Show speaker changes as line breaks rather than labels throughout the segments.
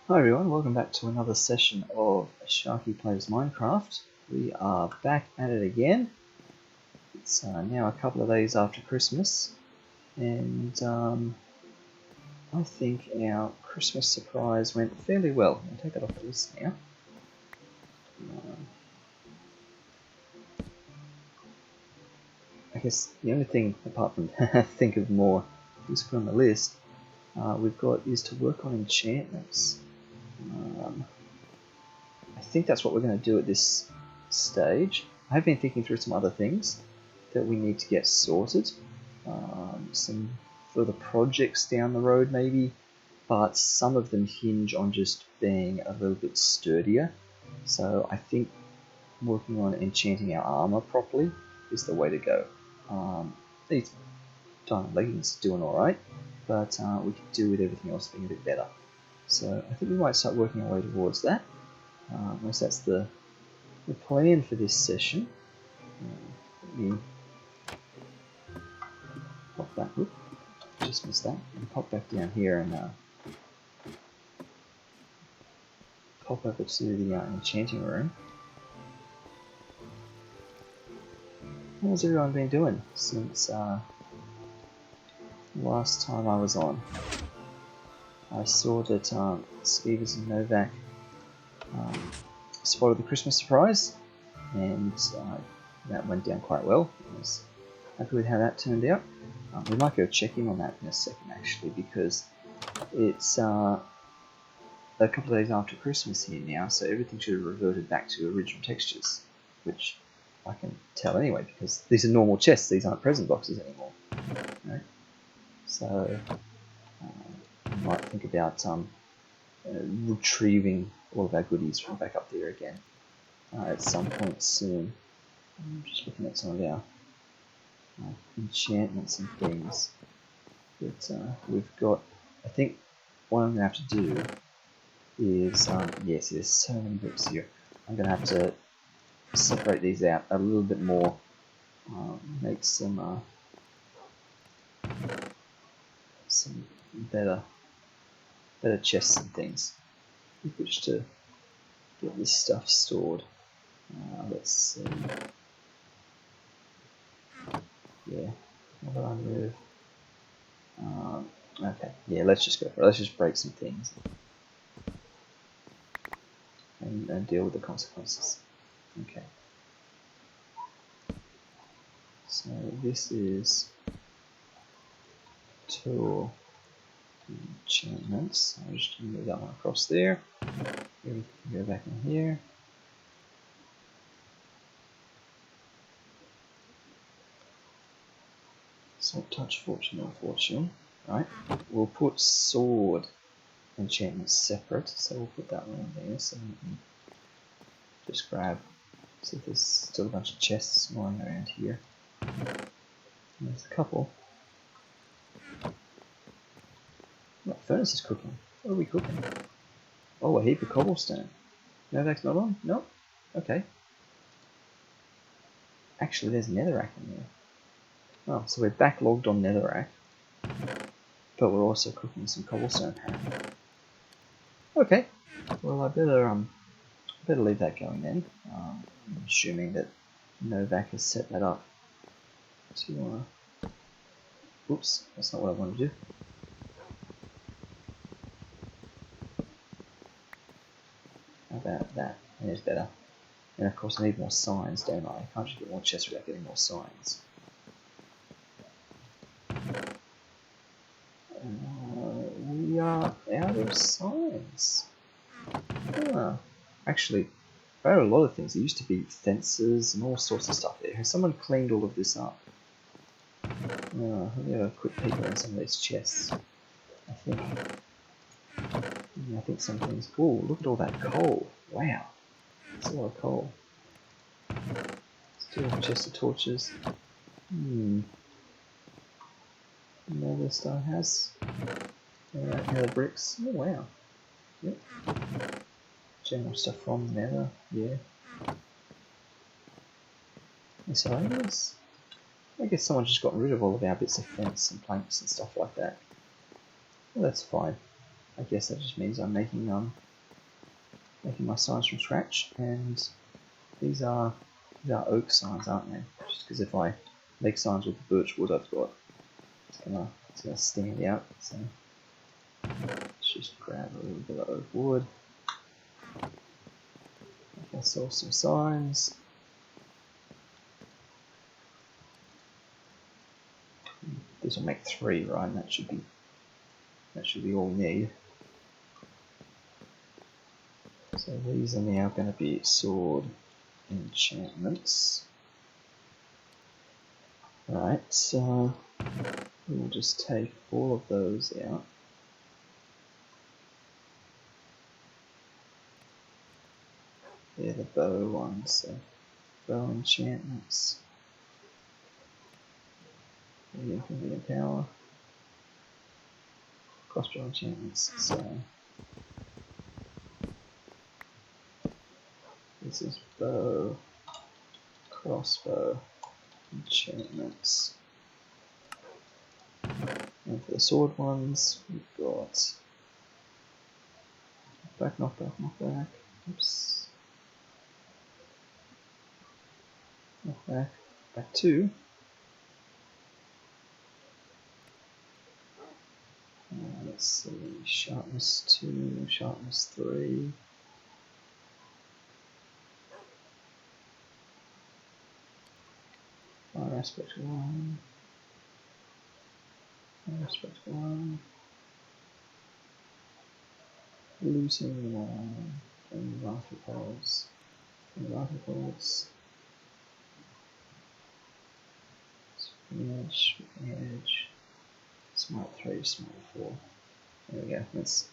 Hi everyone, welcome back to another session of Sharky Plays Minecraft. We are back at it again. It's now a couple of days after Christmas, and I think our Christmas surprise went fairly well. I'll take that off the list now. I guess the only thing, apart from think of more, just put on the list, we've got is to work on enchantments. I think that's what we're going to do at this stage. I have been thinking through some other things that we need to get sorted. Some further projects down the road maybe, but some of them hinge on just being a little bit sturdier. So I think working on enchanting our armor properly is the way to go. These diamond leggings are doing alright, but we could do with everything else being a bit better. So I think we might start working our way towards that. At least that's the plan for this session. Let me pop that. Whoop, just missed that. And pop back down here and pop over to the enchanting room. How's everyone been doing since last time I was on? I saw that Stevens and Novak spotted the Christmas surprise, and that went down quite well. I was happy with how that turned out. We might go check in on that in a second actually, because it's a couple of days after Christmas here now, so everything should have reverted back to original textures, which I can tell anyway because these are normal chests, these aren't present boxes anymore. Right? So I might think about retrieving all of our goodies from back up there again at some point soon. I'm just looking at some of our enchantments and things that we've got. I think what I'm going to have to do is, yes, there's so many books here. I'm going to have to separate these out a little bit more, make some better chests and things with which to get this stuff stored. Let's see. Yeah, what did I move? Okay, yeah, let's just go for it. Let's just break some things and deal with the consequences. Okay. So this is tool enchantments. I'll just move that one across there. Go back in here. So touch fortune or fortune. Right. We'll put sword enchantments separate. So we'll put that one in there. So we can just grab. See if there's still a bunch of chests lying around here. There's a couple. What furnace is cooking? What are we cooking? Oh, a heap of cobblestone. No, that's not on? Nope. Okay. Actually, there's netherrack in there. Oh, so we're backlogged on netherrack, but we're also cooking some cobblestone. Okay. Well, I better leave that going then. I'm assuming that Novak has set that up to. Oops, that's not what I want to do. How about that? There's better. And of course I need more signs, don't I? I can't just get more chests without getting more signs. We are out of signs. Actually, there are a lot of things. There used to be fences and all sorts of stuff there. Has someone cleaned all of this up? Let me have a quick peek around some of these chests. I think some things. Oh, look at all that coal! Wow, that's a lot of coal. Still a chest of torches. Another stone house. Nether bricks. Oh wow. Yep. General stuff from Nether. Yeah. Miscellaneous. I guess someone just got rid of all of our bits of fence and planks and stuff like that. Well, that's fine. I guess that just means I'm making my signs from scratch, and these are oak signs, aren't they? Just because if I make signs with the birch wood I've got, it's gonna stand out. So let's just grab a little bit of oak wood. Make ourselves some signs. This will make 3, right? And that should be all we need. So these are now going to be sword enchantments. Right, so we'll just take all of those out. They're the bow ones, so bow enchantments. The infinite power. Crossbow enchantments, so this is bow, crossbow enchantments. And for the sword ones, we've got knock back, oops. Knock back 2. Let's see, sharpness 2, sharpness 3. Fire aspect 1. Fire aspect 1. Loosen 1. And arthropods. Edge. Smart 3, smart 4. There we go. That's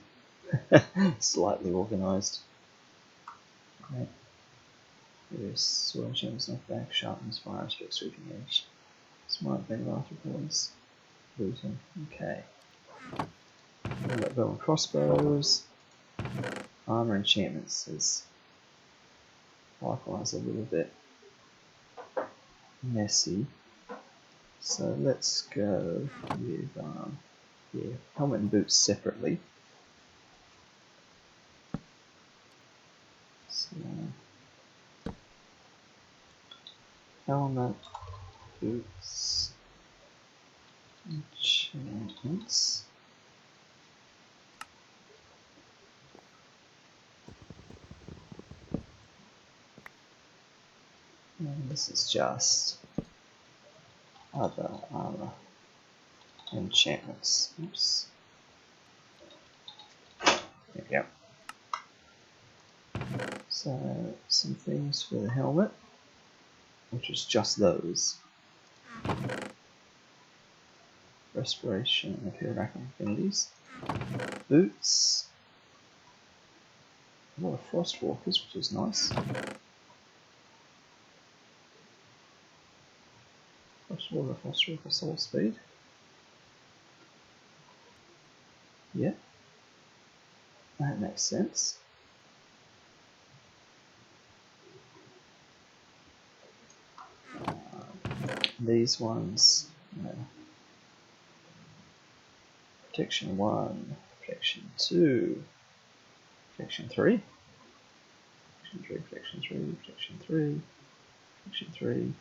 slightly organised. Right. There's sword enchantments, knockback, sharpness, fire aspect, sweeping edge. Smart vein of arthropods. Loosen. Okay. We've got bow and crossbows. Armor enchantments is likewise a little bit messy. So let's go with helmet and boots separately. So helmet, boots, enchantments. And this is just other armor enchantments. Oops. There we go. So some things for the helmet, which is just those. Respiration and appear arachne affinities. Boots. A lot of frost walkers, which is nice. Frost walker, soul speed. Yeah, that makes sense. These ones, protection 1, protection 2, protection 3, protection 3, protection 3, protection 3, protection 3,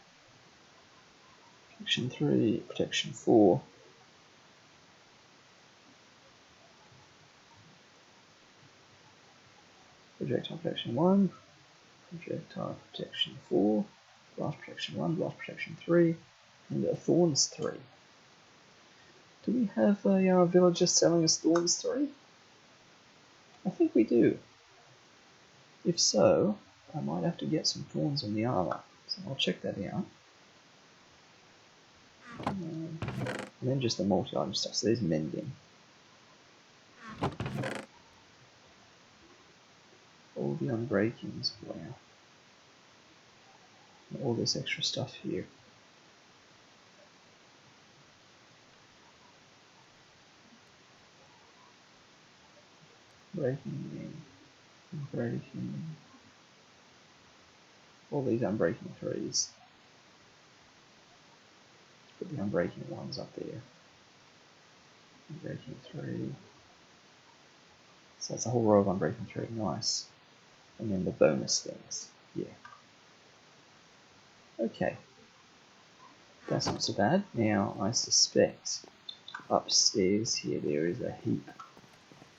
protection 3, protection 4. Projectile protection 1, projectile protection 4, blast protection 1, blast protection 3, and thorns 3. Do we have a villager selling us thorns 3? I think we do. If so, I might have to get some thorns on the armor, so I'll check that out. And then just the multi-item stuff, so there's mending. All the unbreakings, wow. All this extra stuff here. Breaking. All these unbreaking 3s. Put the unbreaking 1s up there. Unbreaking 3. So that's a whole row of unbreaking 3, nice. And then the bonus things, yeah. Okay, that's not so bad. Now I suspect upstairs here there is a heap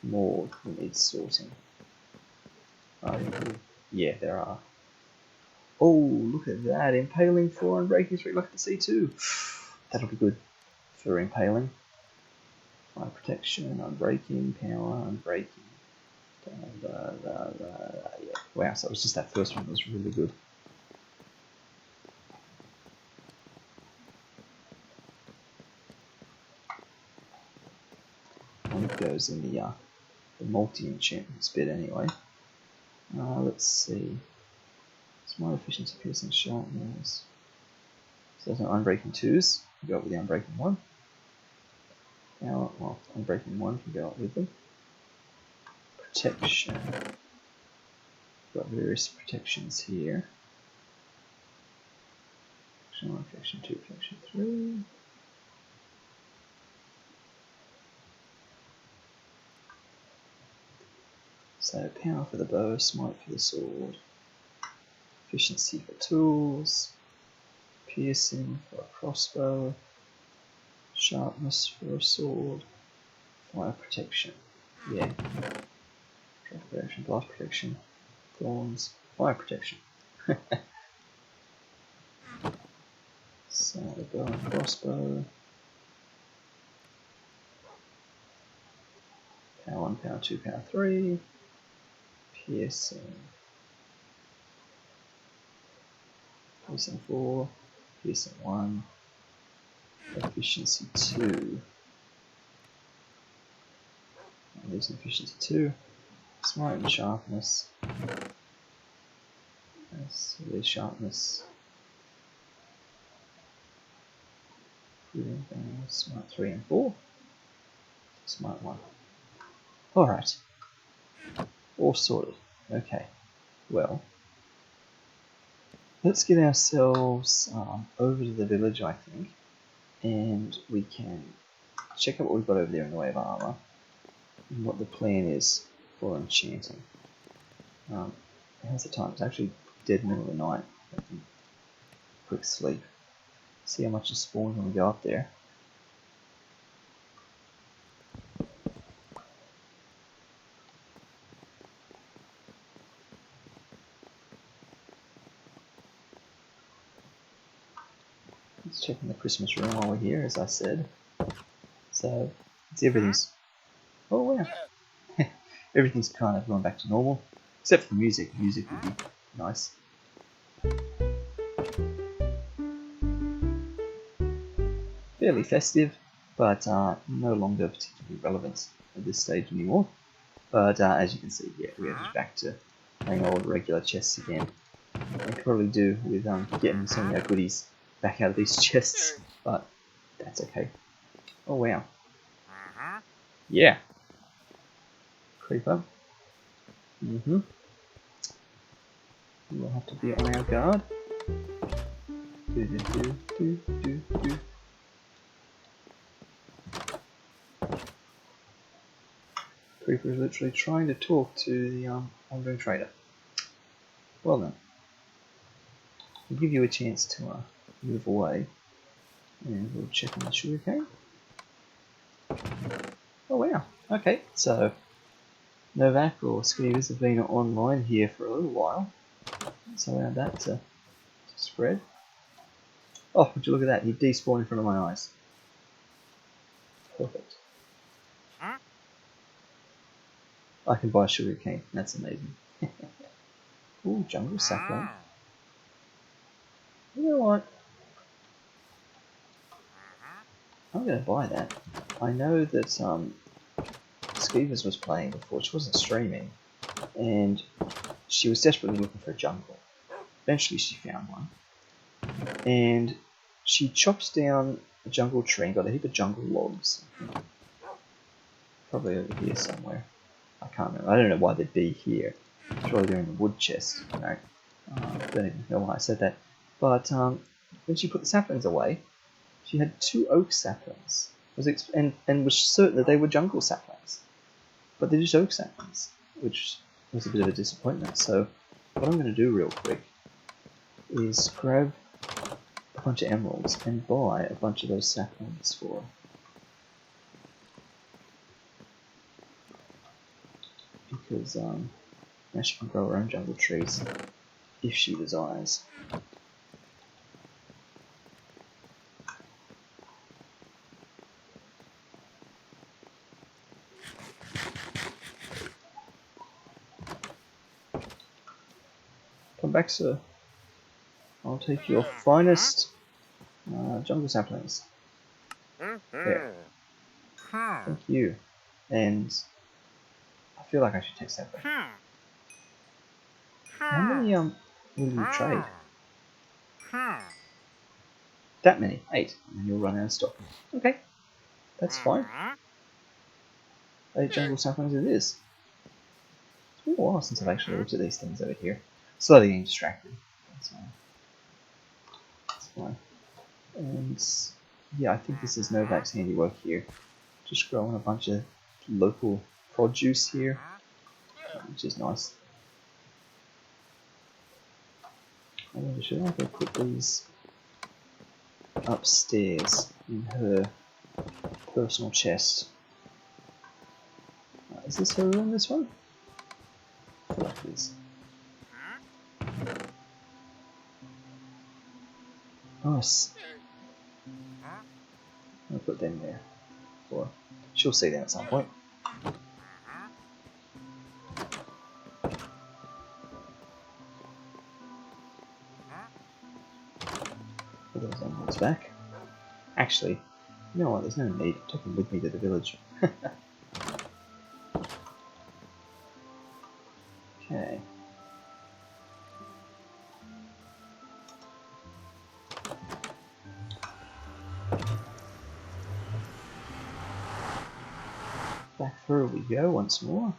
more that needs sorting. Yeah, there are. Oh, look at that, impaling 4 unbreaking 3, look at the C2. That'll be good for impaling. Fire protection, unbreaking, power, unbreaking. Yeah. Wow, so it was just that first one that was really good. And it goes in the multi-enchantments bit anyway. Let's see. Smart efficiency, piercing, sharpness. So there's no unbreaking 2s. Go up with the unbreaking 1. Now, well, unbreaking 1 can go up with them. Protection. Got various protections here. Protection 1, protection 2, protection 3. So power for the bow, smite for the sword, efficiency for tools, piercing for a crossbow, sharpness for a sword, fire protection, yeah, drop protection, blast protection, thorns, fire protection. So the bow and crossbow, power 1, power 2, power 3, piercing, piercing 4, piercing 1, efficiency 2, and there's an efficiency 2, smite and sharpness, so there's sharpness, smite 3 and 4, smite 1. Alright, all sorted. Okay, well, let's get ourselves over to the village, I think, and we can check out what we've got over there in the way of armor and what the plan is for enchanting. How's the time? It's actually dead middle of the night. Quick sleep. See how much is spawned when we go up there. Let's check in the Christmas room while we're here, as I said. So, it's everything's... Oh wow! Everything's kind of going back to normal. Except for the music. Music would be nice. Fairly festive, but no longer particularly relevant at this stage anymore. But as you can see, yeah, we're just back to playing old regular chests again. I could probably do with getting some of our goodies back out of these chests, but that's okay. Oh wow. Yeah. Creeper. We'll have to be on our guard. Creeper is literally trying to talk to the wandering trader. Well then, we'll give you a chance to move away, and we'll check on the sugarcane. Oh wow, okay, so Novak or Skeevers have been online here for a little while, so allow that to spread. Oh, would you look at that, he despawned in front of my eyes. Perfect. I can buy sugarcane, that's amazing. Ooh, jungle sapling. You know what? I'm going to buy that. I know that Skeevers was playing before, she wasn't streaming, and she was desperately looking for a jungle. Eventually she found one, and she chops down a jungle tree and got a heap of jungle logs. Probably over here somewhere. I can't remember. I don't know why they'd be here. It's probably they're in the wood chest. You know? Don't even know why I said that. But when she put the saplings away, she had 2 oak saplings, and was certain that they were jungle saplings. but they're just oak saplings, which was a bit of a disappointment. So what I'm going to do real quick is grab a bunch of emeralds and buy a bunch of those saplings for her. Because now she can grow her own jungle trees if she desires. Come back, sir. I'll take your finest jungle saplings. There. Thank you. And I feel like I should take that back. How many will you trade? That many? 8. And you'll run out of stock. Okay. That's fine. 8 jungle saplings it is. It's been a while since I've actually looked at these things over here. Slowly getting distracted. That's fine. And yeah, I think this is Novak's handiwork here. Just growing a bunch of local produce here, which is nice. I wonder, should I go put these upstairs in her personal chest? Is this her room, this one? I feel like it is. Nice. I'll put them there. Or she'll see them at some point. Put those emeralds back. Actually, you know what? There's no need. Take them with me to the village. Okay. Back through we go once more.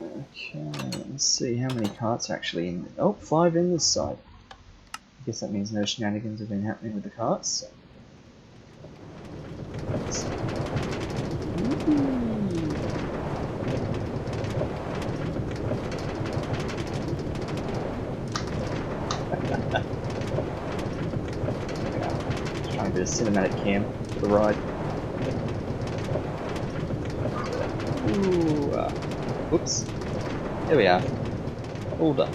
Okay, let's see how many carts are actually in. Oh, 5 in this side. I guess that means no shenanigans have been happening with the carts. So. Trying to do a cinematic cam for the ride. Ooh, oops. There we are. All done.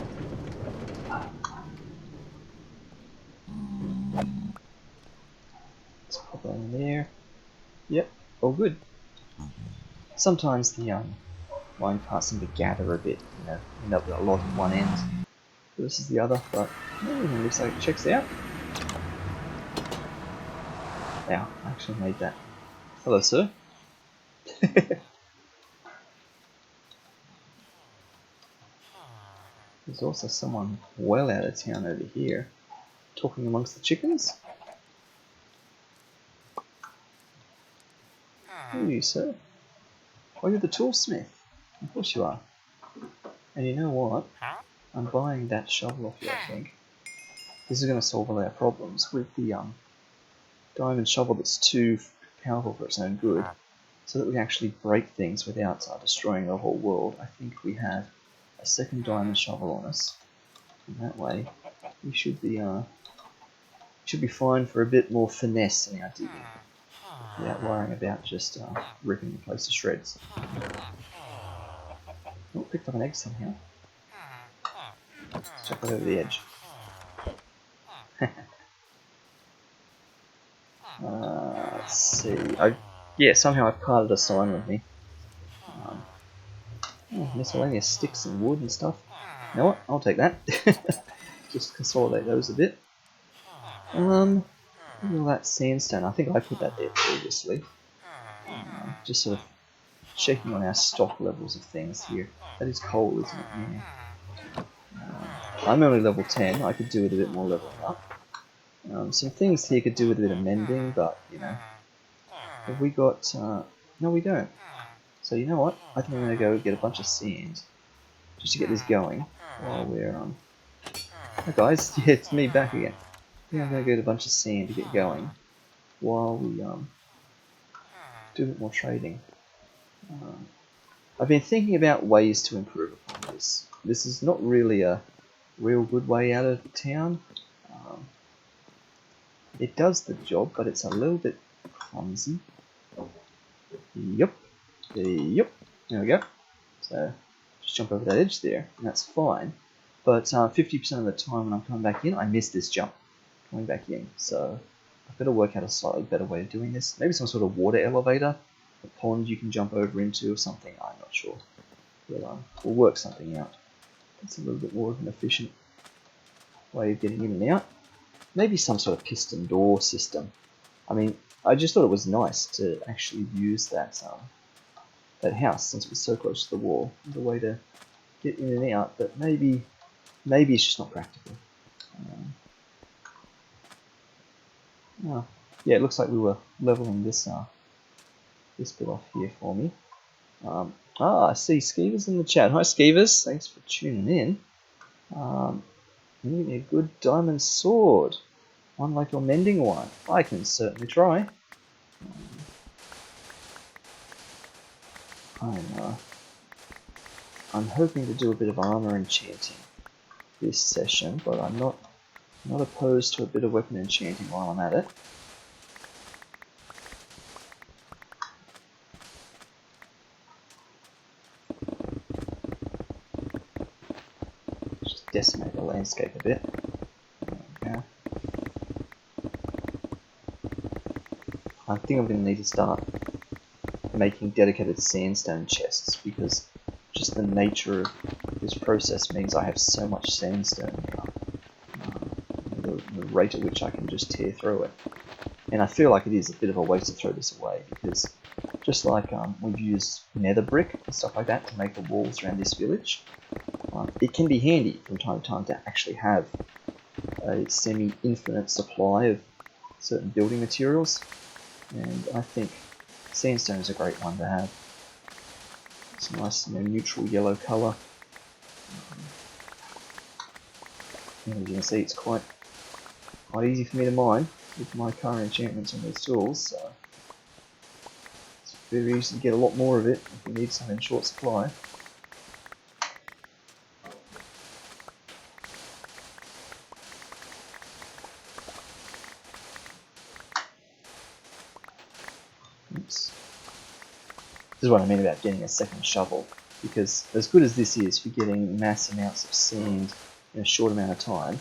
Let's pop that in there. Yep, all good. Sometimes the line carts seem to gather a bit, you know, end up with a lot on one end versus the other, but everything looks like it checks out. Wow, I actually made that. Hello, sir. There's also someone well out of town over here, talking amongst the chickens. Who are you, sir? Oh, you're the toolsmith. Of course you are. And you know what? I'm buying that shovel off you, I think. This is going to solve all our problems with the diamond shovel that's too powerful for its own good, so that we can actually break things without destroying the whole world. I think we have a second diamond shovel on us, and that way we should be fine for a bit more finesse in our digging, without worrying about just ripping the place to shreds. Oh, picked up an egg somehow. Let's check that over the edge. Let's see. Yeah, somehow I've carted a sign with me. Miscellaneous sticks and wood and stuff. You know what? I'll take that. Just consolidate those a bit. Look at all that sandstone. I think I put that there previously. Just sort of checking on our stock levels of things here. That is coal, isn't it? Yeah. I'm only level 10. I could do with a bit more leveling up. Some things here could do with a bit of mending, but, you know. Have we got... no, we don't. So, you know what? I think I'm going to go get a bunch of sand. Just to get this going. While we're... Hi guys, yeah, it's me back again. Yeah, I'm going to get a bunch of sand to get going. while we do a bit more trading. I've been thinking about ways to improve upon this. This is not really a real good way out of town. It does the job, but it's a little bit clumsy. Yep. Yep. There we go. So just jump over that edge there, and that's fine. But 50% of the time when I'm coming back in, I miss this jump coming back in. So I've got to work out a slightly better way of doing this. Maybe some sort of water elevator, a pond you can jump over into or something. I'm not sure. But we'll work something out. It's a little bit more of an efficient way of getting in and out. Maybe some sort of piston door system. I mean, I just thought it was nice to actually use that that house, since it was so close to the wall, as a way to get in and out. But maybe it's just not practical. Oh, yeah, it looks like we were leveling this this bit off here for me. I see Skeever's in the chat. Hi Skeevers, thanks for tuning in. You need a good diamond sword, one like your mending one. I can certainly try. I'm hoping to do a bit of armor enchanting this session, but I'm not opposed to a bit of weapon enchanting while I'm at it. Just decimate the landscape a bit. Okay. I think I'm going to need to start making dedicated sandstone chests, because just the nature of this process means I have so much sandstone now. The rate at which I can just tear through it. And I feel like it is a bit of a waste to throw this away, because just like we've used nether brick and stuff like that to make the walls around this village, it can be handy from time to time to actually have a semi-infinite supply of certain building materials, and I think sandstone is a great one to have. It's a nice, neutral yellow colour. And as you can see, it's quite easy for me to mine with my current enchantments on these tools, so it's very easy to get a lot more of it if you need some in short supply. Oops. This is what I mean about getting a second shovel, because as good as this is for getting mass amounts of sand in a short amount of time,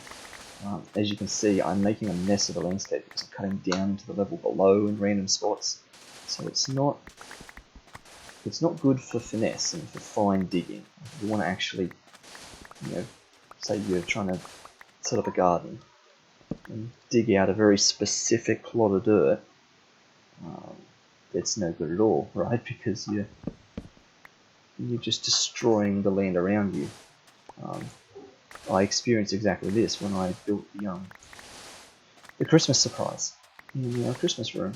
as you can see, I'm making a mess of the landscape because I'm cutting down to the level below in random spots. So it's not good for finesse and for fine digging. If you want to actually, say you're trying to set up a garden and dig out a very specific plot of dirt, it's no good at all, right? Because you're just destroying the land around you. I experienced exactly this when I built the Christmas surprise in the Christmas room.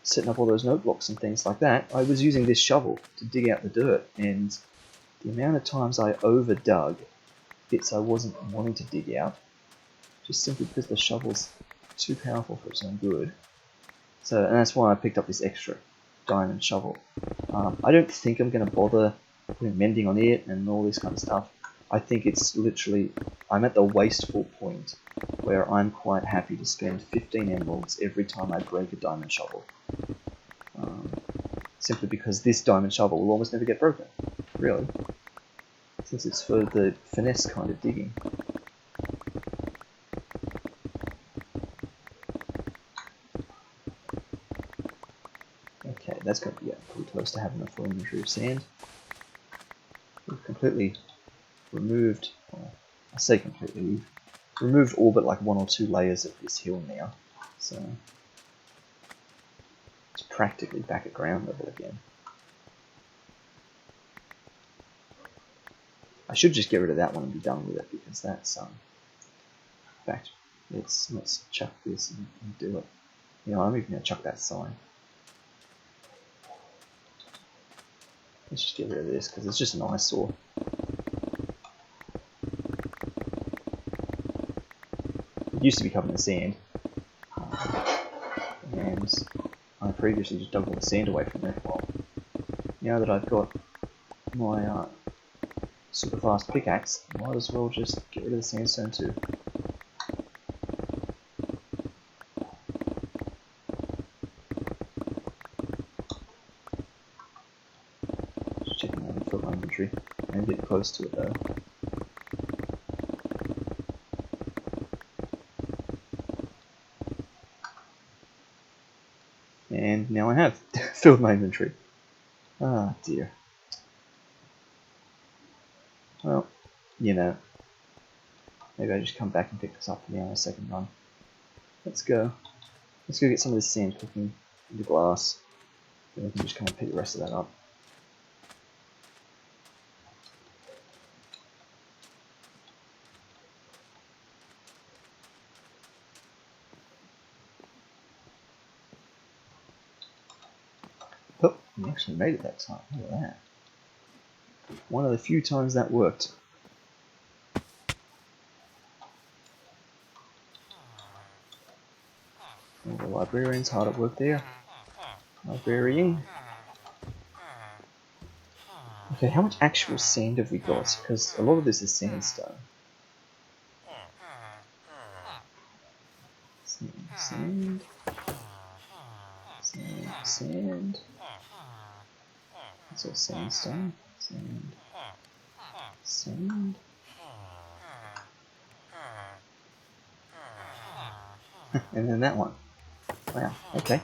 Setting up all those note blocks and things like that, I was using this shovel to dig out the dirt, and the amount of times I overdug bits I wasn't wanting to dig out, just simply because the shovel's too powerful for its own good. So, and that's why I picked up this extra diamond shovel. I don't think I'm going to bother putting mending on it and all this kind of stuff. I think it's literally, I'm at the wasteful point where I'm quite happy to spend 15 emeralds every time I break a diamond shovel. Simply because this diamond shovel will almost never get broken, really, since it's for the finesse kind of digging. Okay, that's going to be pretty close to having a full inventory of sand. We've completely removed, well, I say completely, we've removed all but like 1 or 2 layers of this hill now, so it's practically back at ground level again. I should just get rid of that one and be done with it, because that's in fact, let's chuck this and do it. I'm even going to chuck that sign. Let's just get rid of this because it's just an eyesore. It used to be covered in sand. and I previously just dug all the sand away from it. Well, now that I've got my super fast pickaxe, I might as well just get rid of the sandstone too. Just checking out and fill my inventory and get close to it though. And now I have filled my inventory. Ah dear. Well, you know, maybe I just come back and pick this up for on a second run. Let's go. Let's go get some of this sand cooking into glass. Then we can just come and pick the rest of that up. Oh, we actually made it that time. Look at that. One of the few times that worked. Oh, the librarian's hard at work there. Librarian. Okay, how much actual sand have we got? Because a lot of this is sandstone. Sand. Sand. It's all sandstone. Sand. Sand. And then that one. Wow, okay.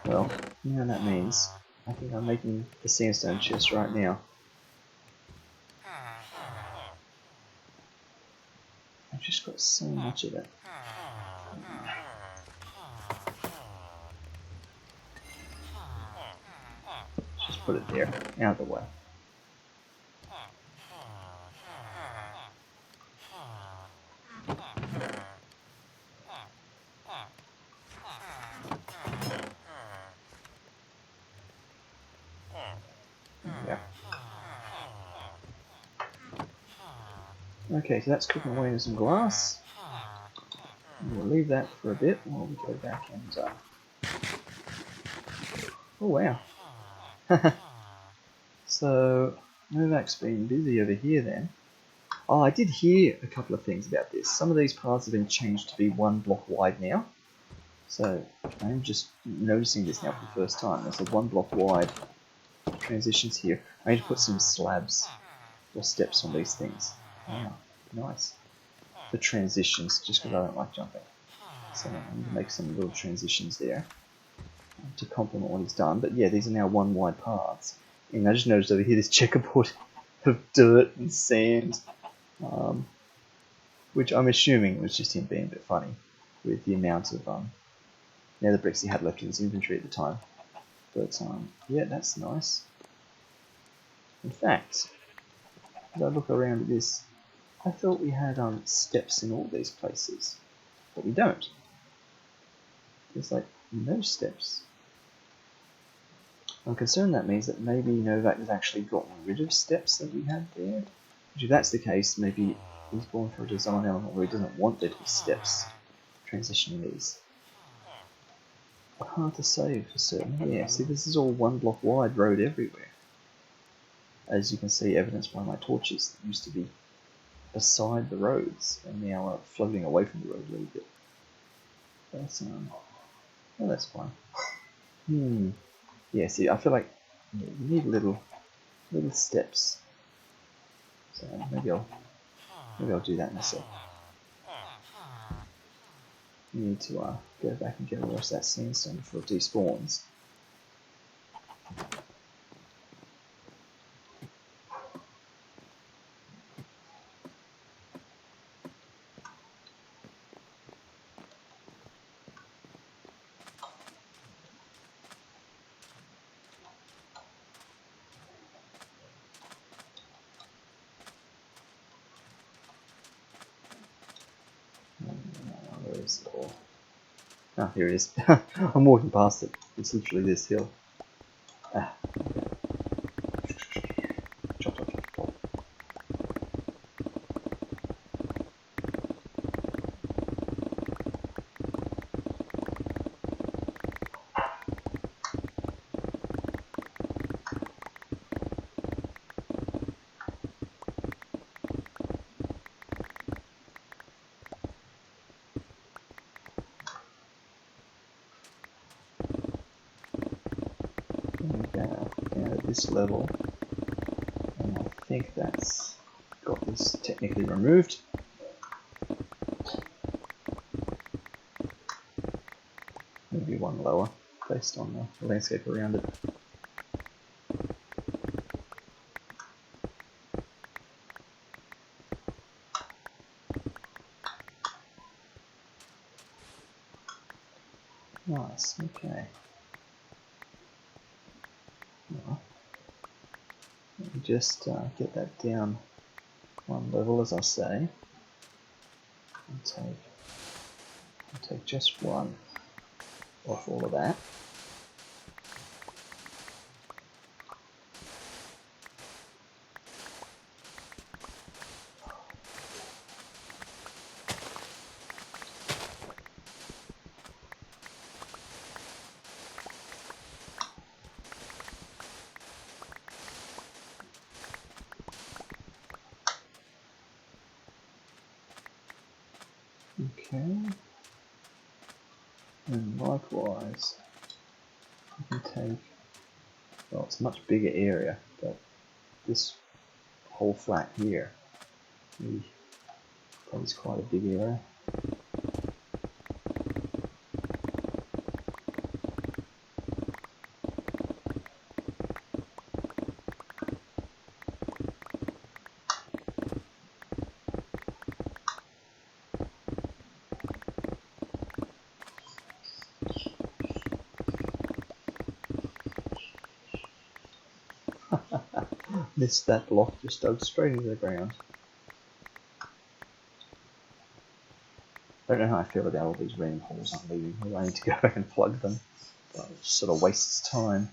Well, you know what that means. I think I'm making the sandstone chest right now. I've just got so much of it. Just put it there, out of the way. Okay, so that's cooking away in some glass. We'll leave that for a bit while we go back and... Oh wow. So, Novak's been busy over here then. Oh, I did hear a couple of things about this. Some of these paths have been changed to be 1 block wide now. So, I'm just noticing this now for the first time. There's a 1 block wide transitions here. I need to put some slabs or steps on these things. Wow, nice. For transitions, just because I don't like jumping. So I need to make some little transitions there to complement what he's done. But yeah, these are now 1 wide paths. And I just noticed over here this checkerboard of dirt and sand, which I'm assuming was just him being a bit funny with the amount of nether bricks he had left in his inventory at the time. But yeah, that's nice. In fact, as I look around at this, I thought we had steps in all these places, but we don't. There's like no steps. I'm concerned that means that maybe Novak has actually gotten rid of steps that we had there. Which if that's the case, maybe he's gone for a design element where he doesn't want there to be steps transitioning these. Hard to say for certain. Yeah, see, this is all 1 block wide road everywhere. As you can see, evidenced by my torches that used to be beside the roads and now are floating away from the road a little bit. That's well, that's fine. Yeah, see, I feel like you need little steps. So maybe I'll do that in a sec. You need to go back and get the rest of that sandstone before it despawns. Where is it all? Ah, here it is. I'm walking past it. It's literally this hill. Ah. Chop, chop, chop, chop. this level, and I think that's got this technically removed. Maybe one lower, based on the landscape around it. Nice, okay. Well, let me just get that down one level, as I say, and take just one off all of that. Okay, and likewise, I can take, well, it's a much bigger area, but this whole flat here, that is quite a big area. Missed that block, just dug straight into the ground. I don't know how I feel about all these random holes I'm leaving. I need to go back and plug them. But it just sort of wastes time.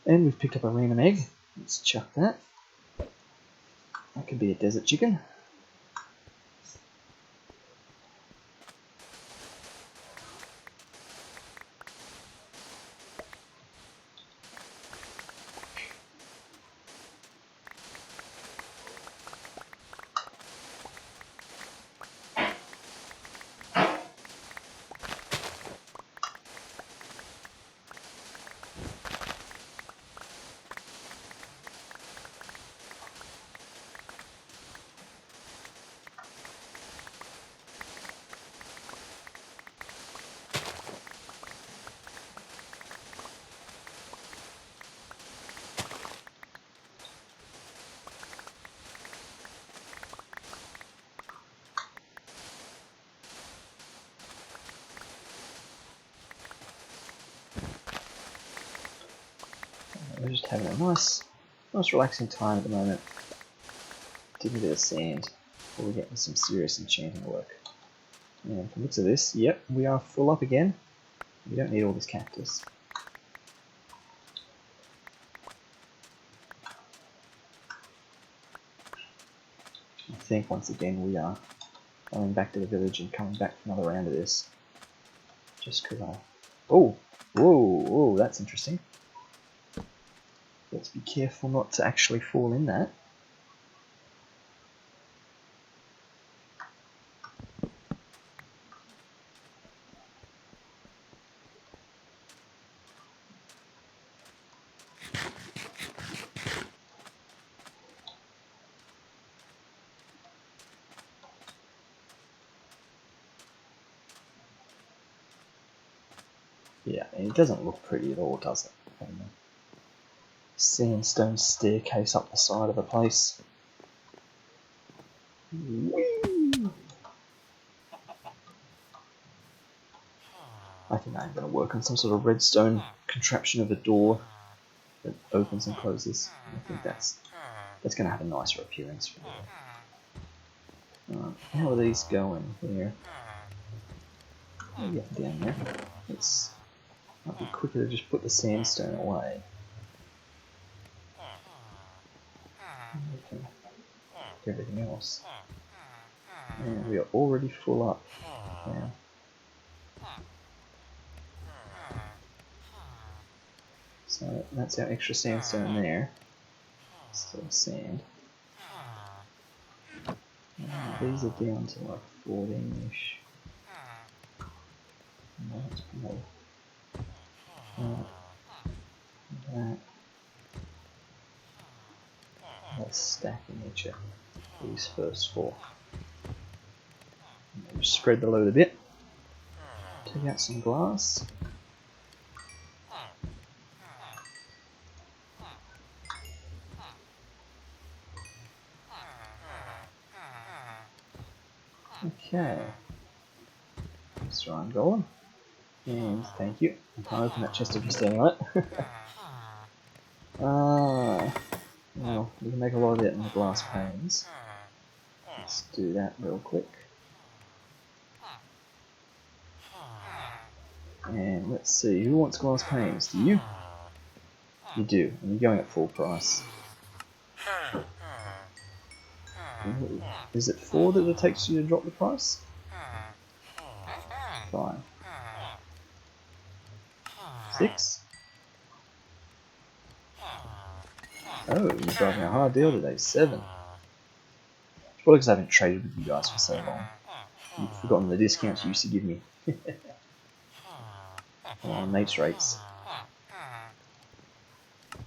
And we've picked up a random egg. Let's chuck that. That could be a desert chicken. We're just having a nice relaxing time at the moment. Digging a bit of sand before we get into some serious enchanting work. And from the looks of this, yep, we are full up again. We don't need all this cactus. I think once again we are going back to the village and coming back for another round of this. Just because I... Oh! Whoa! That's interesting. Let's be careful not to actually fall in that. Yeah, and it doesn't look pretty at all, does it? Sandstone staircase up the side of the place. Whee! I think I'm going to work on some sort of redstone contraption of a door that opens and closes. I think that's going to have a nicer appearance. How are these going here? Oh yeah, down there. Might be quicker to just put the sandstone away. Okay. Everything else. And we are already full up now. So that's our extra sandstone there. Still sand. These are down to like 14-ish. No, that's below. That. a stack in there, check these first 4. Maybe spread the load a bit. Take out some glass. Okay. Let's try and go on. And thank you. I can't open that chest if you're standing on it. Well, we can make a lot of it in the glass panes. Let's do that real quick. And let's see, who wants glass panes? Do you? You do, and you're going at full price. Is it 4 that it takes you to drop the price? 5. 6? Oh, you're driving a hard deal today. 7. Probably because I haven't traded with you guys for so long. You've forgotten the discounts you used to give me. On mates rates.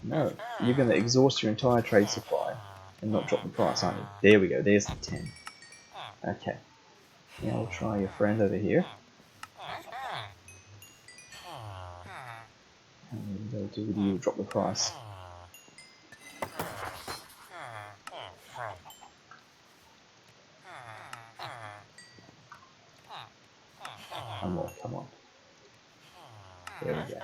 No, you're going to exhaust your entire trade supply and not drop the price, aren't you? There we go, there's the 10. Okay. Now we'll try your friend over here. And they'll do with you, drop the price. One more, come on. There we go.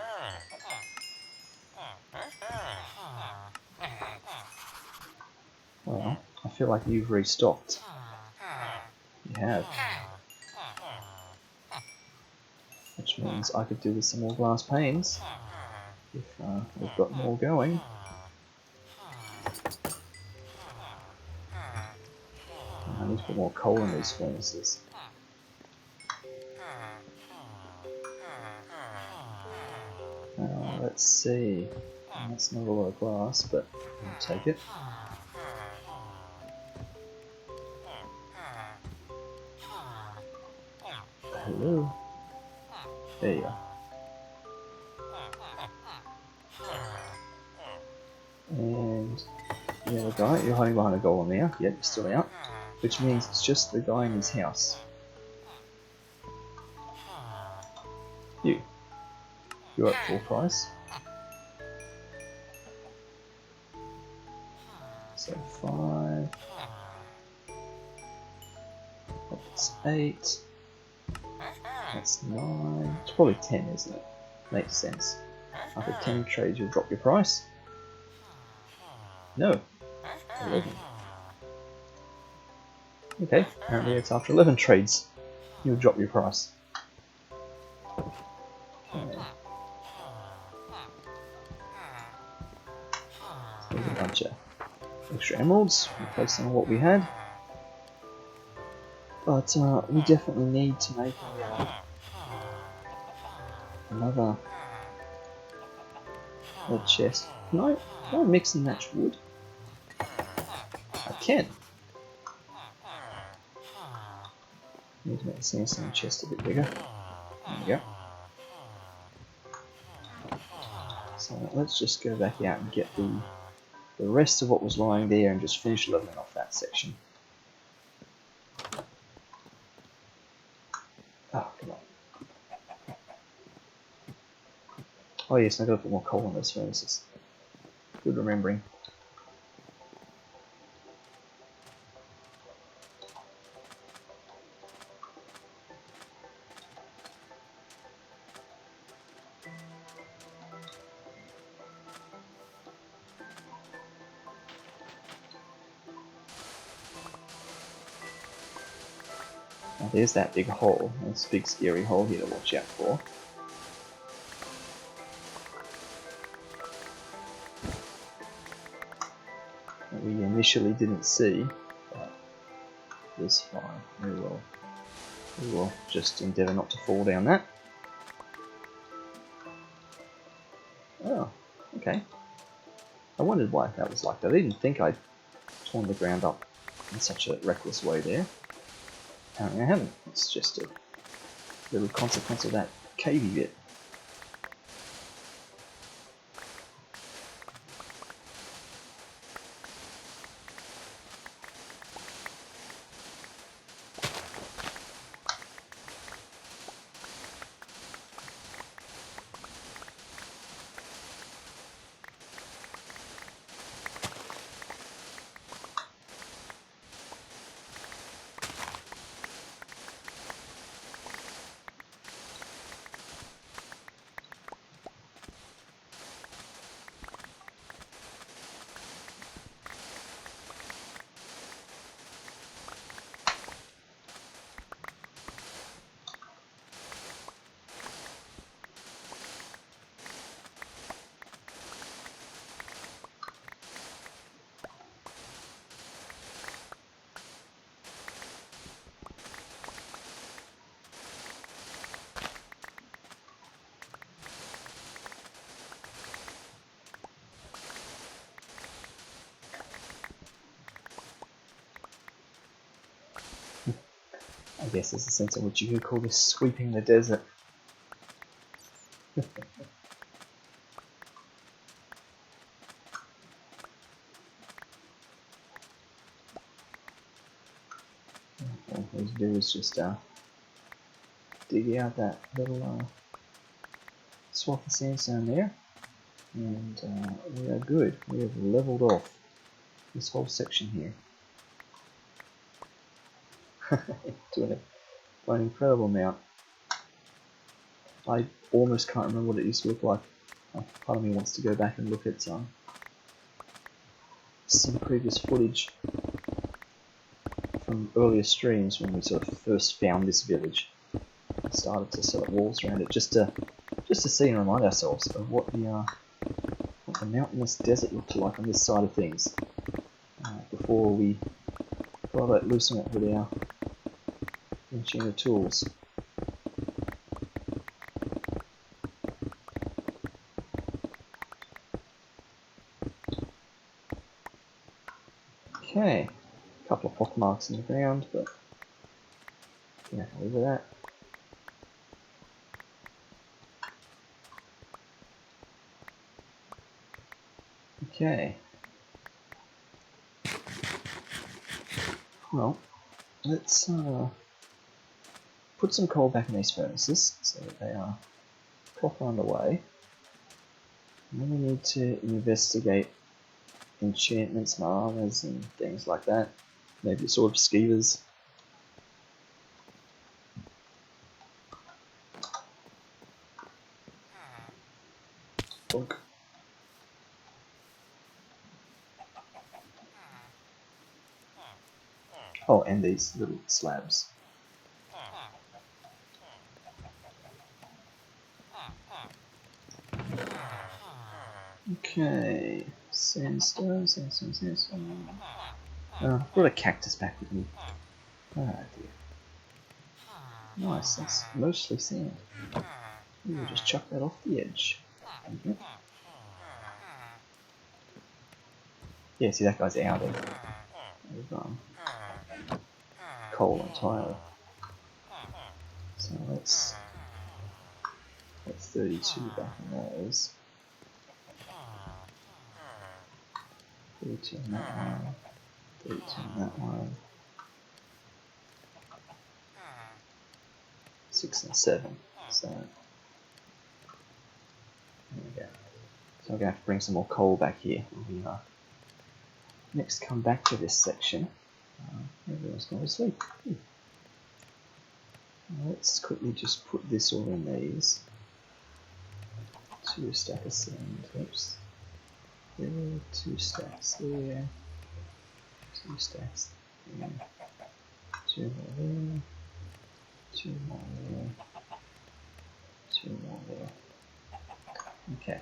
Well, I feel like you've restocked. You have. Which means I could do with some more glass panes if we've got more going. I need to put more coal in these furnaces. Let's see. That's not a lot of glass, but I'll take it. Hello. There you are. And the other guy, you're hiding behind a golem now. Yep, you're still out. Which means it's just the guy in his house. You're at full price. So 5. That's 8. That's 9. It's probably 10, isn't it? Makes sense. After 10 trades, you'll drop your price. No. 11. Okay, apparently it's after 11 trades you'll drop your price. Okay. So there's a bunch of extra emeralds, replace them on what we had. But we definitely need to make another chest. Can I mix and match wood? I can. Need to make the sandstone chest a bit bigger. There we go. So let's just go back out and get the rest of what was lying there and just finish leveling off that section. Oh, come on. Oh yes, I've got to put more coal in those furnaces. Good remembering. Now there's that big hole. There's a big scary hole here to watch out for. That we initially didn't see, but it's fine. We will just endeavour not to fall down that. Oh, okay. I wondered why that was like that. I didn't think I'd torn the ground up in such a reckless way there. Apparently I haven't. It's just a little consequence of that cavey bit. guess there's a sense in which you could call this sweeping the desert. All we need to do is just dig out that little swath of sandstone there, and we are good. We have leveled off this whole section here. Doing it by an incredible amount. I almost can't remember what it used to look like. Part of me wants to go back and look at some previous footage from earlier streams when we sort of first found this village. Started to set up walls around it just to see and remind ourselves of what the mountainous desert looked like on this side of things before I let loose on it with our enchanted tools. Okay, a couple of pock marks in the ground, but yeah, leave with that. Okay. Well, let's put some coal back in these furnaces so that they are proper underway. And then we need to investigate enchantments and armors and things like that. Maybe sort of skeevers. Bonk. Oh, and these little slabs. Okay, sandstone. Brought a cactus back with me. Ah dear. Nice, that's mostly sand. We'll just chuck that off the edge. Okay. Yeah, see that guy's out of coal entirely. So let's 32 back in those. 32 in that one. 32 in that one. 6 and 7. So there we go. So I'm gonna have to bring some more coal back here. When we next come back to this section. Everyone's gone to sleep. Let's quickly just put this all in these. 2 stack of sand. Oops. There, 2 stacks there. 2 stacks there. 2 more there. 2 more there. 2 more there. Okay.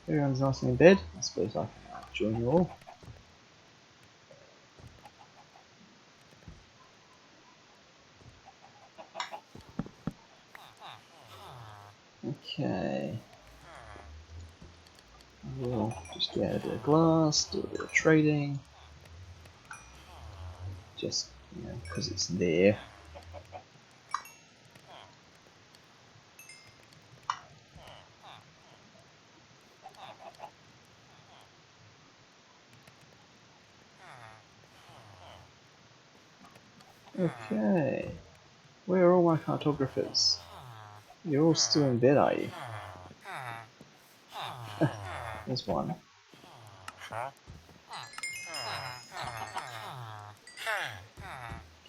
Everyone's nice and in bed. I suppose I can join you all. Okay. We'll just get a bit of glass, do a bit of trading. Just, because it's there. Okay. Where are all my cartographers? You're all still in bed, are you? There's one.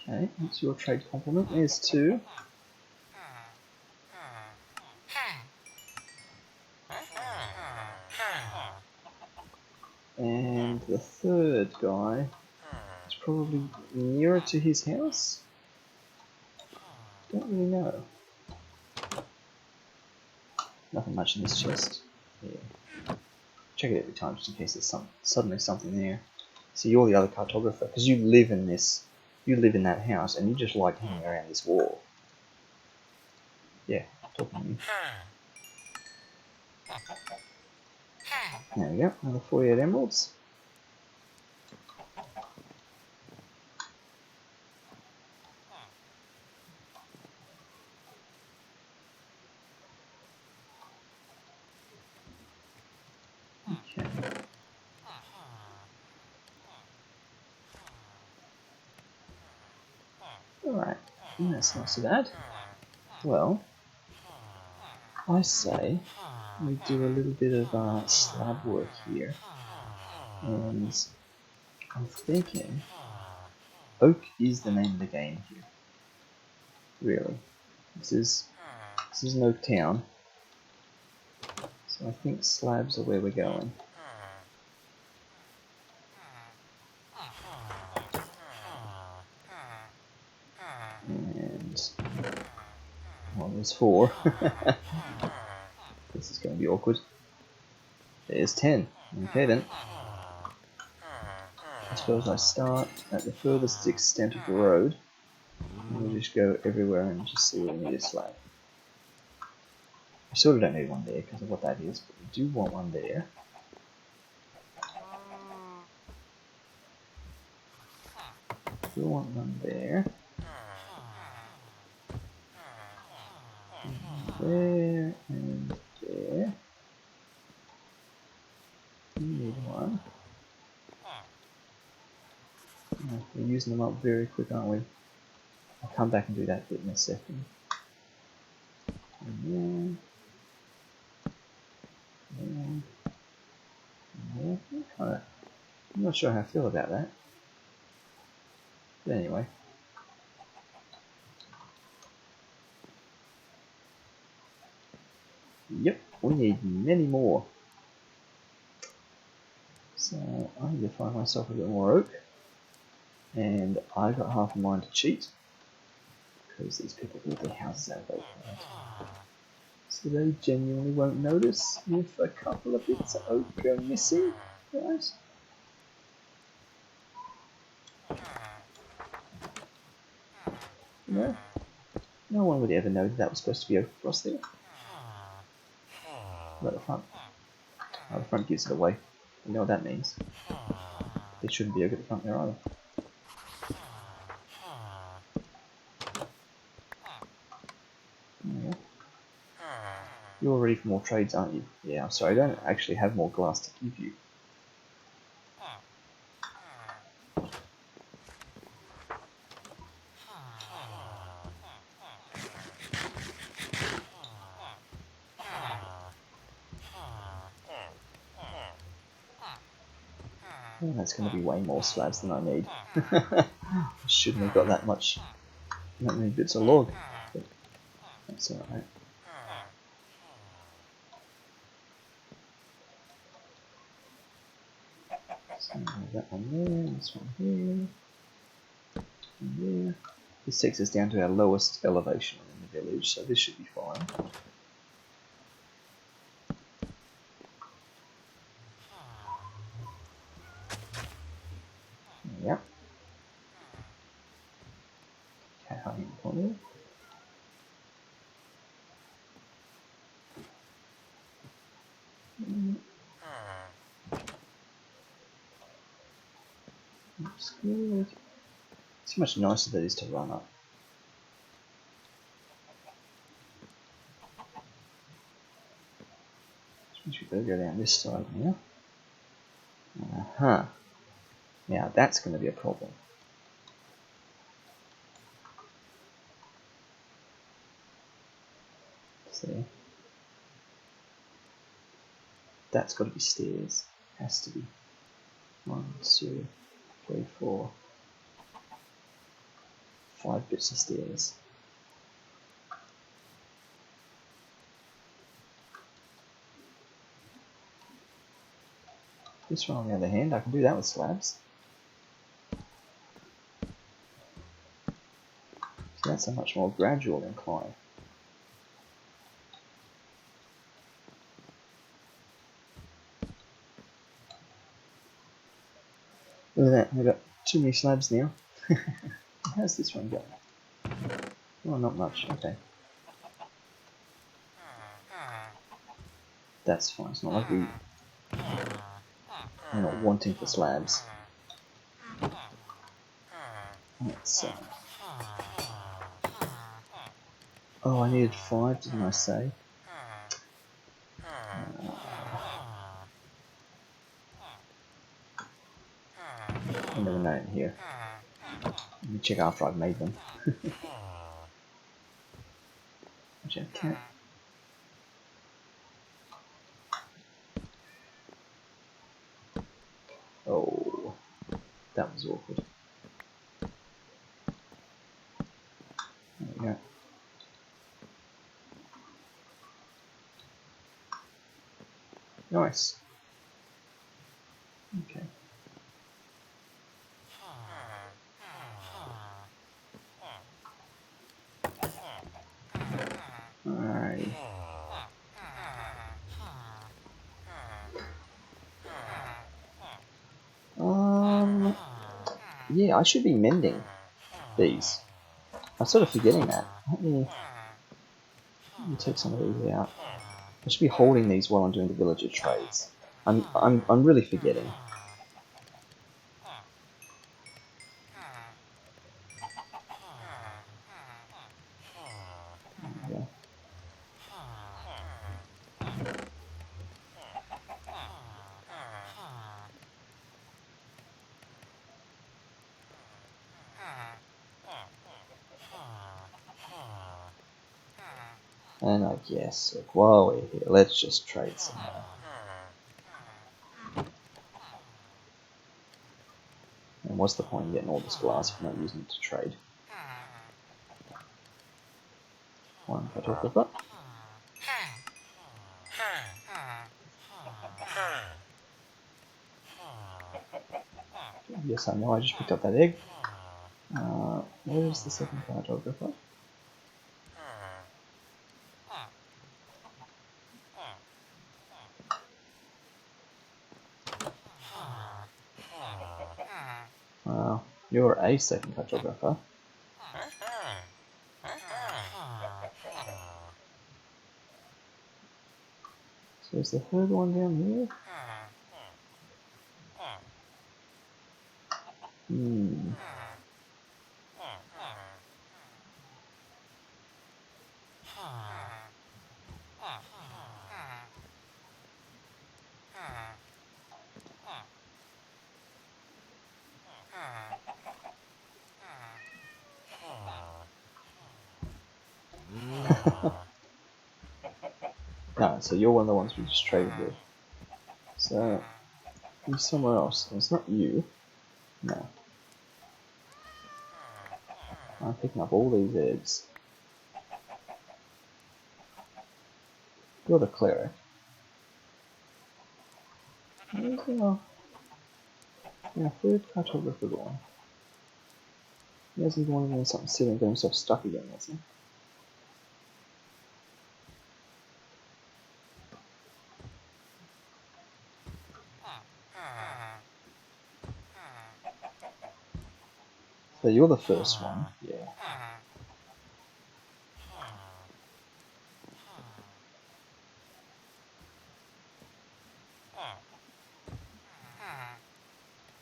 Okay, that's your trade compliment. There's 2. And the 3rd guy is probably nearer to his house? Don't really know. Nothing much in this chest. Yeah. Check it every time just in case there's suddenly something there. So you're the other cartographer, because you live in that house, and you just like hanging around this wall. Yeah, talking to you. There we go, another 48 emeralds. Alright, that's not so bad. Well, I say we do a little bit of slab work here, and I'm thinking oak is the name of the game here. Really, this is an oak town, so I think slabs are where we're going. And well, there's 4. This is going to be awkward. There's 10. Okay then. I suppose I start at the furthest extent of the road, and we'll just go everywhere and just see where we need a slab. I sort of don't need one there because of what that is, but we do want one there. We want one there. There and there. We need one. Oh, we're using them up very quick, aren't we? I'll come back and do that bit in a second. And there. I'm not sure how I feel about that. But anyway. Yep, we need many more. So I need to find myself a bit more oak. And I got half a mind to cheat. Because these people build their houses out of oak. Right? So they genuinely won't notice if a couple of bits of oak go missing. Right? No? No one would ever know that was supposed to be oak across there. What about the front? Oh, the front gives it away. You know what that means. There shouldn't be oak at the front there either. Yeah. You're ready for more trades, aren't you? Yeah, I'm sorry, I don't actually have more glass to give you. Oh, that's going to be way more slabs than I need. I shouldn't have got that many bits of log. But that's alright. So that one there, this one here, and there. This takes us down to our lowest elevation in the village, so this should be fine. Yep. Okay, high in the corner. Looks good. See how much nicer that is to run up. We should better go down this side now. Uh-huh. Now that's going to be a problem. See? That's got to be stairs. Has to be. 1, 2, 3, 4, 5 bits of stairs. This one, on the other hand, I can do that with slabs. So that's a much more gradual incline. Look at that, we've got too many slabs now. How's this one going? Well, not much, okay. That's fine, it's not like we're not wanting for slabs. Let's oh, I needed 5, didn't I say? Another note here. Let me check after I've made them. Actually, I can't. Oh, that was awkward. There we go. Nice. Okay. Alright. Yeah, I should be mending these. I'm sort of forgetting that. Let me take some of these out. I should be holding these while I'm doing the villager trades. I'm really forgetting. Yeah. And I guess, look, while we're here, let's just trade some more. And what's the point in getting all this glass if we're not using it to trade? One photographer. Yes, I know, I just picked up that egg. Where's the second photographer? You're a second photographer. So is the third one down here? Hmm. No, so you're one of the ones we just traded with. So, you're somewhere else. It's not you. No. I'm picking up all these eggs. You're the cleric. Where's our third cartographer gone? He hasn't gone in something silly and got himself stuck again, has he? So you're the first one, yeah.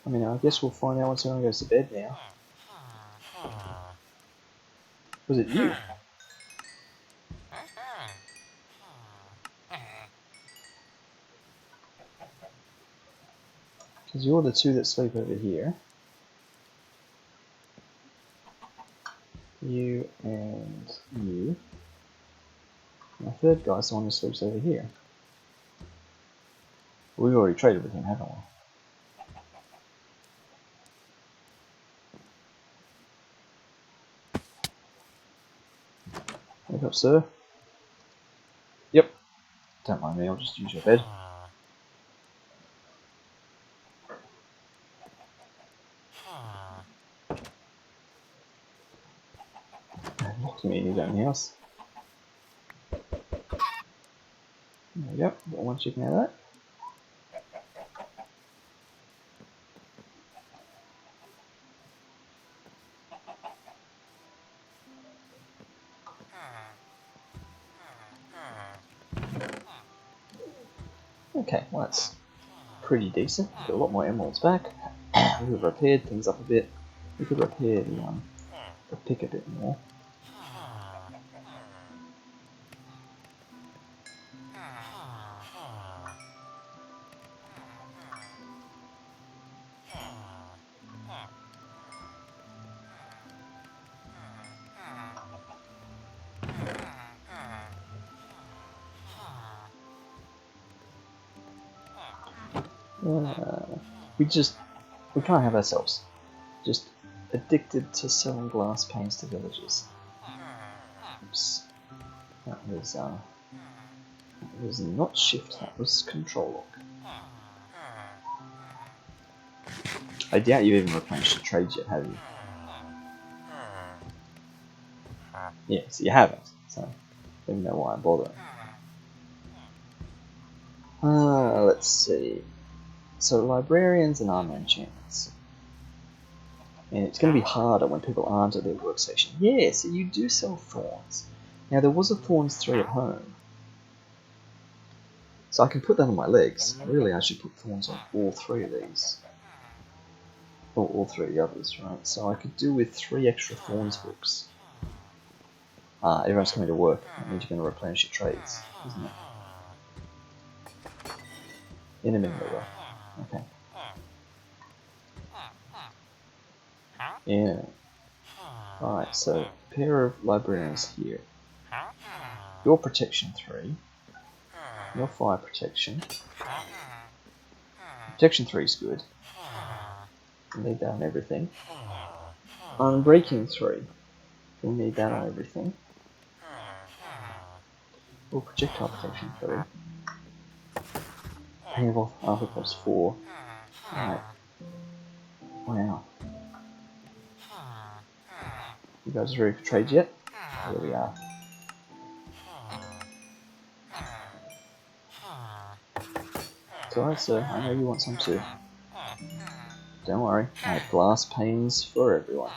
I mean, I guess we'll find out once everyone goes to bed now. Was it you? Because you're the two that sleep over here. You and you. And the third guy's the one who sleeps over here. We've already traded with him, haven't we? Wake up, sir. Yep. Don't mind me, I'll just use your bed. Locked me in his own house. There we go, got one chicken out of that. Okay, well that's pretty decent. Got a lot more emeralds back. We could repaired things up a bit. We could repair the pick a bit more. We can't have ourselves just addicted to selling glass panes to villagers. Oops. That was not shift, that was control lock. I doubt you've even replenished the trades yet, have you? Yes, you haven't, so I don't know why I'm bothering. Let's see. So librarians and armor enchantments. And it's going to be harder when people aren't at their workstation. Yeah, so you do sell thorns. Now there was a thorns 3 at home. So I can put that on my legs. Really, I should put thorns on all 3 of these. Or all 3 of the others, right? So I could do with 3 extra thorns books. Everyone's coming to work. That means you're going to replenish your trades, isn't it? In a minute, though. Okay. Yeah. Alright, so pair of librarians here. Your protection 3. Your fire protection. Protection 3 is good. You need that on everything. Unbreaking 3. You need that on everything. Or projectile protection 3. Painful arthropods 4. Alright. Wow. You guys ready for trade yet? Here we are. It's alright, sir. I know you want some too. Don't worry. I have glass panes for everyone.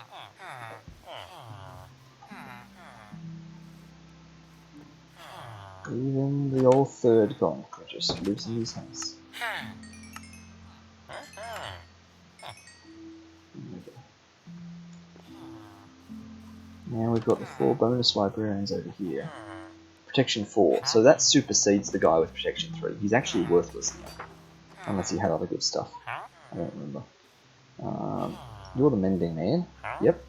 Even the old third guy who just lives in his house. Now we've got the 4 bonus librarians over here. Protection 4, so that supersedes the guy with Protection 3. He's actually worthless now. Unless he had other good stuff. I don't remember. You're the mending man. Yep.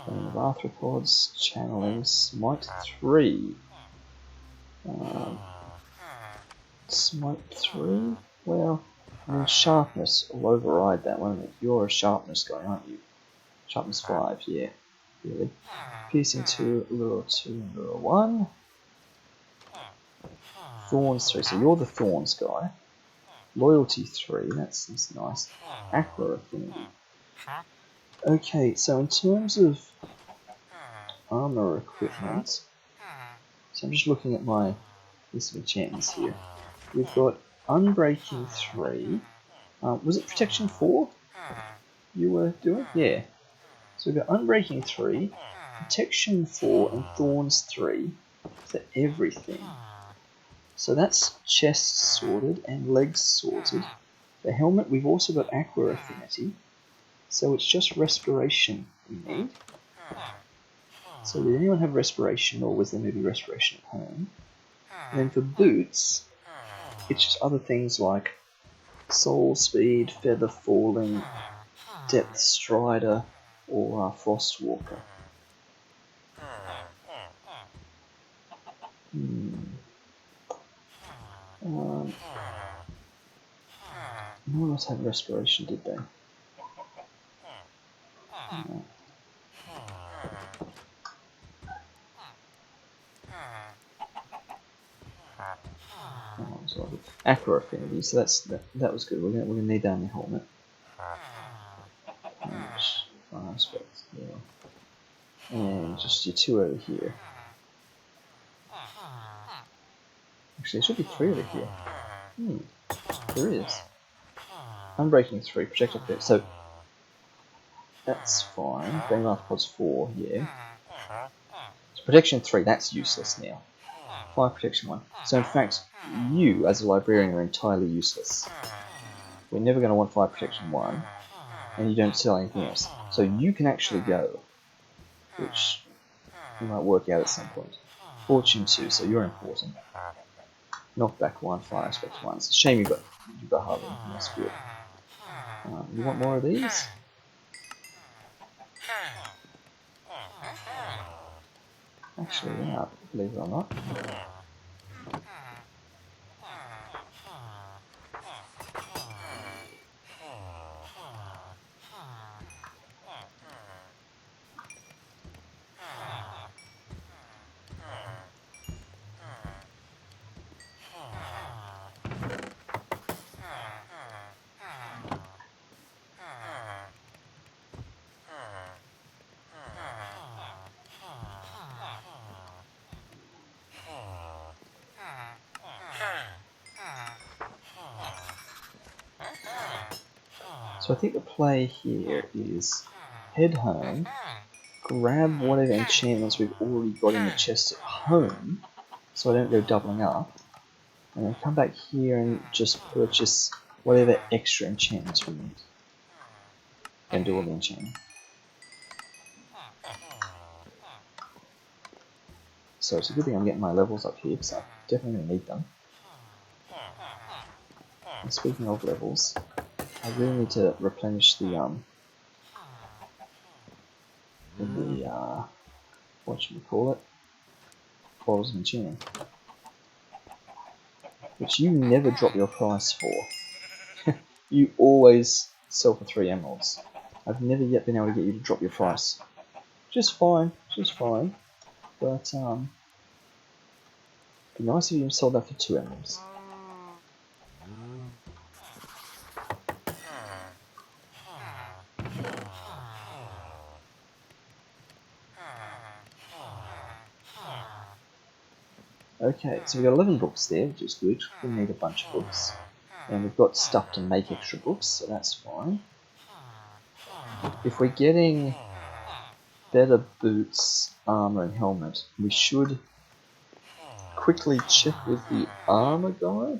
Bone of arthropods, channeling, smite 3. Smite 3? Well, I mean, sharpness will override that, won't it? You're a sharpness guy, aren't you? Sharpness 5, yeah. Really. Piercing 2, lure 2, lure 1. Thorns 3, so you're the thorns guy. Loyalty 3, that's nice. Aqua affinity. Okay, so in terms of armor equipment, so I'm just looking at my list of enchantments here. We've got Unbreaking 3. Was it Protection 4 you were doing? Yeah. So we've got Unbreaking 3, Protection 4, and Thorns 3 for everything. So that's chest sorted and legs sorted. The helmet, we've also got Aqua Affinity. So it's just Respiration we need. So did anyone have Respiration, or was there maybe Respiration at home? And then for boots, it's just other things like Soul Speed, Feather Falling, Depth Strider, or Frostwalker. No one else had Respiration, did they? Aqua Affinity, so that was good. We're gonna need that in the helmet. Aspects, yeah. And just your 2 over here. Actually, there should be 3 over here. There is. Unbreaking 3, projectile 3. So that's fine. Bane Arthropods 4, yeah. So protection 3, that's useless now. Fire protection 1. So in fact, you as a librarian are entirely useless. We're never going to want fire protection 1, and you don't sell anything else. So you can actually go, which you might work out at some point. Fortune 2, so you're important. Knockback 1, fire aspect 1. It's a shame you got Harvey, that's good. You want more of these? Actually, yeah, believe it or not. So I think the play here is head home, grab whatever enchantments we've already got in the chest at home, so I don't go doubling up, and then come back here and just purchase whatever extra enchantments we need. And do all the enchanting. So it's a good thing I'm getting my levels up here, because I'm definitely going to need them. And speaking of levels, I really need to replenish the what should we call it? Bottles of enchanting, which you never drop your price for. You always sell for 3 emeralds. I've never yet been able to get you to drop your price. Just fine, but it'd be nice if you sold that for 2 emeralds. Okay, so we've got 11 books there, which is good. We need a bunch of books. And we've got stuff to make extra books, so that's fine. If we're getting better boots, armor, and helmet, we should quickly check with the armor guy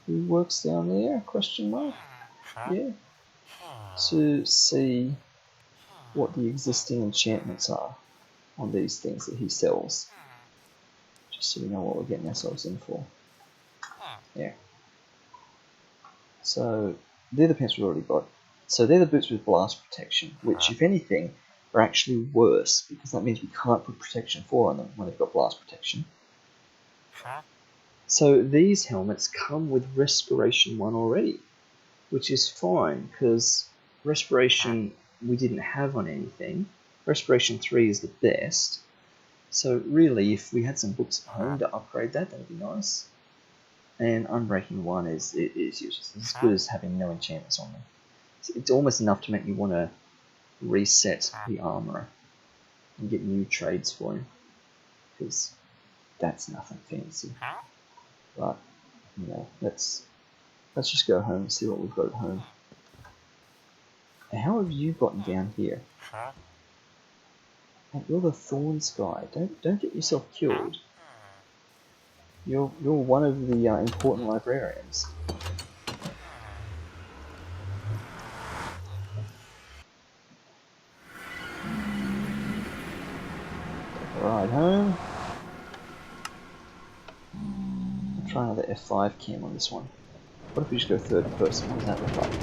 who works down there, question mark? Yeah. To see what the existing enchantments are on these things that he sells. Just so we know what we're getting ourselves in for. Yeah. So, they're the pants we've already got. So they're the boots with blast protection, which, if anything, are actually worse, because that means we can't put protection 4 on them when they've got blast protection. So these helmets come with Respiration 1 already, which is fine, because Respiration we didn't have on anything. Respiration 3 is the best. So really, if we had some books at home to upgrade that, that'd be nice. And Unbreaking 1 is useless. It's as good as having no enchantments on them. It's almost enough to make me want to reset the armourer and get new trades for him, because that's nothing fancy. But you know, let's just go home and see what we've got at home. And how have you gotten down here? Hey, you're the Thorns guy. Don't get yourself killed. You're one of the important librarians. Take a ride home. I'll try another F5 cam on this one. What if we just go third person? What does that look like?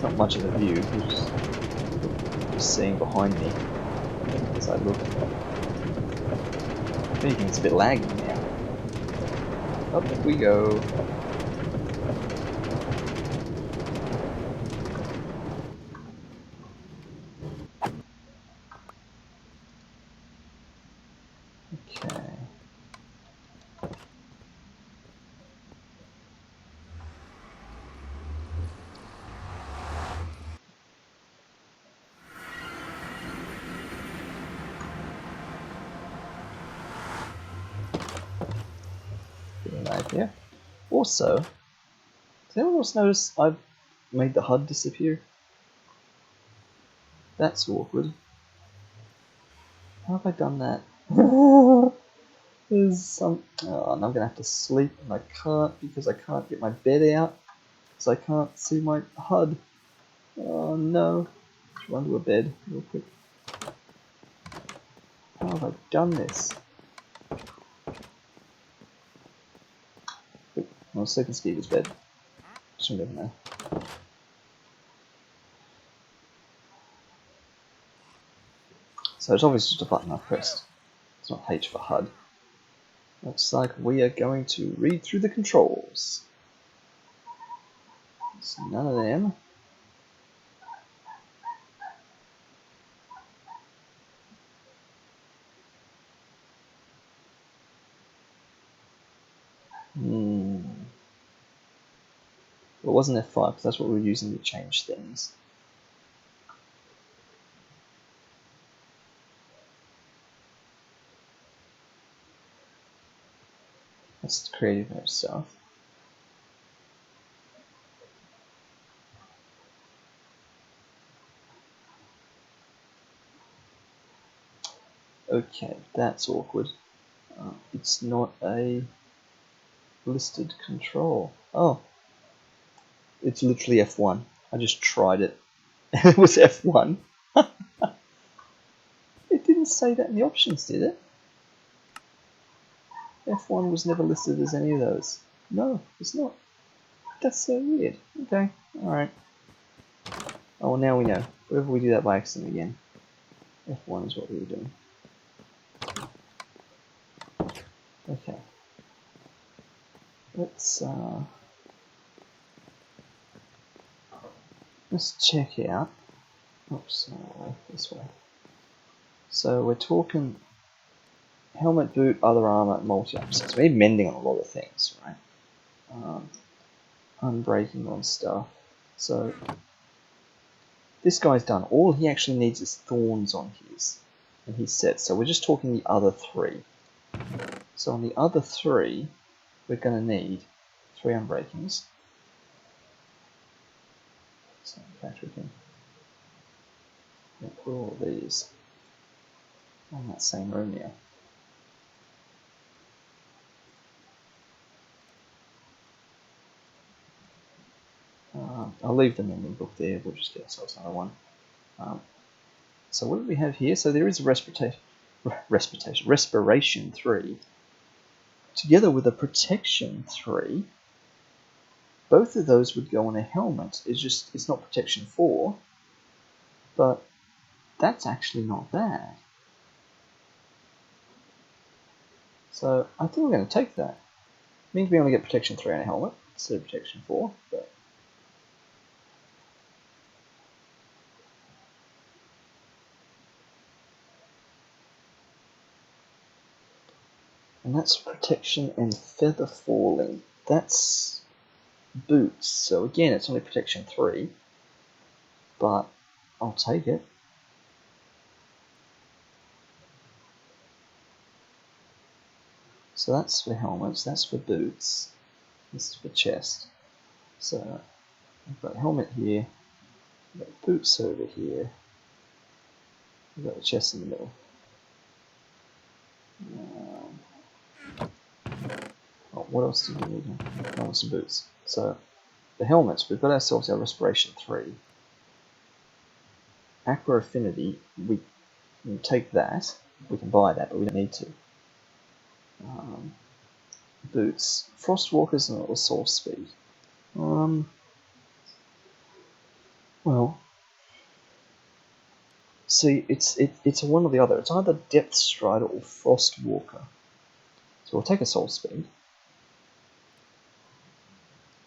Not much of a view. You're just seeing behind me as I look. If anything, it's a bit laggy now. Up we go. Okay. Right there. Also, does anyone else notice I've made the HUD disappear? That's awkward. How have I done that? There's some. Oh, and I'm gonna have to sleep, and I can't because I can't get my bed out, so I can't see my HUD. Oh no! Let's run to a bed real quick. How have I done this? Well, second Skeeter's bed. Just never know. So it's obviously just a button I've pressed. It's not H for HUD. Looks like we are going to read through the controls. It's none of them. Well, it wasn't F5 because that's what we were using to change things. That's creative mode stuff. Okay, that's awkward. It's not a listed control. Oh, it's literally F1. I just tried it. It was F1. It didn't say that in the options, did it? F1 was never listed as any of those. No, it's not. That's so weird. Okay, alright. Oh, well, now we know. Whenever we do that by accident again, F1 is what we were doing. Okay. Let's check out. Oops, this way. So we're talking helmet, boot, other armor, multi-armor. So we're mending on a lot of things, right? Unbreaking on stuff. So this guy's done. All he actually needs is thorns on his and his set. So we're just talking the other three. So on the other three, we're going to need 3 unbreakings. So in fact, we can put all of these on that same row now. I'll leave the mending book there. We'll just get ourselves another one. So what do we have here? So there is a respiration 3 together with a protection 3. Both of those would go on a helmet. It's not protection 4, but that's actually not bad. So I think we're going to take that. It means we only get protection 3 on a helmet instead of protection 4, but and that's protection and feather falling. That's boots. So again, it's only protection 3, but I'll take it. So that's for helmets, that's for boots, this is for chest. So I've got a helmet here, I've got boots over here, I've got the chest in the middle. What else do we need? Helmets and boots. So the helmets, we've got ourselves our respiration 3. Aqua affinity, we can take that, we can buy that, but we don't need to. Boots, frostwalkers and assault speed. Well, see, it's one or the other. It's either Depth Strider or Frostwalker. So we'll take assault speed.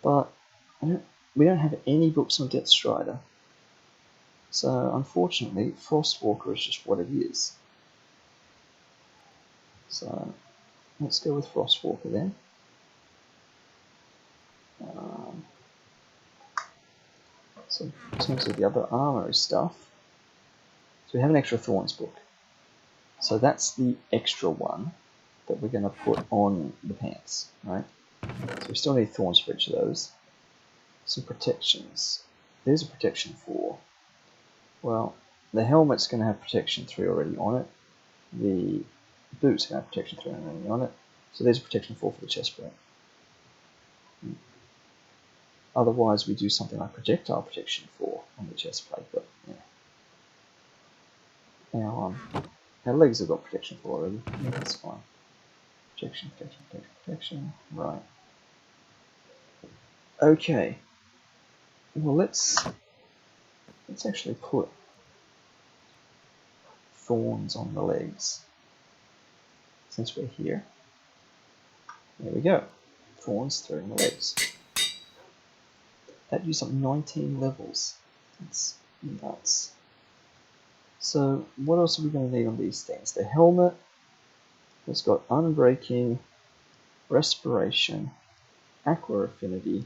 But we don't have any books on Depth Strider. So unfortunately, Frostwalker is just what it is. So let's go with Frostwalker then. So in terms of the other armor stuff, so we have an extra Thorns book. So that's the extra one that we're going to put on the pants, right? So we still need Thorns for each of those. Some protections. There's a protection 4. Well, the helmet's going to have protection 3 already on it. The boot's going to have protection 3 already on it. So there's a protection 4 for the chest plate. Otherwise, we do something like projectile protection 4 on the chest plate, but yeah. Our legs have got protection 4 already. Yeah, that's fine. Protection, protection, protection, protection. Right. Okay. Well, let's actually put thorns on the legs. Since we're here. There we go. Thorns through the legs. That used up 19 levels. That's nuts. So what else are we going to need on these things? The helmet has got unbreaking, respiration, aqua affinity,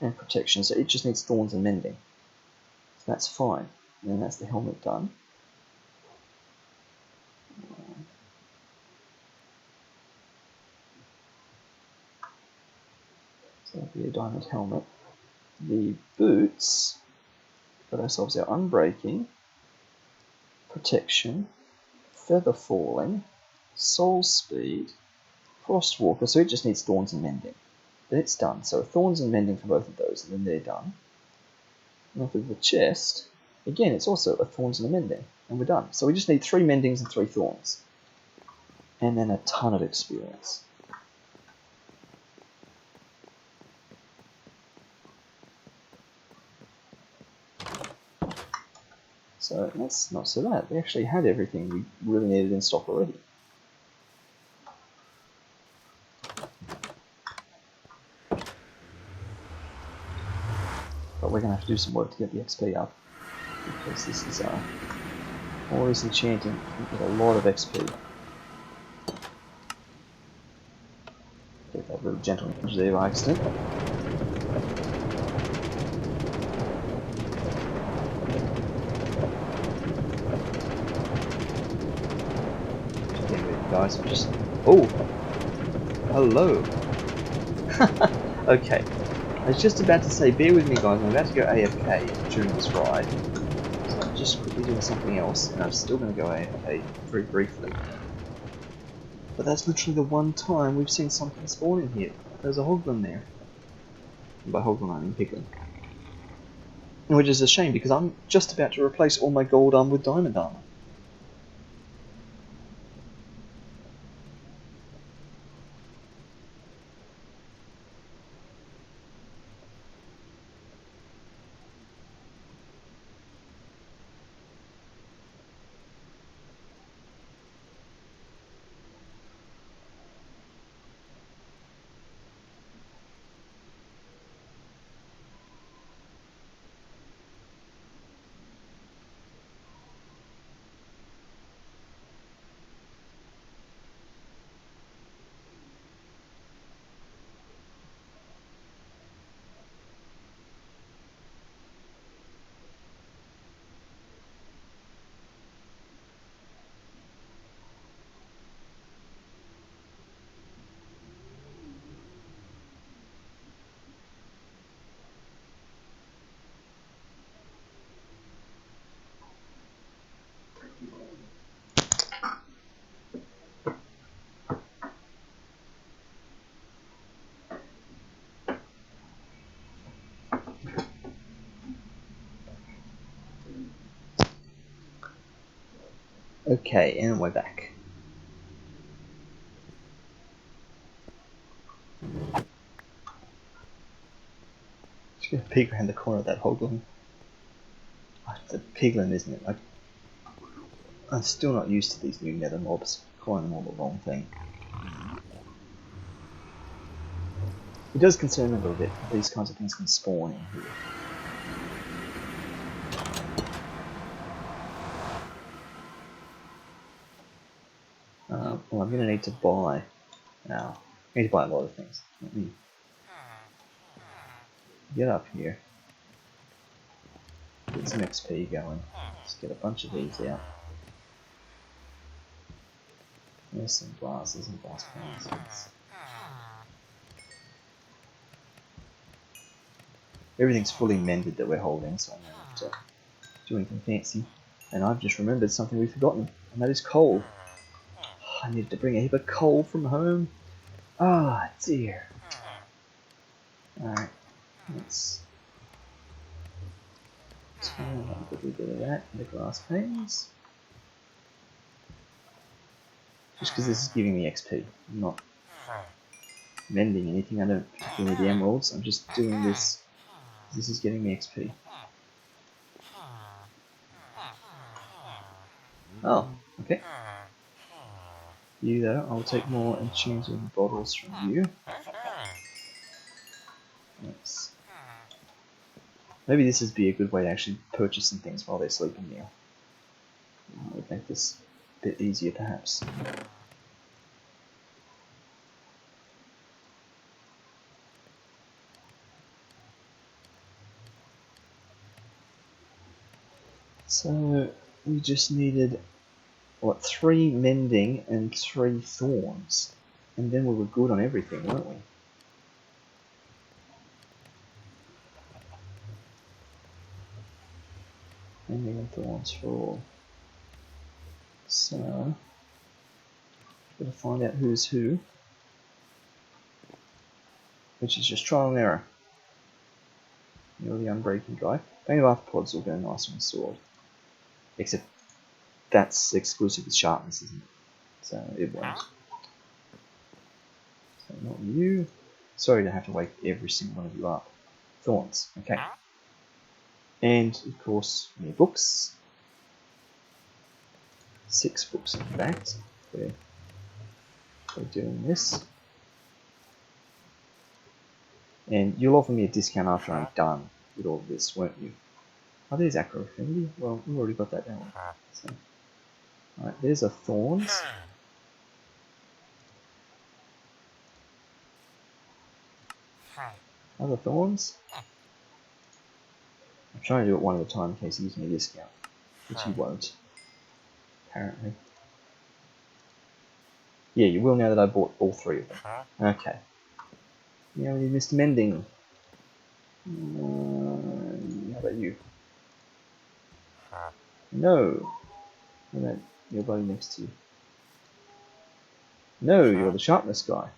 and protection. So it just needs thorns and mending. So that's fine. And then that's the helmet done. So that'll be a diamond helmet. The boots, got ourselves our unbreaking, protection, Feather Falling, Soul Speed, Frostwalker, so it just needs Thorns and Mending. Then it's done. So Thorns and Mending for both of those, and then they're done. And for the chest, again, it's also a Thorns and a Mending, and we're done. So we just need 3 Mendings and 3 Thorns. And then a ton of experience. So that's not so bad. We actually had everything we really needed in stock already. But we're going to have to do some work to get the XP up. Because this is all this enchanting. We get a lot of XP. Get that little gentle image there by accident. Guys, I'm just... Oh! Hello! Okay. I was just about to say, bear with me guys, I'm about to go AFK during this ride. So I'm just quickly doing something else, and I'm still going to go AFK very briefly. But that's literally the one time we've seen something spawn in here. There's a Hoglin there. And by Hoglin I mean Piglin. Which is a shame, because I'm just about to replace all my gold armor with diamond armor. Okay, and we're back. Just gonna peek around the corner of that Hoglin. Oh, it's a Piglin, isn't it? I'm still not used to these new nether mobs, calling them all the wrong thing. It does concern me a little bit that these kinds of things can spawn in here. Well, I'm going to need to buy now. I need to buy a lot of things. Let me get up here, get some XP going. Let's get a bunch of these out. There's some glasses and glass glasses. Everything's fully mended that we're holding, so I'm not doing anything fancy. And I've just remembered something we've forgotten, and that is coal. I needed to bring a heap of coal from home. Ah, dear. Alright, let's turn a little bit of that into glass panes. Just because this is giving me XP. I'm not mending anything, I don't particularly need the emeralds, I'm just doing this. This is getting me XP. Oh, okay. You though, I'll take more enchanted bottles from you. Yes. Maybe this would be a good way to actually purchase some things while they're sleeping now. That would make this a bit easier perhaps. So we just needed, what, 3 mending and 3 thorns. And then we were good on everything, weren't we? Mending and thorns for all. So, gotta find out who's who. Which is just trial and error. You're the unbreaking guy. Bane of Arthropods will go nice on the sword. Except that's exclusive with sharpness, isn't it? So it won't. So not you. Sorry to have to wake every single one of you up. Thorns, okay. And of course, more books. 6 books in fact. We're doing this. And you'll offer me a discount after I'm done with all of this, won't you? Oh, there's Acro Affinity. Well, we've already got that down. So, alright, there's a Thorns. Other Thorns. I'm trying to do it one at a time in case he gives me a discount. Which he won't. Apparently. Yeah, you will now that I bought all 3 of them. Okay. Now we need Mr. Mending. How about you? No. How about your buddy next to you? No, you're the sharpness guy.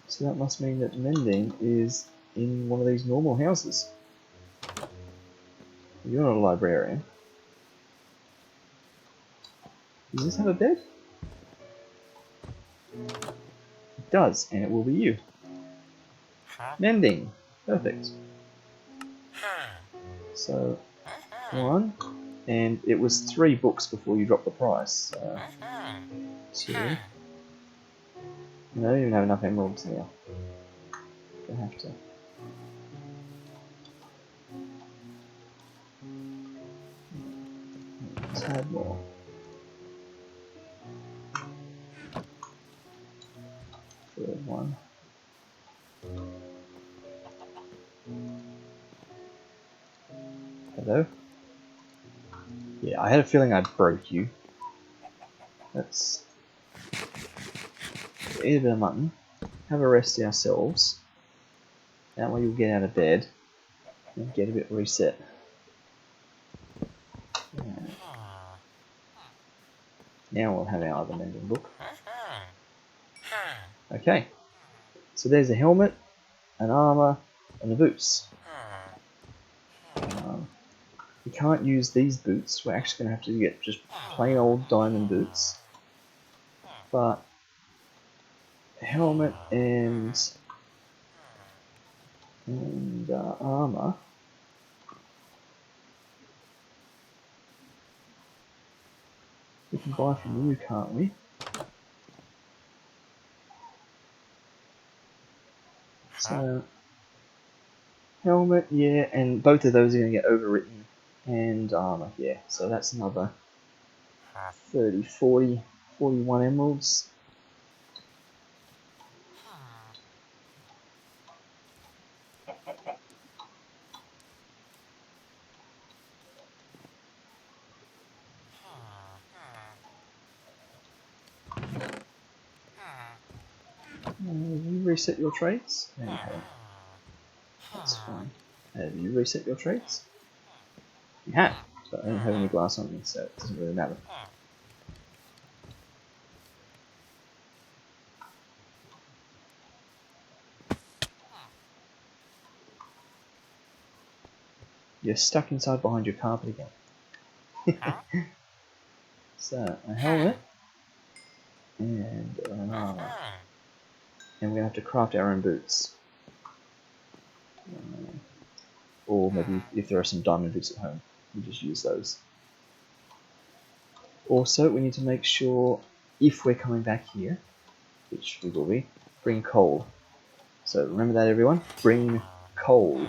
So that must mean that Mending is in one of these normal houses. You're not a librarian. Does this have a bed? It does, and it will be you. Mending. Perfect. So, 1, and it was 3 books before you dropped the price. So, 2. I don't even have enough emeralds now. Gonna have to. Let's add more. Third one. Hello? Yeah, I had a feeling I broke you. Let's eat a bit of mutton, have a rest ourselves. That way you'll get out of bed and get a bit reset. Now we'll have our other mending book. Okay, so there's a helmet, an armor, and the boots. We can't use these boots. We're actually going to have to get just plain old diamond boots. But helmet and armor. We can buy from you, can't we? So, helmet, yeah, and both of those are going to get overwritten. And armor, yeah, so that's another 30, 40, 41 emeralds. You reset your traits? No, you haven't. That's fine. Have you reset your traits? You have, but I don't have any glass on me, so it doesn't really matter. You're stuck inside behind your carpet again. So, a helmet and an armor. And we're going to have to craft our own boots. Or maybe if there are some diamond boots at home, we just use those. Also, we need to make sure, if we're coming back here, which we will be, bring coal. So remember that, everyone, bring coal.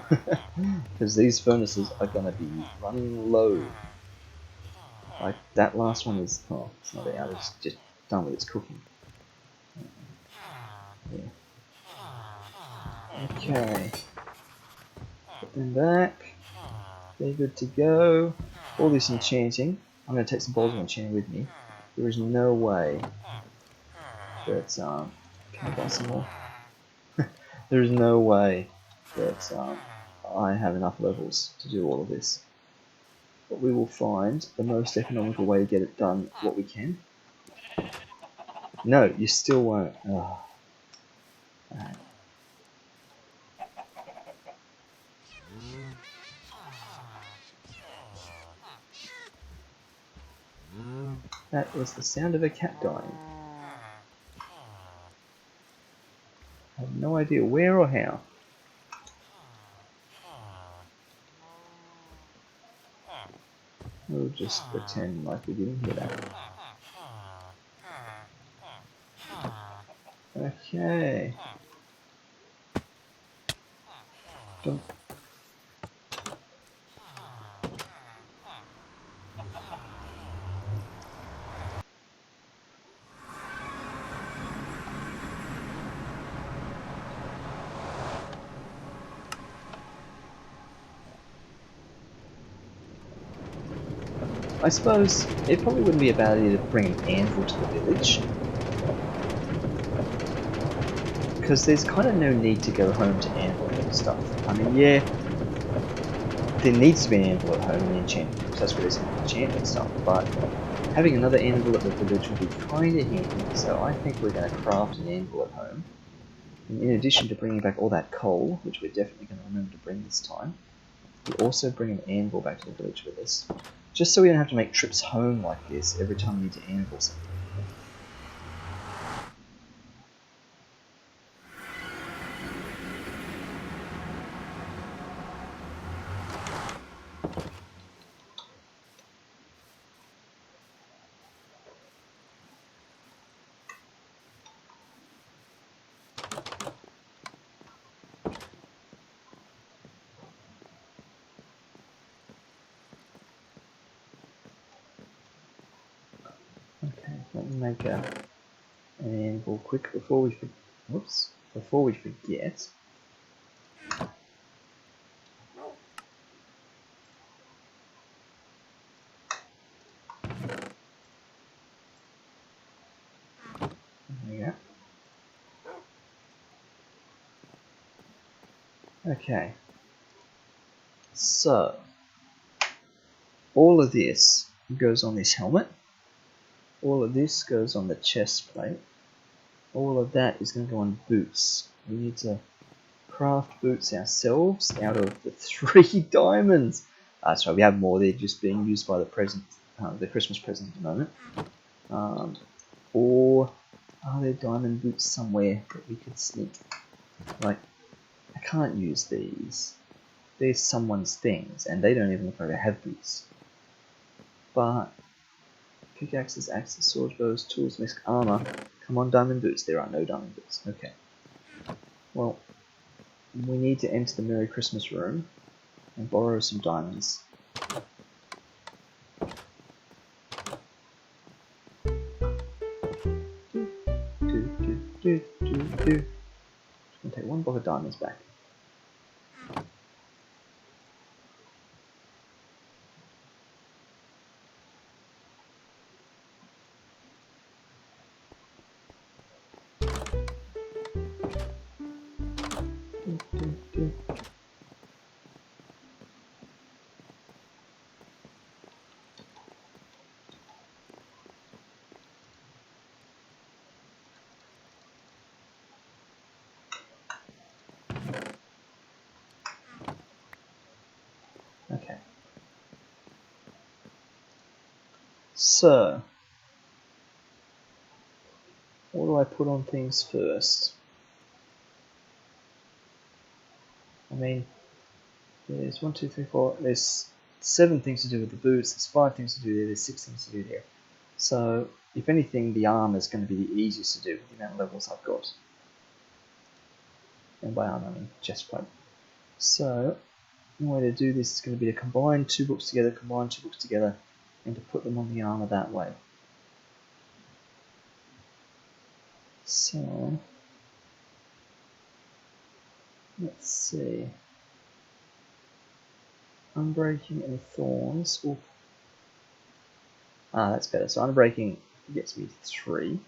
Because these furnaces are going to be running low. Like, that last one is, oh, it's not out, it's just done with its cooking. Yeah. Okay. Put them back. They're good to go. All this enchanting. I'm going to take some bowls of enchanting with me. There is no way that, can I buy some more? There is no way that I have enough levels to do all of this. but we will find the most economical way to get it done, what we can. No, you still won't. Oh. Right. That was the sound of a cat dying. I have no idea where or how. We'll just pretend like we didn't hear that. Okay. Don't. I suppose it probably wouldn't be a bad idea to bring an anvil to the village, because there's kind of no need to go home to anvil and stuff. I mean, yeah, there needs to be an anvil at home in enchantment, because that's where there's enchantment stuff, but having another anvil at the village would be kind of handy, so I think we're going to craft an anvil at home. And in addition to bringing back all that coal, which we're definitely going to remember to bring this time, we also bring an anvil back to the village with us, just so we don't have to make trips home like this every time we need to anvil something. Okay, let me make an anvil quick before we forget. There we go. Okay. So all of this goes on this helmet. All of this goes on the chest plate. All of that is going to go on boots. We need to craft boots ourselves out of the 3 diamonds. That's right, we have more. They're just being used by the Christmas present at the moment. Or are there diamond boots somewhere that we could sneak? Like, I can't use these. They're someone's things, and they don't even look like they have boots. But pickaxes, axes, swords, bows, tools, mask, armor. Come on, diamond boots. There are no diamond boots. Okay. Well, we need to enter the Merry Christmas room and borrow some diamonds. I'm gonna take 1 block of diamonds back. Okay. So, what do I put on things first? I mean, there's 1, 2, 3, 4. There's 7 things to do with the boots. There's 5 things to do there. There's 6 things to do there. So, if anything, the armor is going to be the easiest to do with the amount of levels I've got. And by armor, I mean chest plate. So, the way to do this is going to be to combine 2 books together, and to put them on the armor that way. So, let's see. Unbreaking and Thorns. Ooh. That's better. So Unbreaking gets me 3.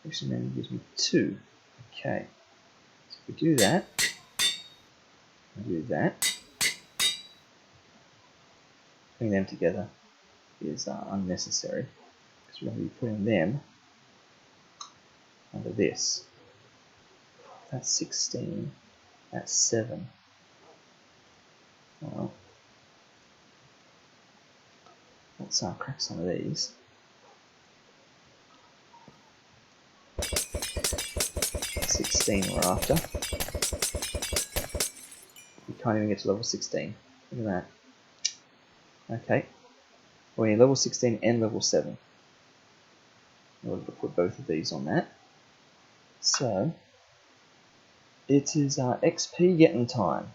Actually, then gives me 2. Okay. So if we do that, putting them together is unnecessary, because we're going to be putting them under this. That's 16, that's 7. Well, let's crack some of these. We're after. We can't even get to level 16. Look at that. Okay. We need level 16 and level 7 in order to put both of these on that. So, it is XP getting time,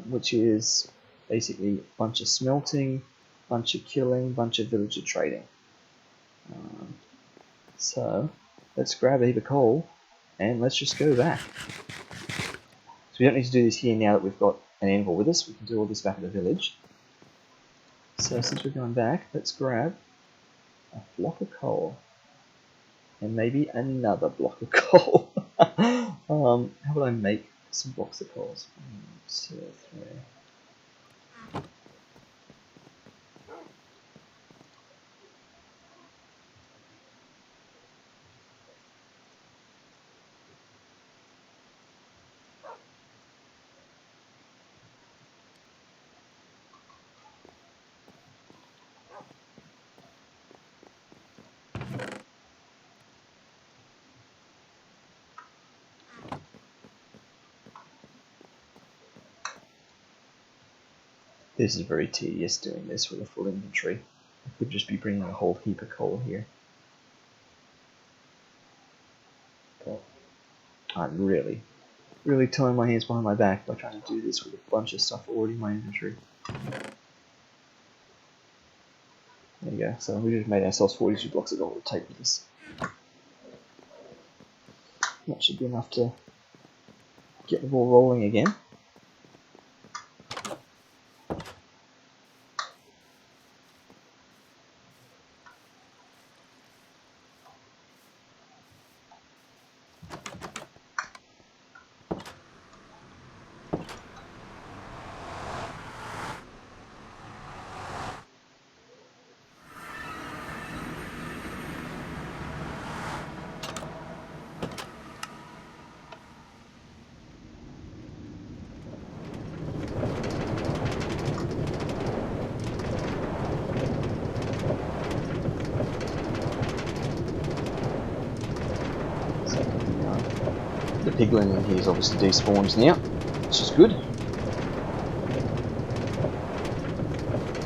which is basically a bunch of smelting, bunch of killing, bunch of villager trading. So, let's grab a heap of coal and let's just go back. So we don't need to do this here now that we've got an anvil with us. We can do all this back at the village. So since we're going back, let's grab a block of coal. And maybe another block of coal. How would I make some blocks of coal? 1, 2, 3. This is very tedious doing this with a full inventory. I could just be bringing a whole heap of coal here. But I'm really tying my hands behind my back by trying to do this with a bunch of stuff already in my inventory. There you go, so we just made ourselves 42 blocks of gold to take with us. That should be enough to get the ball rolling again. The piglin in here is obviously despawned now, which is good.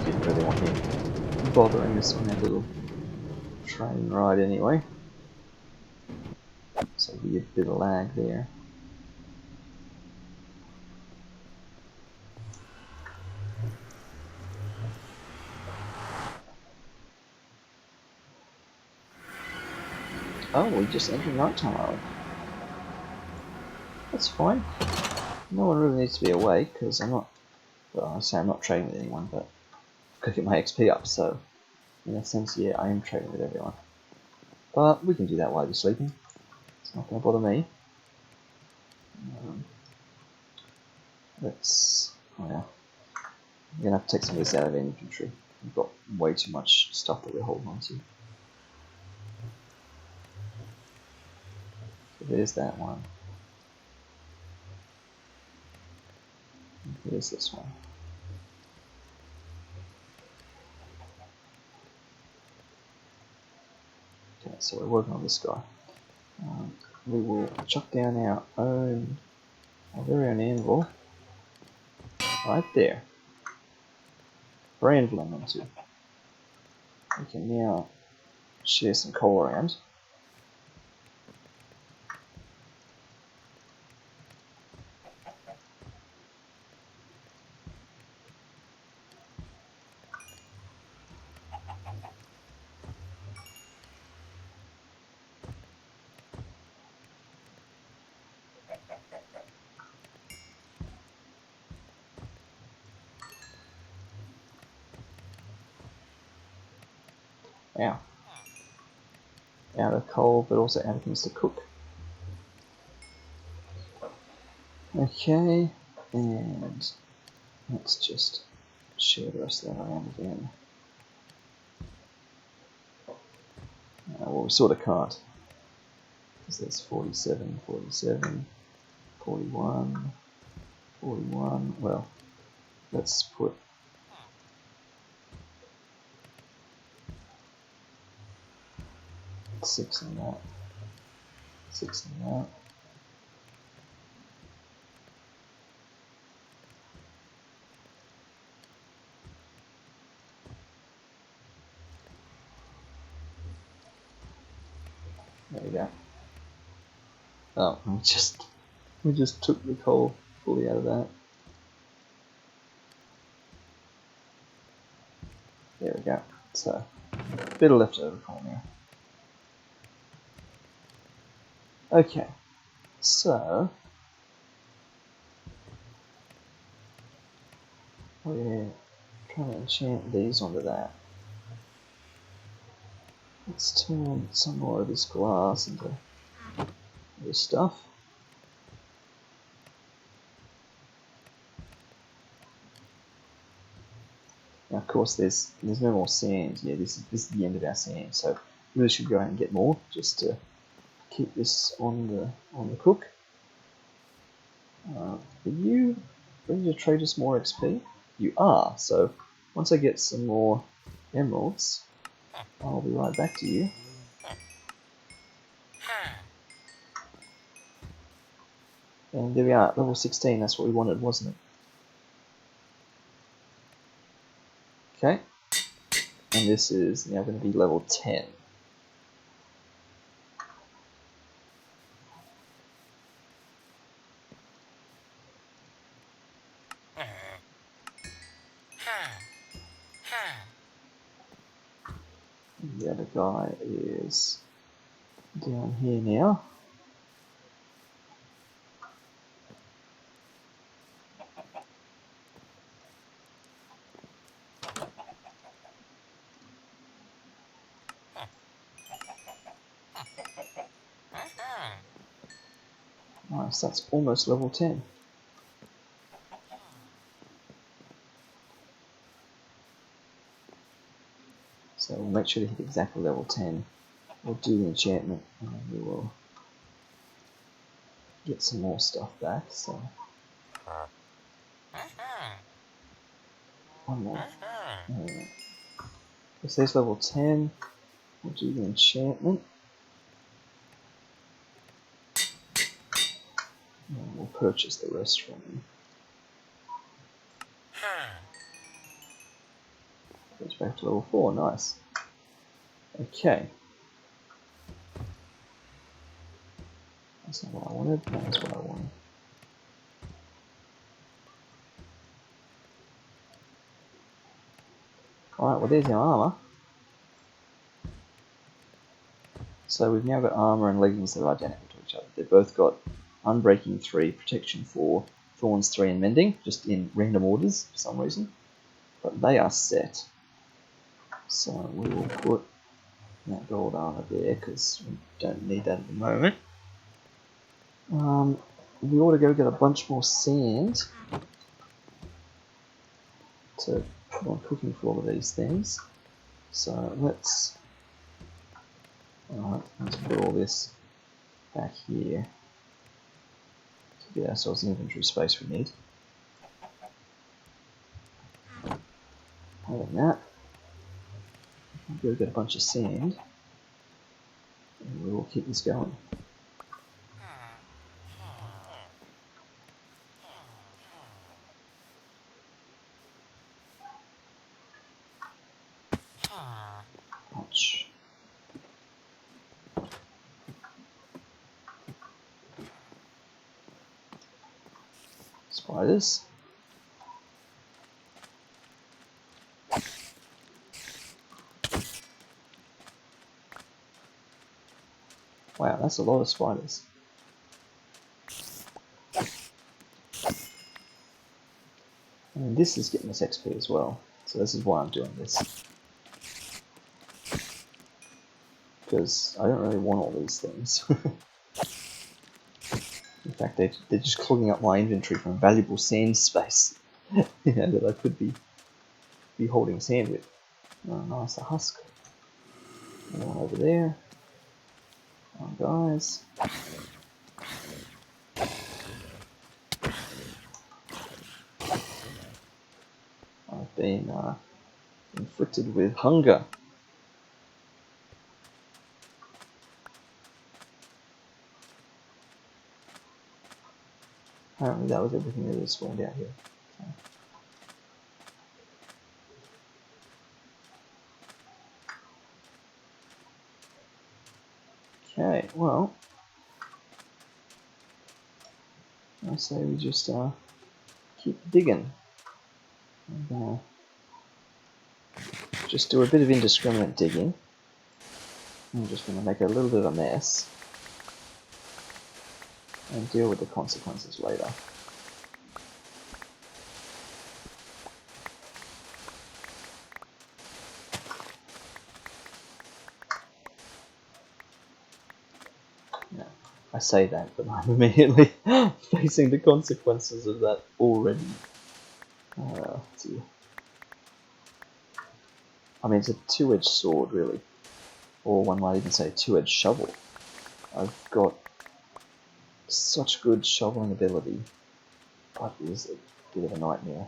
Didn't really want him bothering us on our little train ride anyway. So we get a bit of lag there. Oh, we just entered nighttime hour. That's fine. No one really needs to be awake because I'm not. Well, I say I'm not trading with anyone, but I've got to get my XP up. So, in a sense, yeah, I am trading with everyone. But we can do that while you're sleeping. It's not going to bother me. Let's. Oh yeah. I'm going to have to take some of this out of inventory. We've got way too much stuff that we're holding on to. So there's that one. And here's this one. Okay, so we're working on this guy. We will chuck down our very own anvil right there. For anviling onto. We can now share some coal around. Wow. Out of coal, but also out of things to cook. Okay, and let's just share the rest of that around again. Well, we sort of can't, because there's 47, 47, 41, 41. Well, let's put 6 in that, 6 in that. There we go. Oh, we just took the coal fully out of that. There we go. So, a bit of leftover coal now. Okay, so we're trying to enchant these onto that. Let's turn some more of this glass into this stuff. Now, of course, there's no more sand. Yeah, this is the end of our sand. So we really should go out and get more just to keep this on the cook. Are you ready to trade us more XP? You are. So once I get some more emeralds, I'll be right back to you. And there we are, level 16. That's what we wanted, wasn't it? Okay. And this is now going to be level 10. The other guy is down here now. Nice, that's almost level 10. So we'll make sure to hit exactly level 10. We'll do the enchantment and then we will get some more stuff back. So one more. So there's level 10. We'll do the enchantment. And we'll purchase the rest from him. Goes back to level 4, nice. Okay. That's not what I wanted, that's what I wanted. Alright, well there's our armour. So we've now got armour and leggings that are identical to each other. They've both got Unbreaking 3, Protection 4, Thorns 3 and Mending, just in random orders for some reason. But they are set. So we will put that gold armour there because we don't need that at the moment. We ought to go get a bunch more sand to put on cooking for all of these things. So let's put all this back here to get ourselves the inventory space we need. Other than that, we'll go get a bunch of sand and we will keep this going. Ouch. Spiders. Wow, that's a lot of spiders. And this is getting us XP as well. So this is why I'm doing this. Because I don't really want all these things. In fact, they're just clogging up my inventory from valuable sand space. That I could be be holding his hand with. Oh, nice, a husk. Another one over there. Oh, guys. I've been inflicted with hunger. Apparently that was everything that had spawned out here. Okay, well, I say we just keep digging. I'm gonna just do a bit of indiscriminate digging. I'm just gonna make a little bit of a mess and deal with the consequences later. I say that, but I'm immediately facing the consequences of that already. I mean, it's a two-edged sword, really. Or one might even say a two-edged shovel. I've got such good shoveling ability, but it is a bit of a nightmare.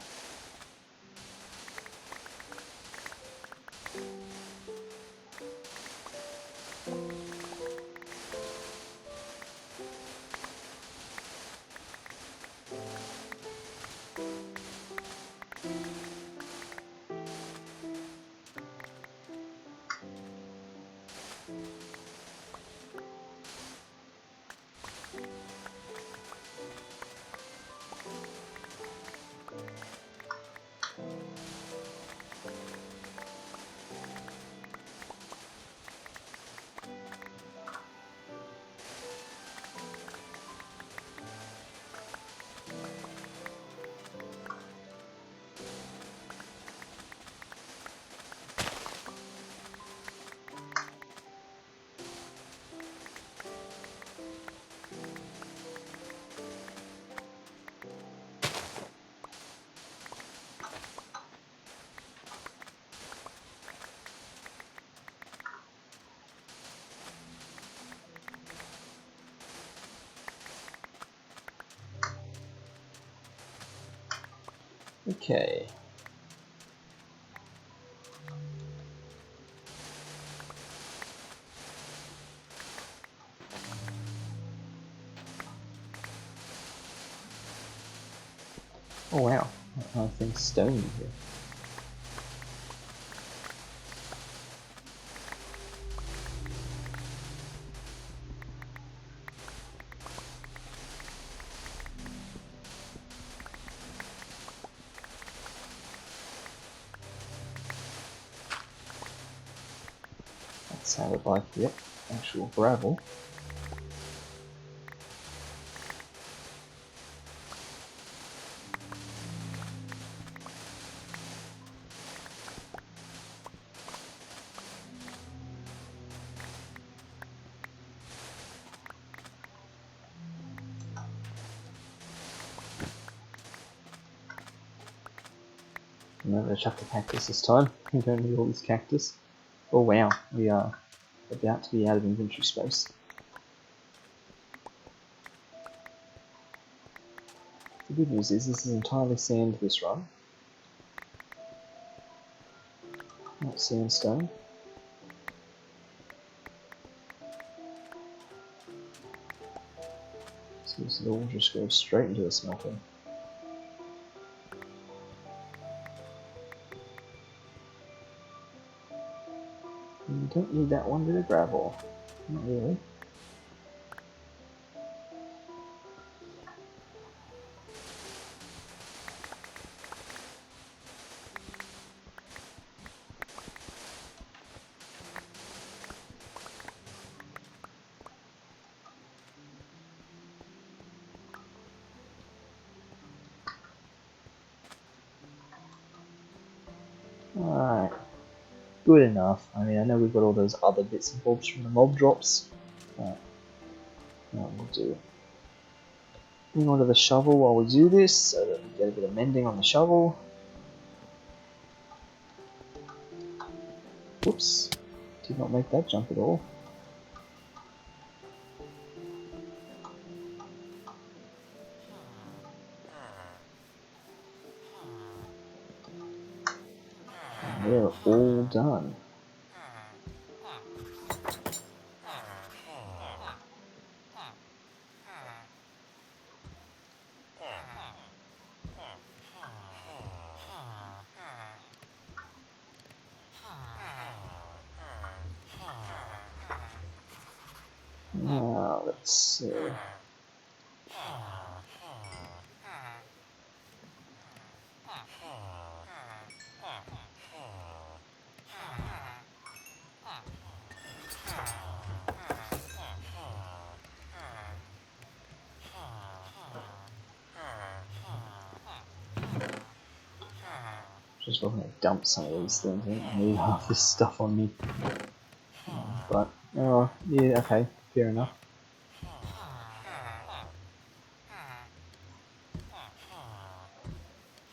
Okay. Oh wow, I think stone here. That sounded like, yep, actual gravel. Remember to chuck the cactus this time. We don't need all this cactus. Oh wow, we are about to be out of inventory space. The good news is this is entirely sand this run. Not sandstone. So this will just go straight into the smelter. You don't need that one bit of gravel. Not really. Alright. Good enough. I mean, I know we've got all those other bits and bobs from the mob drops, but no, we'll do. Bring onto the shovel while we do this, so that we get a bit of mending on the shovel. Whoops. Did not make that jump at all. And they're all done. Now, let's see. Just looking to dump some of these things. I don't need half this stuff on me. But, oh, yeah, okay, fair enough.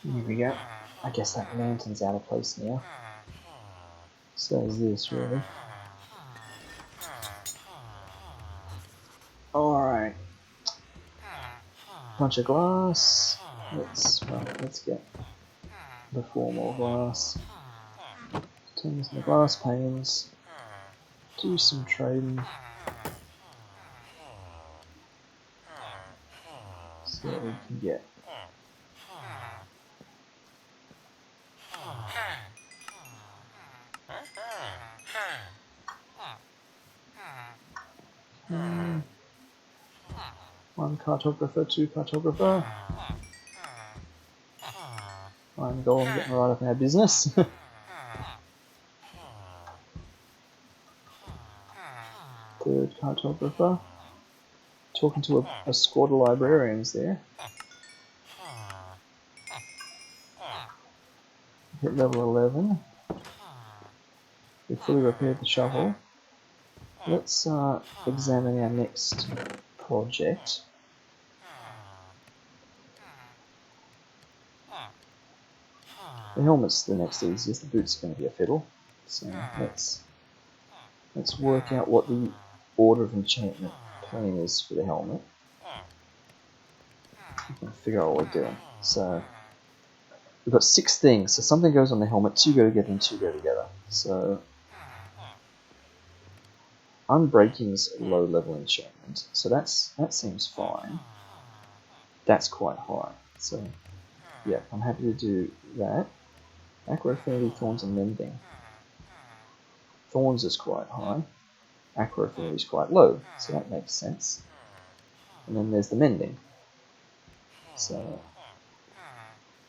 Here we go. I guess that lantern's out of place now. So is this, really. Alright. Bunch of glass. Let's get the 4 more glass. Turn this into glass panes. Do some trading. See what we can get. One cartographer, 2 cartographer. Fine goal, getting right up in our business. Third cartographer. Talking to a squad of librarians there. Hit level 11. We fully repaired the shovel. Let's examine our next project. The helmet's the next easiest, the boots are going to be a fiddle. So let's work out what the order of enchantment plan is for the helmet. We can figure out what we're doing. So we've got 6 things, so something goes on the helmet, 2 go together and 2 go together. So Unbreaking's low level enchantment, so that seems fine. That's quite high, so yeah, I'm happy to do that. Acro-affinity, Thorns and Mending. Thorns is quite high, Acro-affinity is quite low, so that makes sense. And then there's the Mending. So,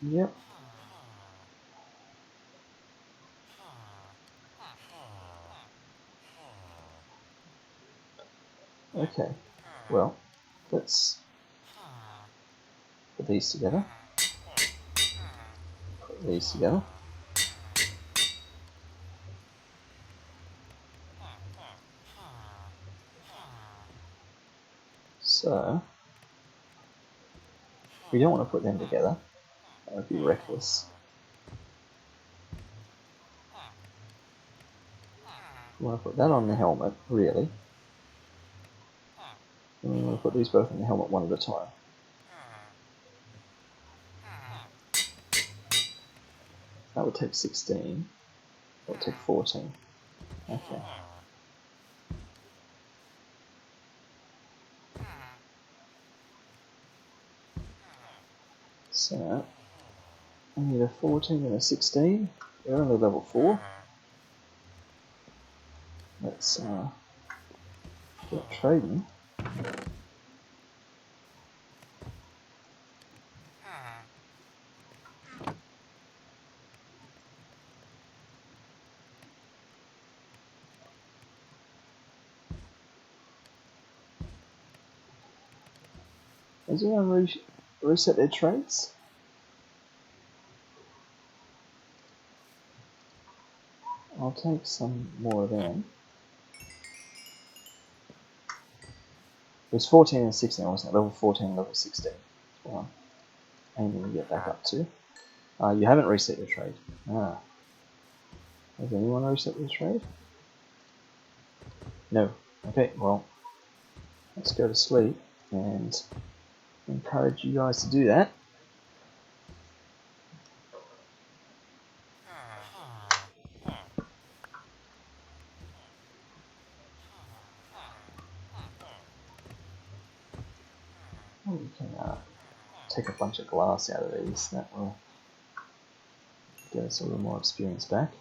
yep. Okay, well, let's put these together. Put these together. So, we don't want to put them together. That would be reckless. We want to put that on the helmet, really. And we want to put these both on the helmet one at a time. That would take 16. That would take 14. Okay. So, I need a 14 and a 16. They're only level 4. Let's get trading. Has anyone reset their trades? I'll take some more of them. It was 14 and 16, wasn't it? Level 14 and level 16. That's what I'm aiming to get back up to. You haven't reset your trade. Ah. Has anyone reset the trade? No. Okay, well, let's go to sleep and encourage you guys to do that. We can take a bunch of glass out of these. That will get us a little more experience back.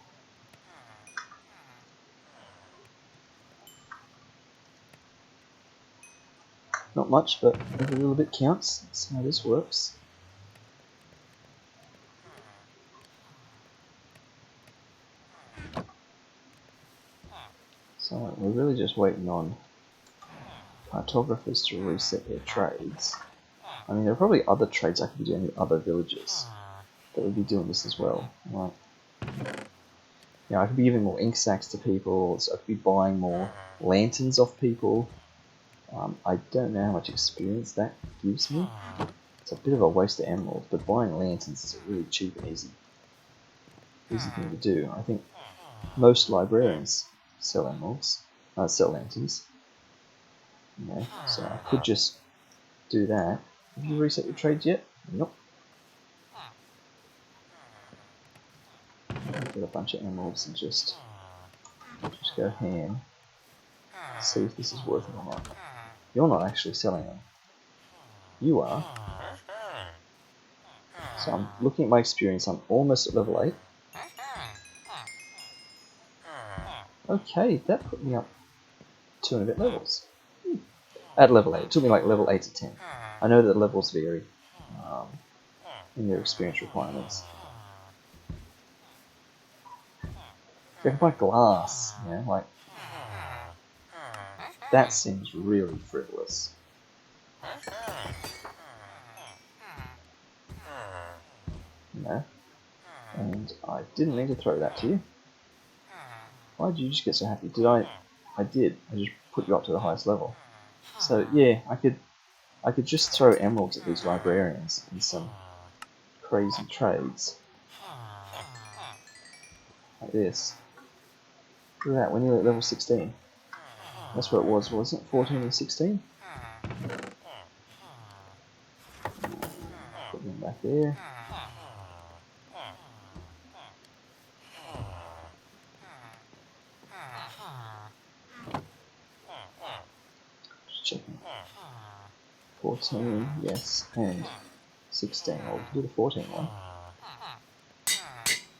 Not much, but every little bit counts. That's how this works. So we're really just waiting on cartographers to reset their trades. I mean, there are probably other trades I could be doing with other villages that would be doing this as well. Like, you know, I could be giving more ink sacks to people, so I could be buying more lanterns off people. I don't know how much experience that gives me. It's a bit of a waste of emeralds, but buying lanterns is a really cheap and easy thing to do. I think most librarians sell emeralds, sell lanterns. You know, so I could just do that. Have you reset your trades yet? Nope. Get a bunch of emeralds and just go ham. See if this is worth it or not. You're not actually selling them. You are. So I'm looking at my experience. I'm almost at level 8. Okay, that put me up 2 and a bit levels. At level 8. It took me like level 8 to 10. I know that the levels vary in their experience requirements. If I can buy glass, you know, like, that seems really frivolous. You know? And I didn't mean to throw that to you. Why did you just get so happy? Did I? I did. I just put you up to the highest level. So yeah, I could just throw emeralds at these librarians in some crazy trades. Like this. Look at that, we're nearly at level 16. That's what it was, wasn't it? 14 and 16? Put them back there. Just checking. 14, yes, and 16. Well, we can do the 14 one.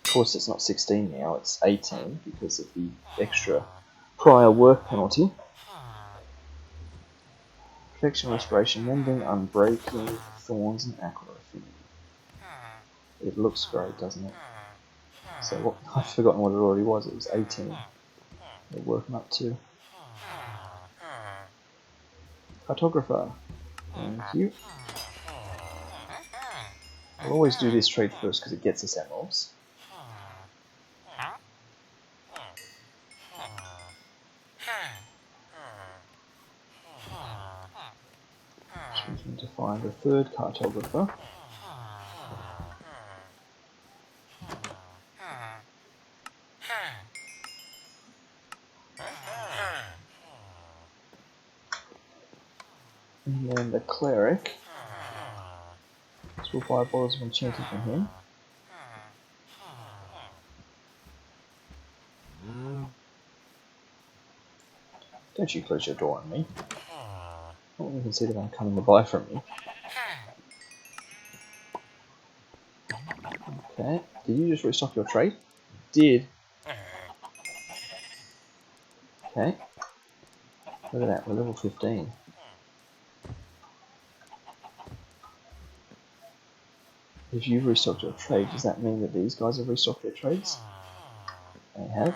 Of course, it's not 16 now, it's 18 because of the extra prior work penalty. Protection, respiration, mending, unbreaking, thorns, and aqua affinity. It looks great, doesn't it? So what, I've forgotten what it already was. It was 18. We're working up to cartographer. Thank you. I'll always do this trade first because it gets us emeralds. So we need to find a third cartographer. And then the cleric. So we'll buy bottles of enchanting from him. Don't you close your door on me. I don't want you to see that I'm coming to buy from you. Okay, did you just restock your trade? Did. Okay. Look at that, we're level 15. If you've restocked your trade, does that mean that these guys have restocked their trades? They have.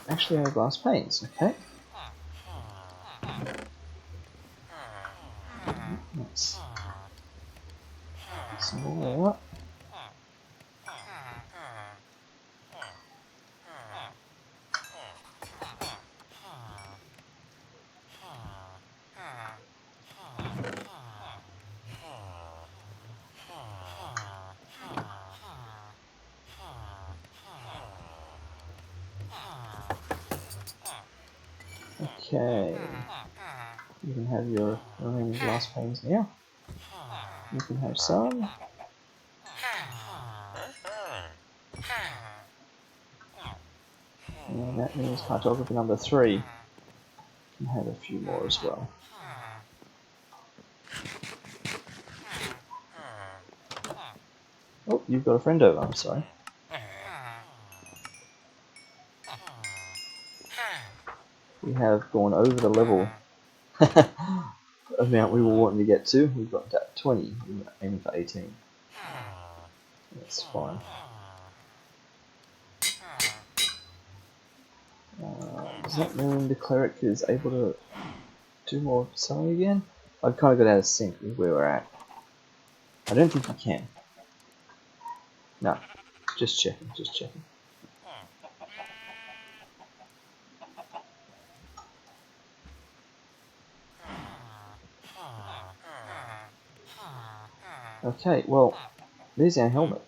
Actually, have glass panes, okay. Let's symbol that up. Okay. You can have your remaining glass panes now. You can have some. And that means cartographer number 3 can have a few more as well. Oh, you've got a friend over, I'm sorry. We have gone over the level amount we were wanting to get to. We've got that 20, we were aiming for 18. That's fine. Does that mean the cleric is able to do more selling again? I've kind of got out of sync with where we're at. I don't think you can. No, just checking, just checking. Okay, well, there's our helmet.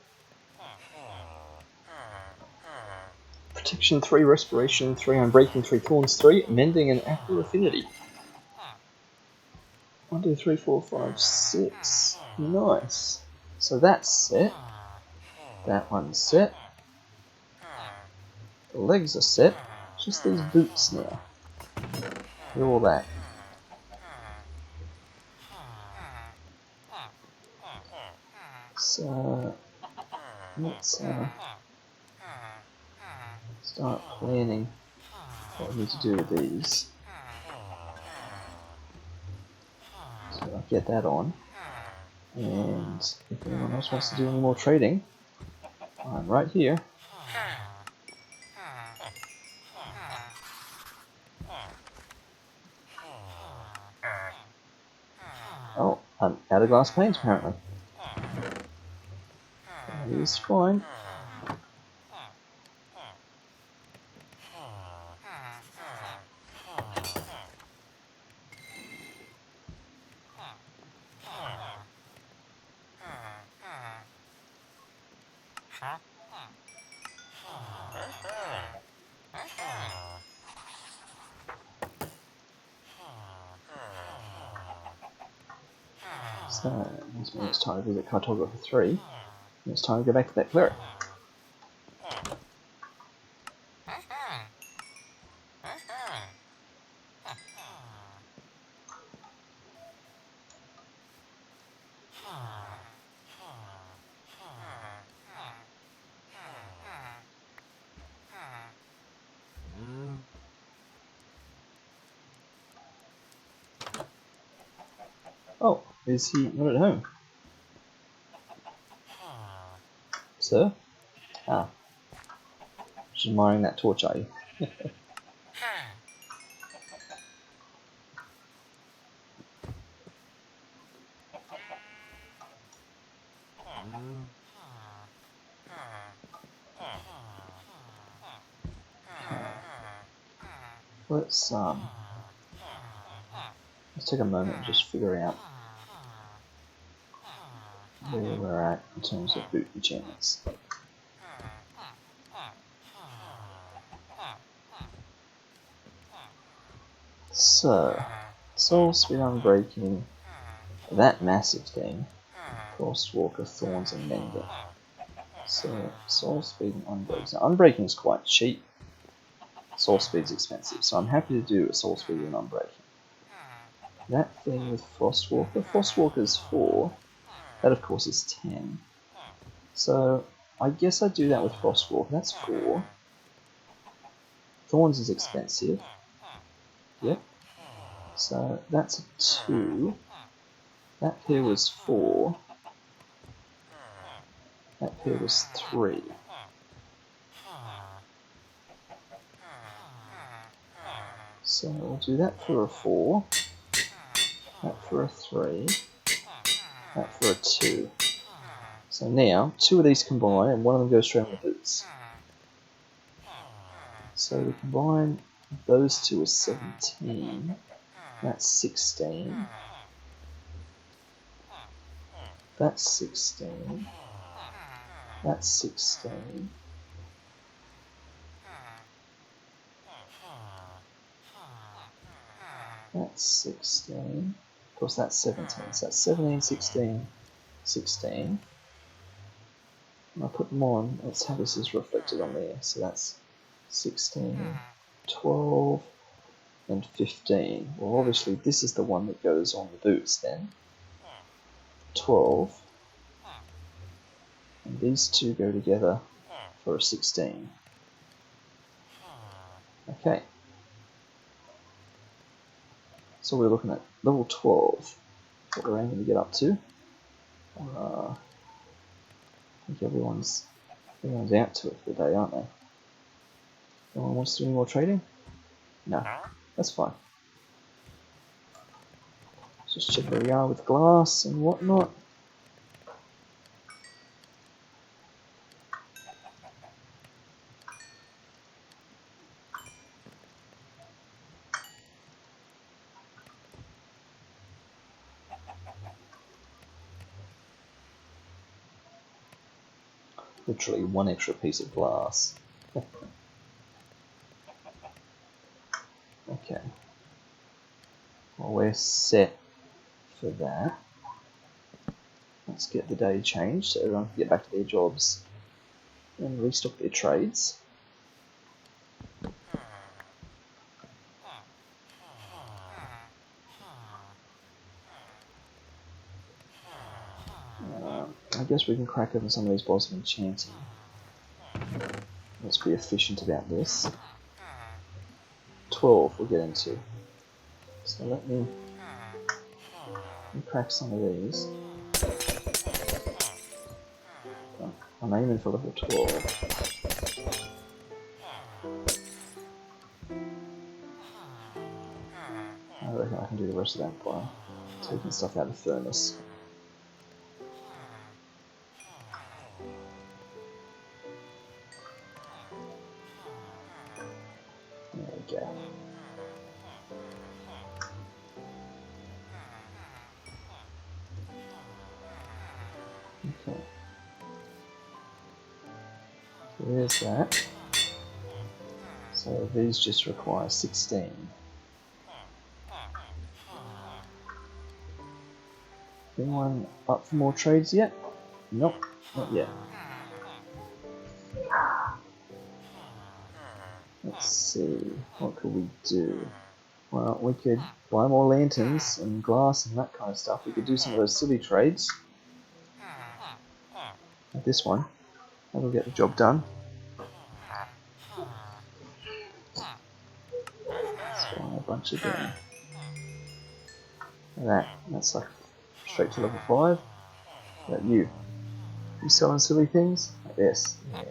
Protection 3, Respiration 3, Unbreaking 3, Thorns 3, Mending and Aqua Affinity. 1, 2, 3, 4, 5, 6. Nice. So that's set. That one's set. The legs are set. Just these boots now. Look at all that. So let's start planning what we need to do with these. So I'll get that on. And if anyone else wants to do any more trading, I'm right here. Oh, I'm out of glass panes apparently. That is fine. So, this means it's time to visit Cartographer 3. And it's time to go back to that cleric. Oh, is he not at home? Sir? Ah. Just admiring that torch, are you? Let's take a moment and just figure out where we're at in terms of boot enchantments. So, Soul Speed Unbreaking, that massive thing, Frostwalker, Thorns and Mender. So, Soul Speed and Unbreaking. Now, Unbreaking is quite cheap. Soul Speed's expensive, so I'm happy to do a Soul Speed and Unbreaking. That thing with Frostwalker, Frostwalker's 4, that of course is 10. So, I guess I'd do that with Frostwalker, that's 4. Thorns is expensive. Yep. So, that's a 2. That pair was 4. That pair was 3. So we'll do that for a 4, that for a 3, that for a 2. So now, 2 of these combine and one of them goes straight on the boots. So we combine those two as 17, that's 16, that's 16, that's 16, That's 16. Of course, that's 17. So that's 17, 16, 16. And I put them on. Let's have this is reflected on there. So that's 16, 12, and 15. Well, obviously, this is the one that goes on the boots then. 12. And these two go together for a 16. Okay. So we're looking at level 12. What we're aiming to get up to. I think everyone's out to it for the day, aren't they? No one wants to do any more trading? No, that's fine. Just check where we are with glass and whatnot. Literally one extra piece of glass. Okay. Well, we're set for that. Let's get the day changed so everyone can get back to their jobs and restock their trades. I guess we can crack open some of these bosses of enchanting. Let's be efficient about this. 12 we'll get into. So let me crack some of these. Oh, I'm aiming for level 12. I reckon I can do the rest of that by taking stuff out of the furnace. There we go. Okay. So there's that. So these just require 16. Anyone up for more trades yet? Nope, not yet. Let's see, what could we do? Well, we could buy more lanterns and glass and that kind of stuff. We could do some of those silly trades. Like this one. That'll get the job done. Let's buy a bunch of them. That's like straight to level 5. What about you? You selling silly things? Like this? Yeah.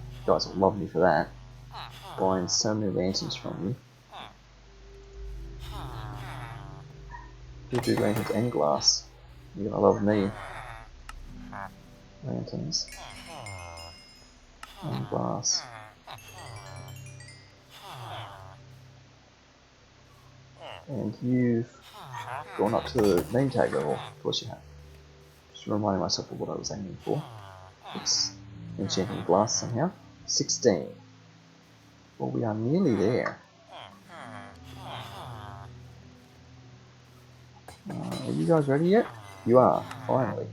You guys will love me for that. Buying so many lanterns from you. You do lanterns and glass. You're gonna love me. Lanterns. And glass. And you've gone up to the name tag level. Of course you have. Just reminding myself of what I was aiming for. It's enchanting glass somehow. 16. Well, we are nearly there. Are you guys ready yet? You are, finally.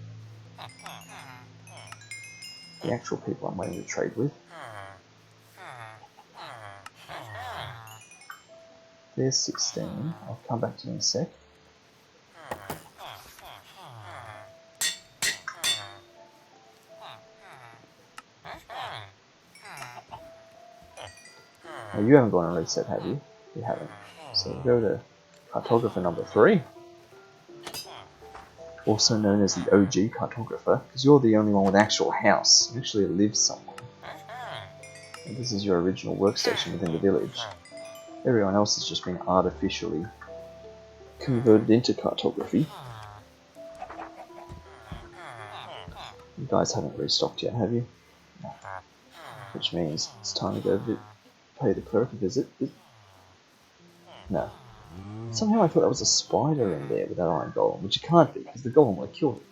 The actual people I'm waiting to trade with. There's 16. I'll come back to you in a sec. Now, you haven't gone and reset, have you? You haven't. So we'll go to cartographer number 3. Also known as the OG cartographer, because you're the only one with an actual house. You actually live somewhere. And this is your original workstation within the village. Everyone else has just been artificially converted into cartography. You guys haven't restocked yet, have you? No. Which means it's time to go pay the clerk a visit. No. Somehow I thought that was a spider in there with that iron golem, which it can't be, because the golem would have killed it.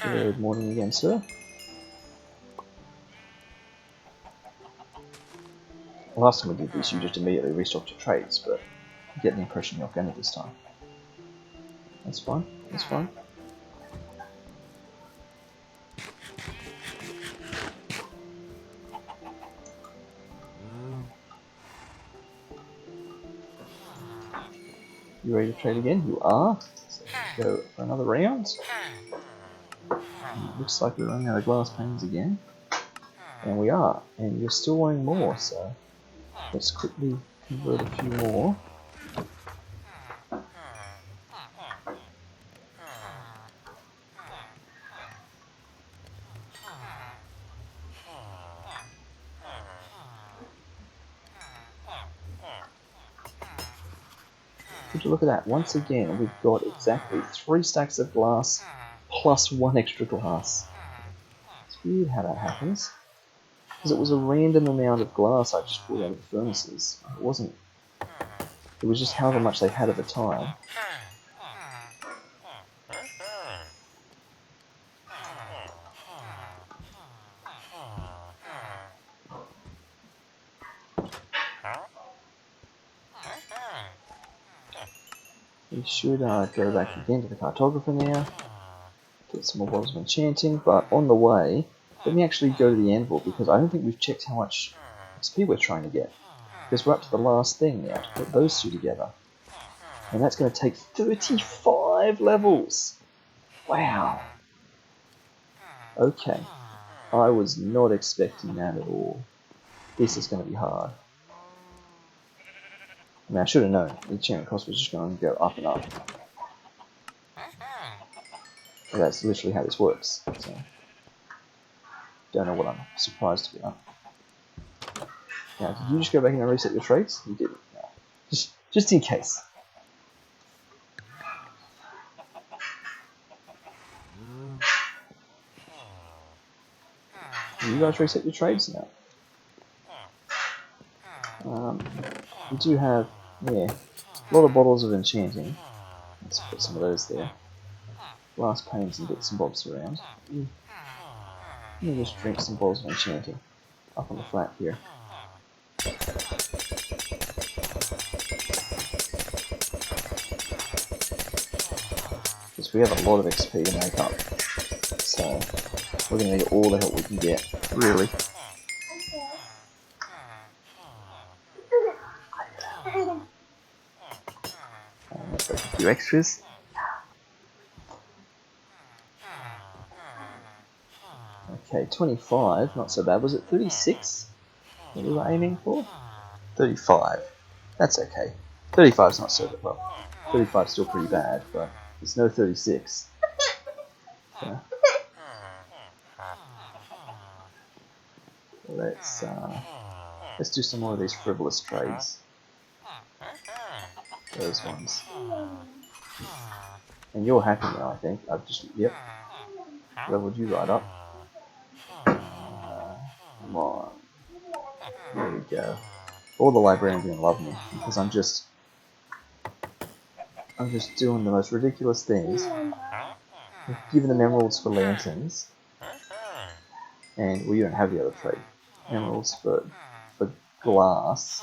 Good morning again, sir. Last time we did this, you just immediately restocked your trades, but I get the impression you're not going to this time. That's fine, that's fine. You ready to trade again? You are. So let's go for another round. Looks like we're running out of glass panes again. And we are. And you're still wanting more, so let's quickly convert a few more. Would you look at that? Once again, we've got exactly 3 stacks of glass plus 1 extra glass. It's weird how that happens. Because it was a random amount of glass I just pulled out of the furnaces. It wasn't. It was just however much they had at the time. We should go back again to the cartographer now. Get some more bottles of enchanting, but on the way, let me actually go to the anvil because I don't think we've checked how much XP we're trying to get. Because we're up to the last thing now to put those two together. And that's going to take 35 levels! Wow! Okay. I was not expecting that at all. This is going to be hard. I mean, I should have known. The enchantment cost was just going to go up and up. But that's literally how this works. So, don't know what I'm surprised about. Now, did you just go back in and reset your trades? You didn't. No. Just in case. Did you guys reset your trades? No. We do have, yeah, a lot of bottles of enchanting. Let's put some of those there. Glass panes and bits and bobs around. Let me just drink some bottles of enchanting up on the flat here. Because we have a lot of XP to make up. So we're going to need all the help we can get, really. Let's take a few extras. Okay, 25, not so bad. Was it 36 that we were aiming for? 35. That's okay. 35's not so bad. Well, 35's still pretty bad, but it's no 36. So, let's do some more of these frivolous trades. Those ones. And you're happy now, I think. I've just, yep, leveled you right up. Come on. There we go. All the librarians are going to love me because I'm just doing the most ridiculous things. We've given them emeralds for lanterns, and well, you don't have the other trade. Emeralds for glass,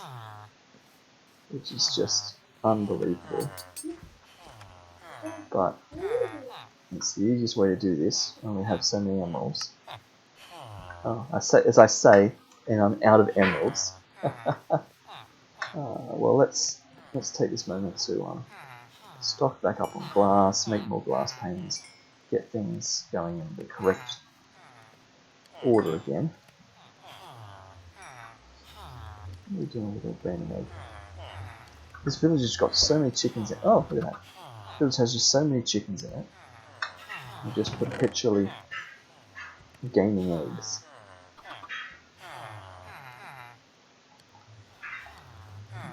which is just unbelievable. But it's the easiest way to do this when we have so many emeralds. Oh, as I say, and I'm out of emeralds. Well, let's take this moment to stock back up on glass, make more glass panes, get things going in the correct order again. What are we doing with a random egg? This village has got so many chickens in it. Oh, look at that. This village has just so many chickens in it. We're just perpetually gaining eggs.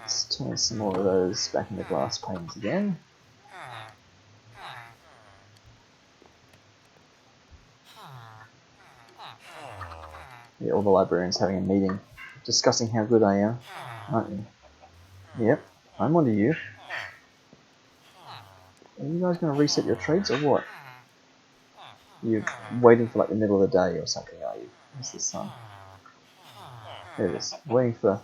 Let's turn some more of those back into glass panes again. Yeah, all the librarians having a meeting, discussing how good I am, aren't you? Yep, I'm onto you. Are you guys going to reset your trades or what? You're waiting for like the middle of the day or something, are you? Where's the sun? There it is. Waiting for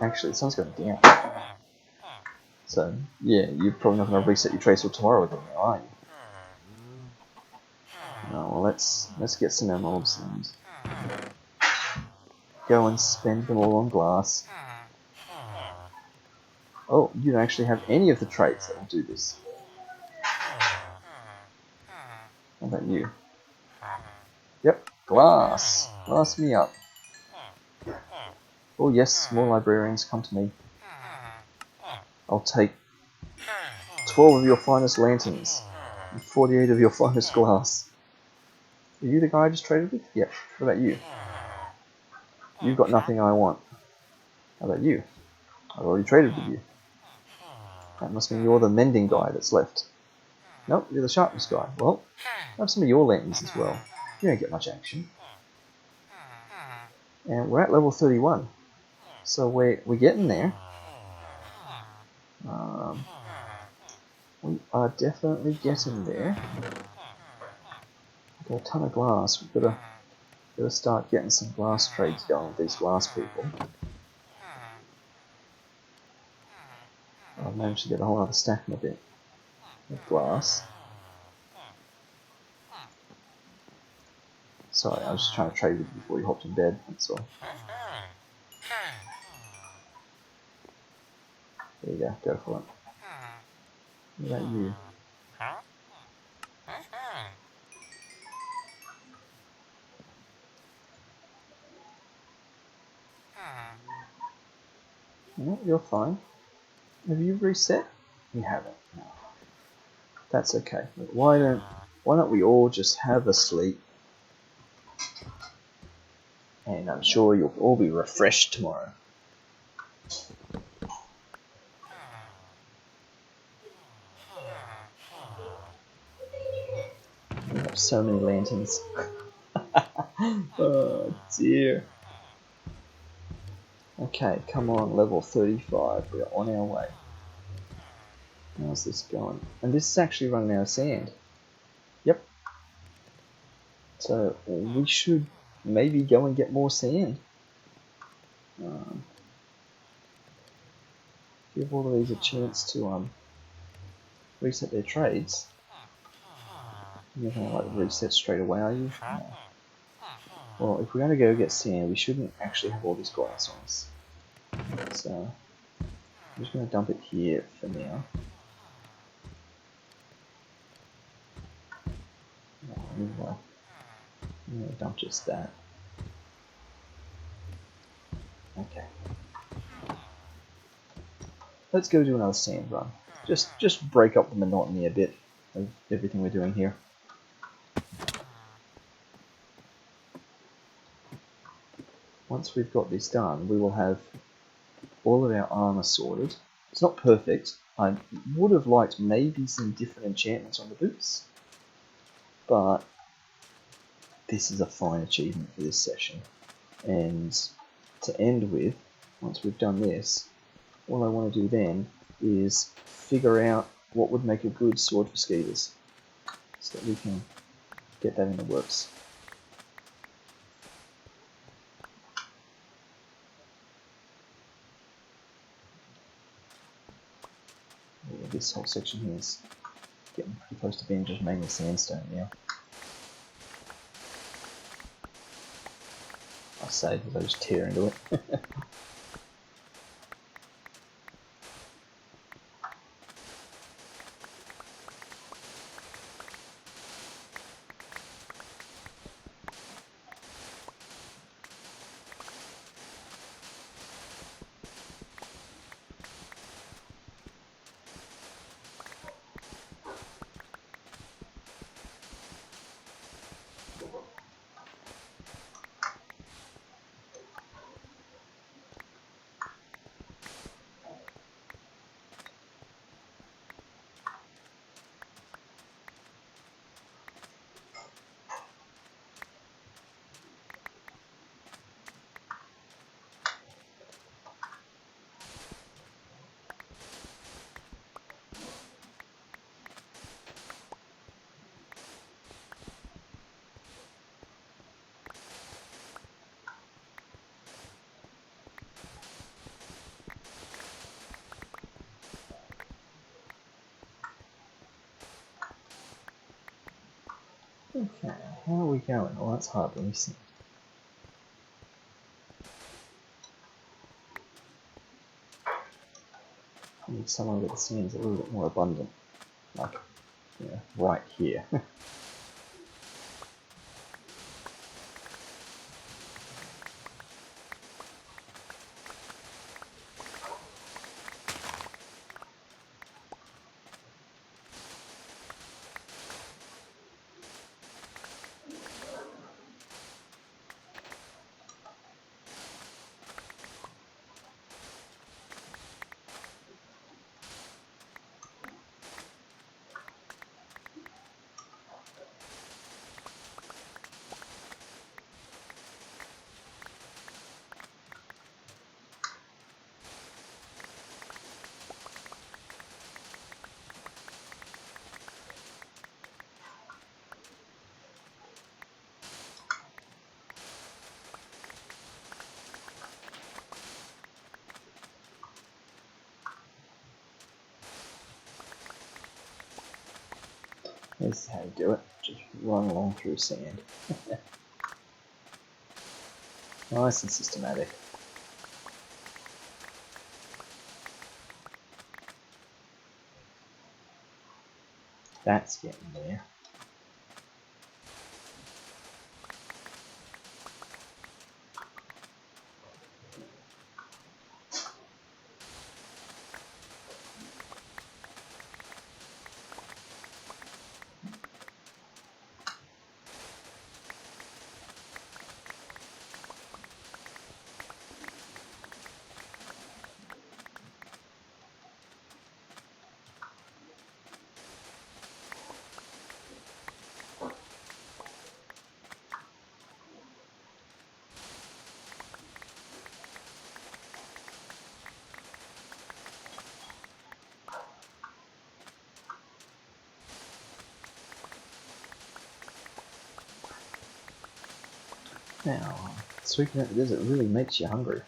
Actually, the sun's going down. So, yeah, you're probably not going to reset your trace till tomorrow again now, are you? No, well, let's get some emeralds and go and spend them all on glass. Oh, you don't actually have any of the traits that will do this. How about you? Yep, glass. Glass me up. Oh yes, more librarians, come to me. I'll take 12 of your finest lanterns and 48 of your finest glass. Are you the guy I just traded with? Yep. What about you? You've got nothing I want. How about you? I've already traded with you. That must mean you're the mending guy that's left. Nope, you're the sharpness guy. Well, I have some of your lanterns as well. You don't get much action. And we're at level 31. So we're getting there. We are definitely getting there. We've got a ton of glass. We've got to start getting some glass trades going with these glass people. I've managed to get a whole other stack in a bit of glass. Sorry, I was just trying to trade with you before you hopped in bed, that's all. There you go for it. What about you? No, you're fine. Have you reset? You haven't. No. That's okay. Why don't we all just have a sleep? And I'm sure you'll all be refreshed tomorrow. We have so many lanterns. Oh dear. Okay, come on, level 35. We're on our way. How's this going? And this is actually running out of sand. Yep. So we should maybe go and get more sand. Give all of these a chance to reset their trades. You're not going to like reset straight away, are you? No. Well, if we're going to go get sand, we shouldn't actually have all this glass on us. So I'm just going to dump it here for now. I'm going to dump just that. Okay. Let's go do another sand run. Just break up the monotony a bit of everything we're doing here. Once we've got this done, we will have all of our armor sorted. It's not perfect. I would have liked maybe some different enchantments on the boots, but this is a fine achievement for this session. And to end with, once we've done this, all I want to do then is figure out what would make a good sword for skeeters, so that we can get that in the works. Yeah, this whole section here is getting pretty close to being just mainly sandstone now. I say because I just tear into it. Okay, how are we going? Oh, that's hard. Let me see. I need somewhere where the sand's a little bit more abundant. Like, right here. This is how you do it. Just run along through sand. Nice and systematic. That's getting there. Now, sweeping out the desert really makes you hungry.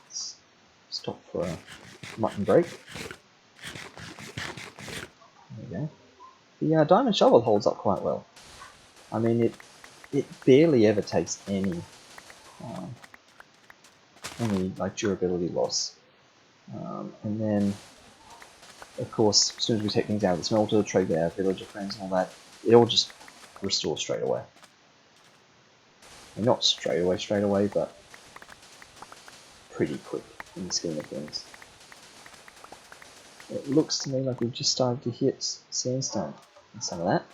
Let's stop for a mutton break. There we go. The diamond shovel holds up quite well. I mean, it barely ever takes any like durability loss. And then, of course, as soon as we take things out of the smelter, trade with our villager friends and all that, it all just restores straight away. And not straight away, but pretty quick in the scheme of things. It looks to me like we've just started to hit sandstone and some of that,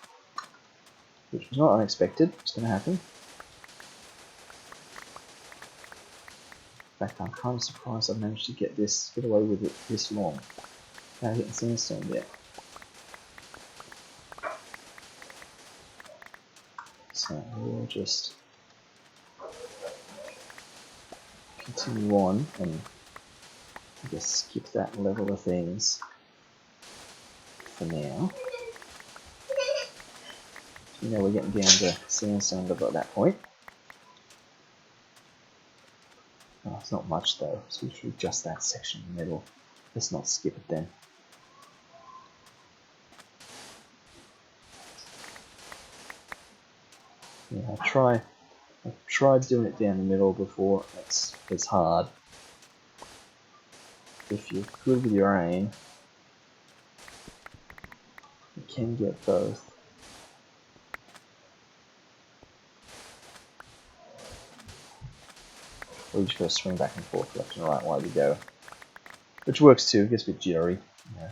which was not unexpected. It's going to happen. In fact, I'm kind of surprised I've managed to get away with it this long without hitting sandstone yet. So we'll just continue on and I guess skip that level of things for now. We're getting down to sandstone level at that point. Oh, it's not much though, it's literally just that section in the middle. Let's not skip it then. Yeah, I've tried doing it down the middle before. It's hard. If you're good with your aim, you can get both. Or you just gotta swing back and forth left and right while you go. Which works too, it gets a bit jittery. Yeah.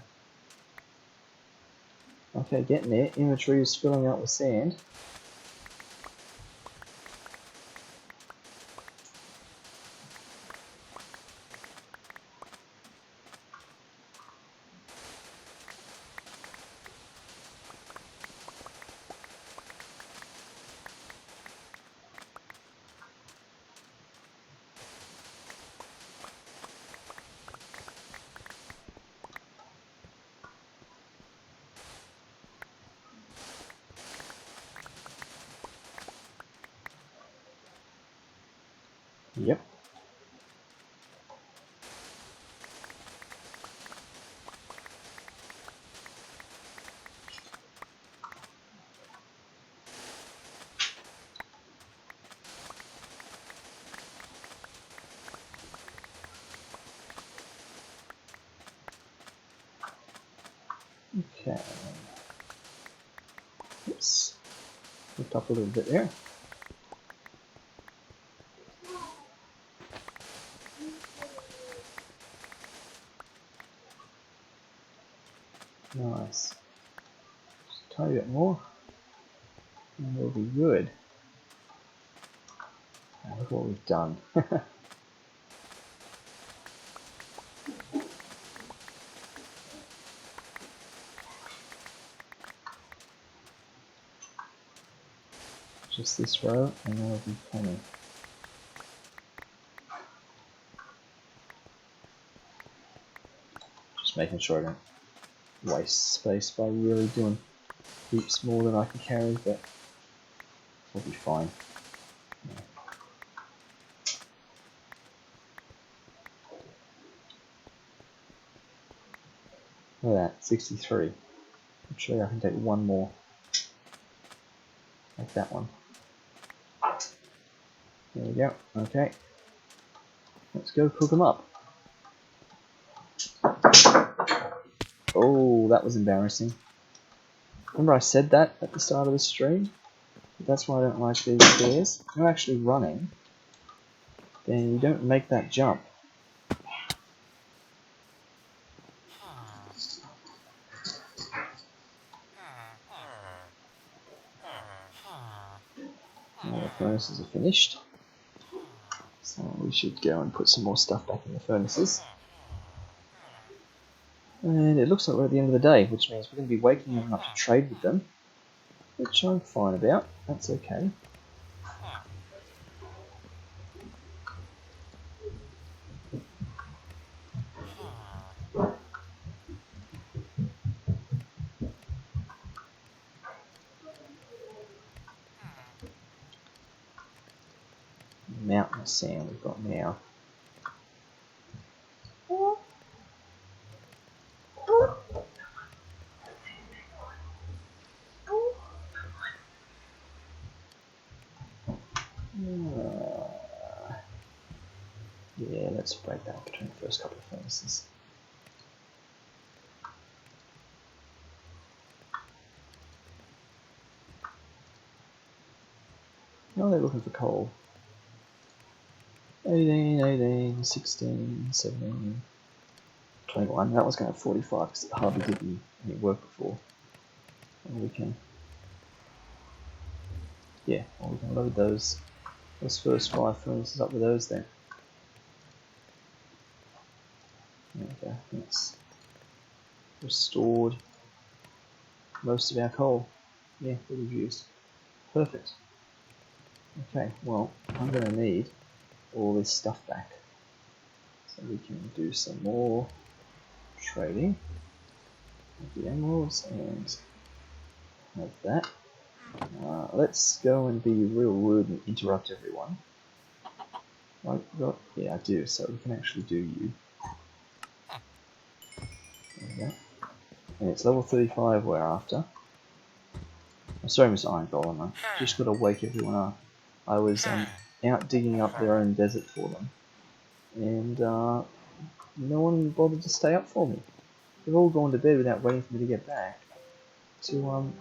Okay, getting there. Inventory is filling up with sand. Yep. Okay. Oops. Lift up a little bit there. Nice. Just a tiny bit more. And we'll be good. Now look what we've done. Just this row, and that'll be plenty. Just making sure I don't waste space by really doing heaps more than I can carry, but we'll be fine. Yeah. Look at that, 63. I'm sure I can take one more. Like that one. There we go. Okay. Let's go cook them up. Oh, that was embarrassing. Remember I said that at the start of the stream? That's why I don't like these stairs. If you're actually running, then you don't make that jump. Now the furnaces are finished. So we should go and put some more stuff back in the furnaces. And it looks like we're at the end of the day, which means we're going to be waking them up to trade with them. Which I'm fine about. That's okay. Mountain of sand we've got now. Yeah, let's break that between the first couple of furnaces. Now they're looking for coal. 18, 18, 16, 17, 21. That was going to have 45 because it hardly did any work before. And we can, yeah, well, we can load those first 5 furnaces up with those then. There we go. That's restored most of our coal. Yeah, that we've used. Perfect. Okay, well, I'm going to need all this stuff back. So we can do some more trading with the emeralds and have that. Let's go and be real rude and interrupt everyone. Yeah, I do, so we can actually do you. There we go. And it's level 35 we're after. I'm sorry, Miss Iron Golem, I just got to wake everyone up. I was out digging up their own desert for them, and no one bothered to stay up for me. They've all gone to bed without waiting for me to get back to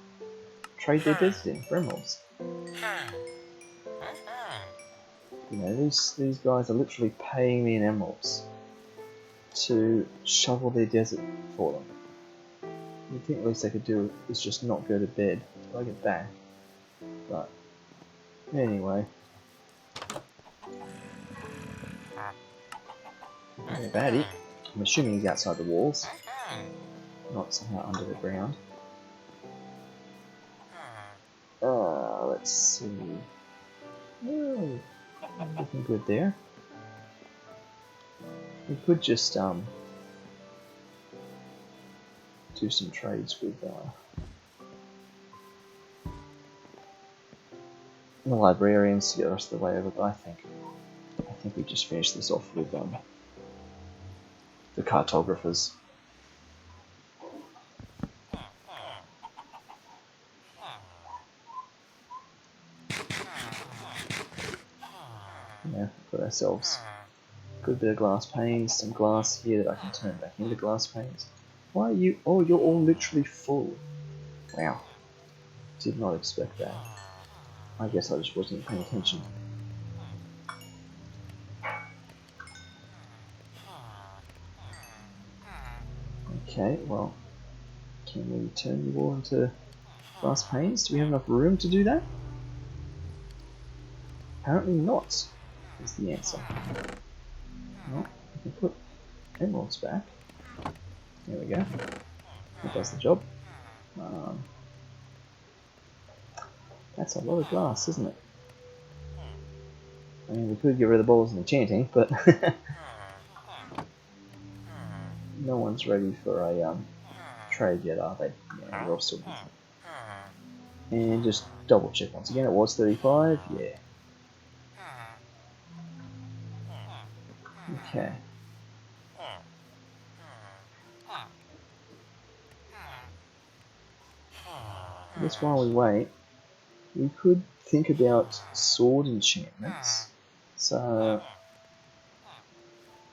trade their desert in for emeralds. You know, these guys are literally paying me in emeralds to shovel their desert for them. You'd think the least they could do is just not go to bed till I get back. But anyway. What about it? I'm assuming he's outside the walls, not somehow under the ground. Let's see. Oh, looking good there. We could just do some trades with the librarians to get the rest of the way over, but I think we just finish this off with the cartographers. Yeah, got ourselves a good bit of glass panes, some glass here that I can turn back into glass panes. Why are you... Oh, you're all literally full. Wow. Did not expect that. I guess I just wasn't paying attention. Okay, well, can we turn you all into glass panes? Do we have enough room to do that? Apparently not, is the answer. Well, we can put emeralds back. There we go. That does the job. That's a lot of glass, isn't it? I mean, we could get rid of the bowls and enchanting, but no one's ready for a trade yet, are they? Yeah, we're all still busy. And just double check once again, it was 35, yeah. Okay. I guess while we wait, we could think about sword enchantments. So,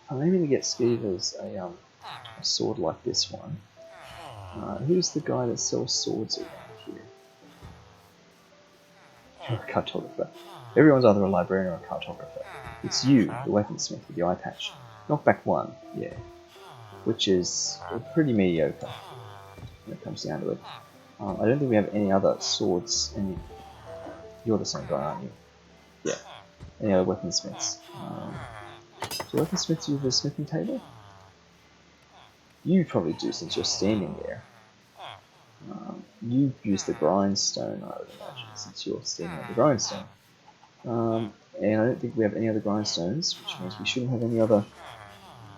I'm aiming to get Skeevers a sword like this one. Who's the guy that sells swords around here? You're a cartographer. Everyone's either a librarian or a cartographer. It's you, the weaponsmith with the eye patch. Knockback 1, yeah. Which is pretty mediocre when it comes down to it. I don't think we have any other swords. You're the same guy, aren't you? Yeah. Any other weaponsmiths? Do weaponsmiths use a smithing table? You probably do since you're standing there. You use the grindstone, I would imagine, since you're standing on the grindstone. And I don't think we have any other grindstones, which means we shouldn't have any other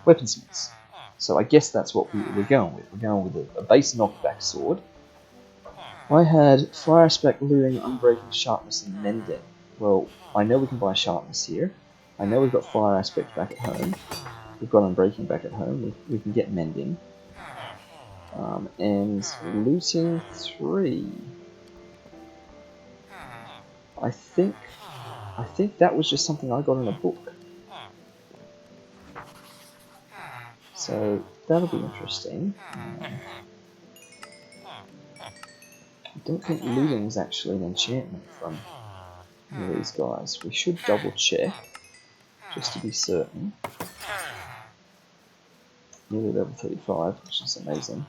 weaponsmiths. So I guess that's what we're going with. We're going with a base knockback sword. I had fire aspect, looting, unbreaking, sharpness, and mending. Well, I know we can buy sharpness here. I know we've got fire aspect back at home. We've got unbreaking back at home. We can get mending. And looting 3. I think that was just something I got in a book. So that'll be interesting. I don't think looting is actually an enchantment from these guys. We should double check, just to be certain. Nearly level 35, which is amazing.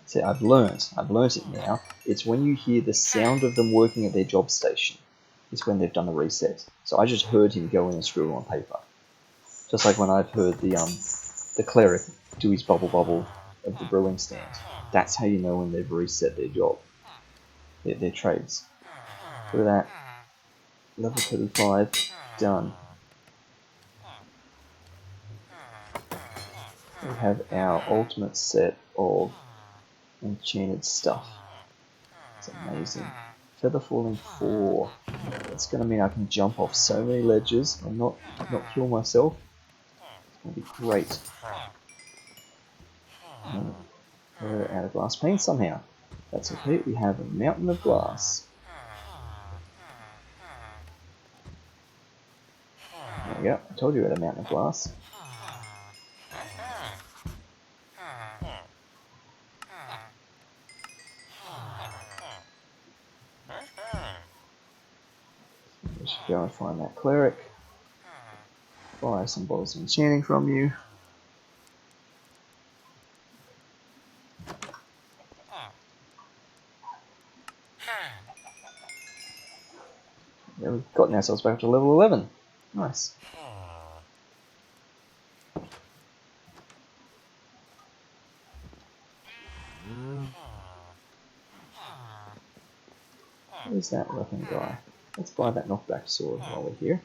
See, I've learnt it now. It's when you hear the sound of them working at their job station, it's when they've done the reset. So I just heard him go in and scribble on paper. Just like when I've heard the cleric do his bubble of the brewing stand. That's how you know when they've reset their job, their trades. Look at that. Level 35, done. We have our ultimate set of enchanted stuff. It's amazing. Feather falling 4. That's going to mean I can jump off so many ledges and not kill myself. It's going to be great. We're out of glass paint somehow. That's okay, we have a mountain of glass. There we go, I told you we had a mountain of glass. We should go and find that cleric. Buy some bottles of enchanting from you. Yeah, we've gotten ourselves back to level 11. Nice. Where's that weapon guy? Let's buy that knockback sword while we're here.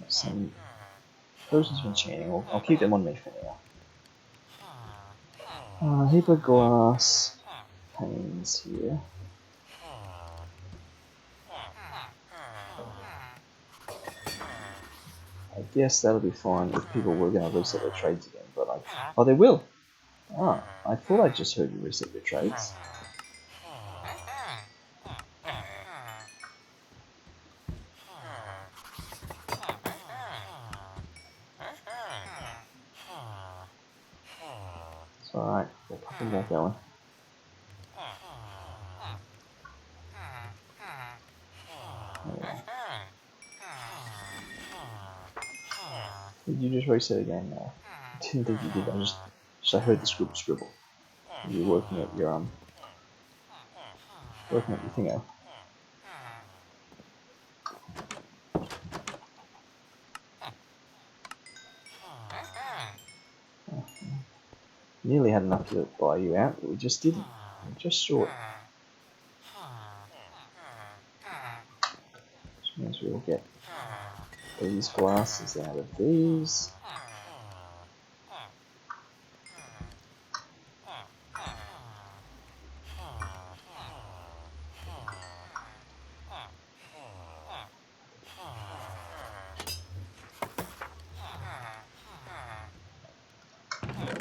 Some potions of enchanting. I'll keep them on me for now. Heap of glass panes here. I guess that'll be fine if people were going to reset their trades again, but oh, they will. Ah, I thought I just heard you reset your trades. It's alright, we'll pop them back going. Did you just reset again? No. I didn't think you did. I heard the scribble. You're working at your thingo. Nearly had enough to buy you out, but we just didn't. We're just short. Which means we'll get these glasses out of these.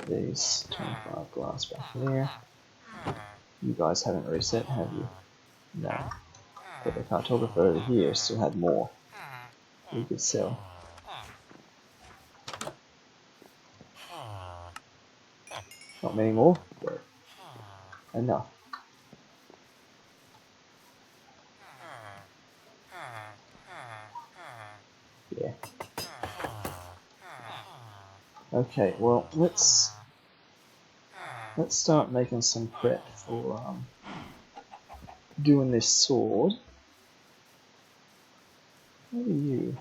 These 25 glass back there. You guys haven't reset, have you? No. But the cartographer over here still had more we could sell. Not many more, but enough. Yeah. Okay, well, let's start making some prep for doing this sword. What are you?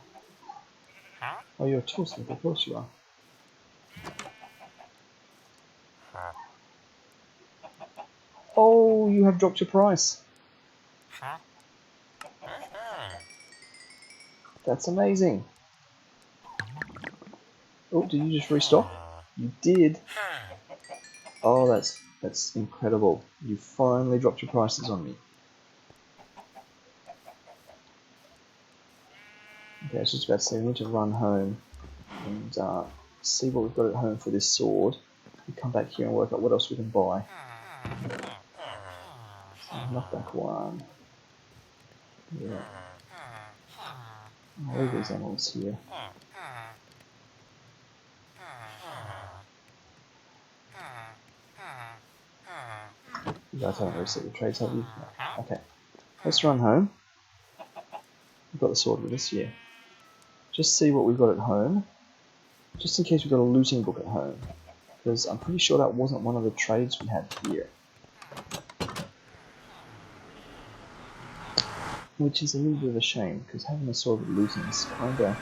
Oh, you're a toolsmith, of course you are. Oh, you have dropped your price. That's amazing. Oh, did you just restock? You did. Oh, that's incredible. You finally dropped your prices on me. Okay, I was just about to say we need to run home and see what we've got at home for this sword. We come back here and work out what else we can buy. So knock back one. Yeah. I'll leave these animals here. You guys haven't reset your trades, have you? No. Okay. Let's run home. We've got the sword with us here. Just see what we've got at home. Just in case we've got a looting book at home. Because I'm pretty sure that wasn't one of the trades we had here. Which is a little bit of a shame, because having a sword with looting is kinda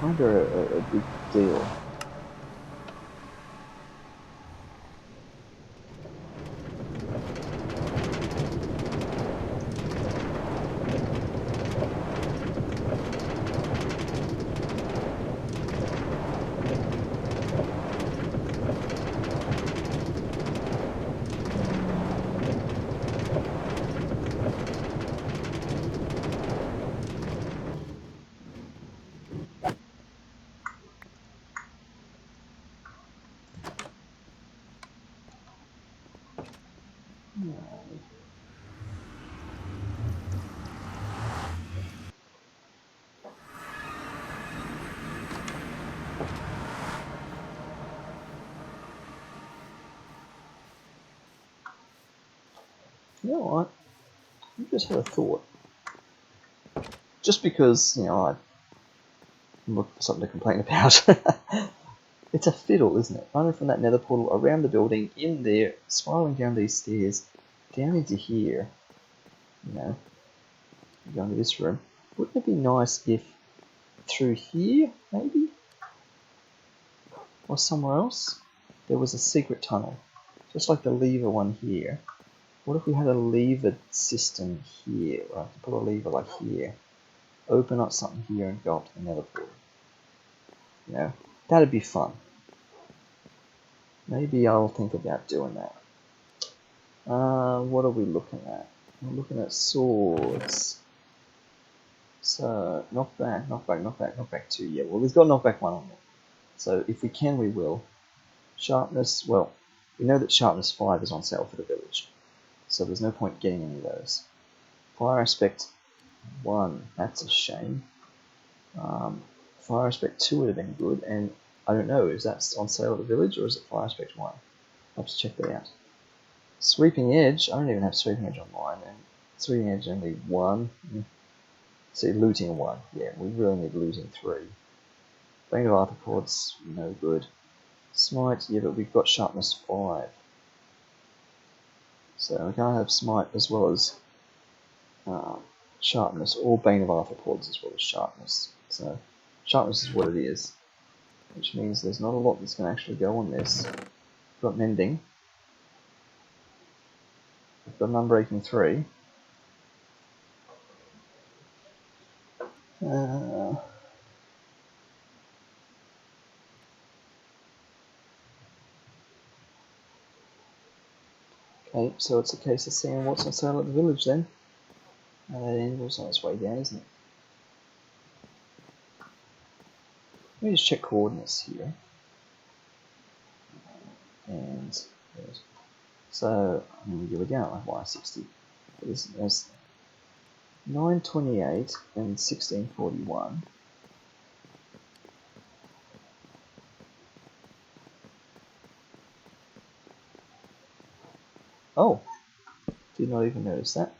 a big deal. You know what? I just had a thought. Just because, I'm looking for something to complain about. It's a fiddle, isn't it? Running from that nether portal around the building, in there, spiraling down these stairs, down into here. Going to this room. Wouldn't it be nice if through here, maybe? Or somewhere else? There was a secret tunnel. Just like the lever one here. What if we had a lever system here? Right, to put a lever like here. Open up something here and go up to the nether portal. That'd be fun. Maybe I'll think about doing that. What are we looking at? We're looking at swords. So, knockback, knockback, knockback, knockback 2. Yeah, well, we've got knockback 1 on there. So, if we can, we will. Sharpness, well, we know that sharpness 5 is on sale for the village. So, there's no point getting any of those. Fire aspect 1, that's a shame. Fire aspect 2 would have been good, and I don't know, is that on sale at the village or is it fire aspect 1? I'll have to check that out. Sweeping edge, I don't even have sweeping edge online, and sweeping edge only 1. See, looting 1, yeah, we really need looting 3. Bane of arthropods, no good. Smite, yeah, but we've got sharpness 5. So we can't have smite as well as sharpness, or Bane of arthropods as well as sharpness. So sharpness is what it is, which means there's not a lot that's going to actually go on this. We've got mending. We've got an unbreaking 3. Okay, so it's a case of seeing what's on sale at the village then. And that anvil's on its way down, isn't it? Let me just check coordinates here. And so I'm going to give it down like y60. There's 928 and 1641. Oh, did not even notice that.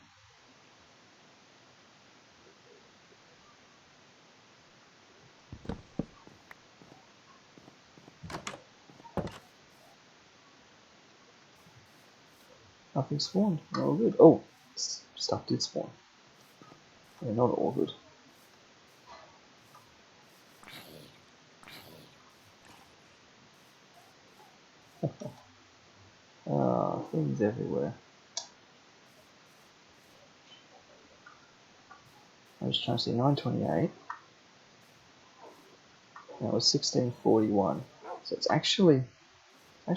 Nothing spawned. All good. Oh, stuff did spawn. They're not all good. Things everywhere. I was trying to see 928. That was 1641. So it's actually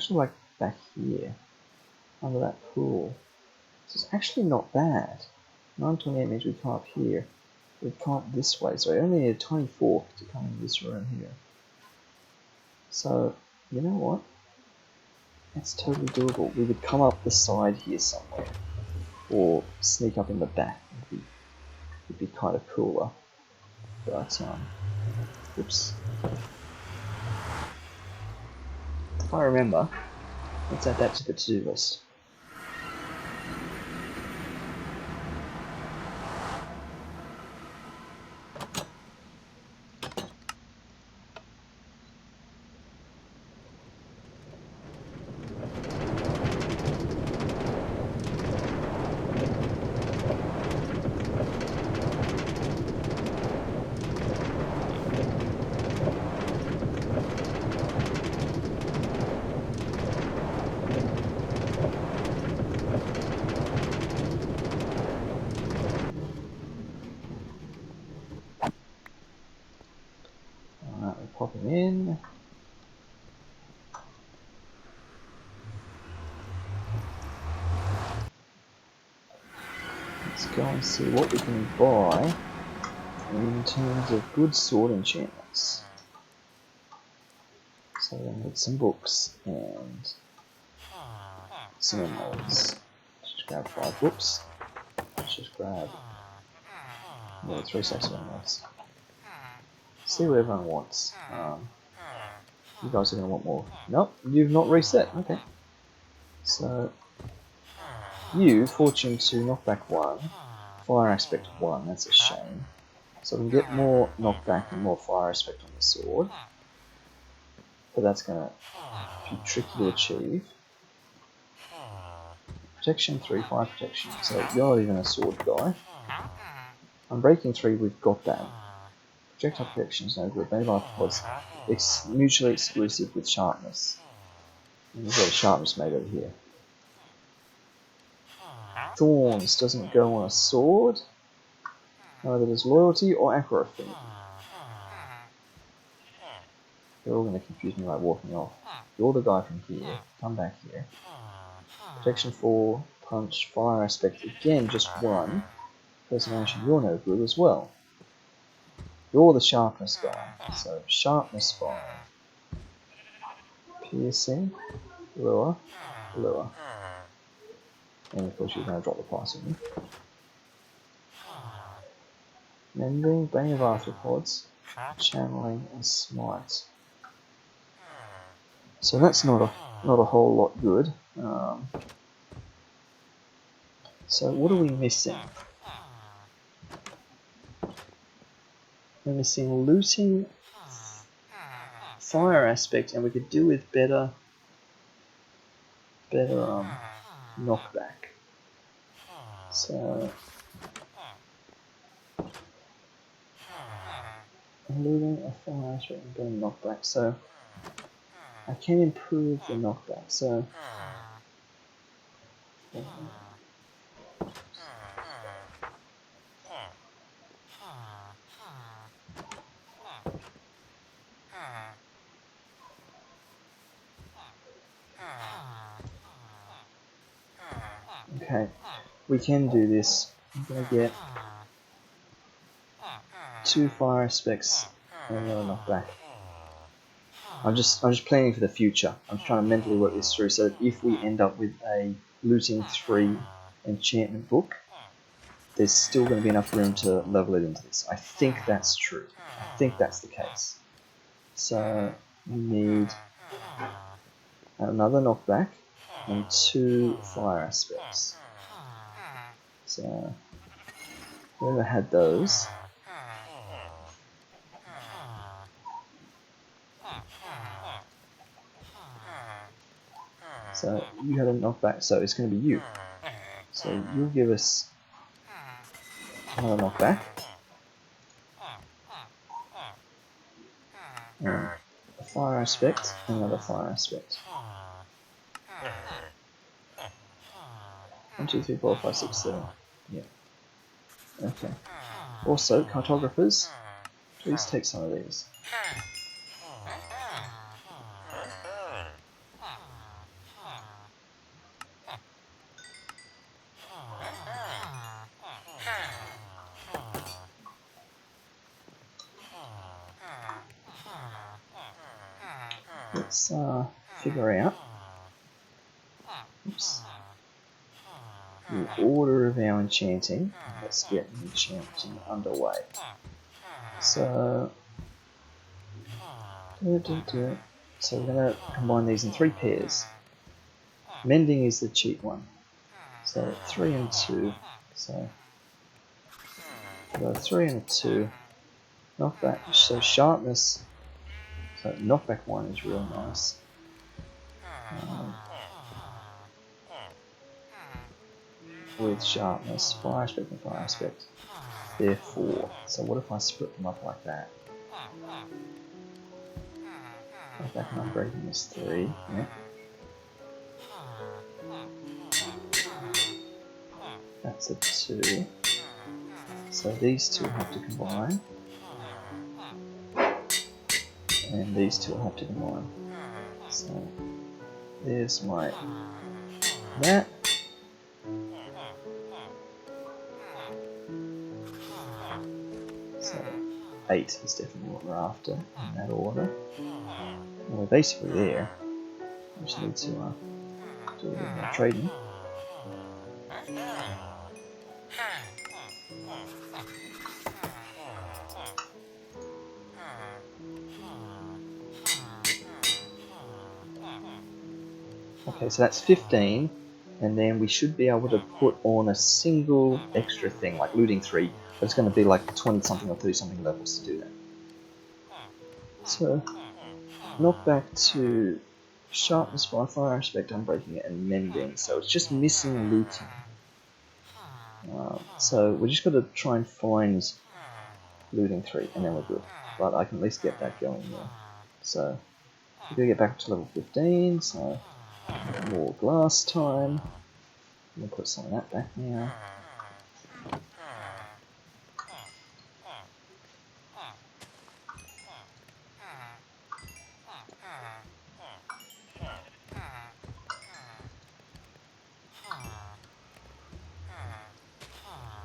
like back here, under that pool. So it's actually not bad. 928 means we come up here. We come up this way, so I only need a 24 to come in this room here. So, you know what? That's totally doable. We would come up the side here somewhere, or sneak up in the back. It'd be kind of cooler. But, oops. If I remember, let's add that to the to-do list. Popping in. Let's go and see what we can buy in terms of good sword enchantments. So we need some books and some emeralds. Let's just grab 5 books. Let's just grab 3 stacks of emeralds. See what everyone wants. You guys are going to want more. Nope, you've not reset. Okay. So, you, fortune 2, knockback 1, fire aspect 1, that's a shame. So we can get more knockback and more fire aspect on the sword. But that's going to be tricky to achieve. Protection 3, fire protection. So you're not even a sword guy. Unbreaking 3, we've got that. Projectile protection is no good. Bane of arthropods, it's mutually exclusive with sharpness. And we've got a sharpness made over here. Thorns doesn't go on a sword. Neither does loyalty or acro affinity. They're all going to confuse me like walking off. You're the guy from here. Come back here. Protection 4, punch, fire aspect again, just 1. Personation, you're no good as well. You're the sharpness guy. So sharpness 5. Piercing, lure, lure. And of course you're going to drop the price on me. Mending, bane of arthropods, channeling, and smite. So that's not a whole lot good. So what are we missing? We're missing looting, fire aspect, and we could do with better knockback. So looting, a fire aspect, and better knockback. So I can improve the knockback. So okay, we can do this. I'm gonna get 2 fire aspects and another knockback. I'm just planning for the future. I'm trying to mentally work this through so that if we end up with a looting 3 enchantment book, there's still going to be enough room to level it into this. I think that's true. I think that's the case. So we need another knockback and 2 fire aspects. So whoever had those. So you had a knockback, so it's going to be you. So you'll give us another knockback. And a fire aspect, and another fire aspect. 1, 2, 3, 4, 5, 6, 7. Yeah. Okay. Also, cartographers, please take some of these. Let's figure out the order of our enchanting. Let's get enchanting underway. So, so we're going to combine these in 3 pairs. Mending is the cheap one. So 3 and 2. So we've got a 3 and a 2. Knockback. So sharpness. So knockback 1 is real nice. With sharpness, fire aspect and fire aspect. They're 4. So what if I split them up like that? Knockback and upgrading is 3. Yeah. That's a 2. So these 2 have to combine. And these 2 have to combine. So there's my that. So 8 is definitely what we're after in that order. And we're basically there. We just need to do a bit more trading. Okay, so that's 15, and then we should be able to put on a single extra thing, like looting 3, but it's going to be like 20 something or 30 something levels to do that. So, knockback to sharpness by fire aspect, unbreaking it, and mending, so it's just missing looting. So we just got to try and find looting 3, and then we're good. But I can at least get that going there. So, we're going to get back up to level 15, so more glass time. I'm going to put some of that back now.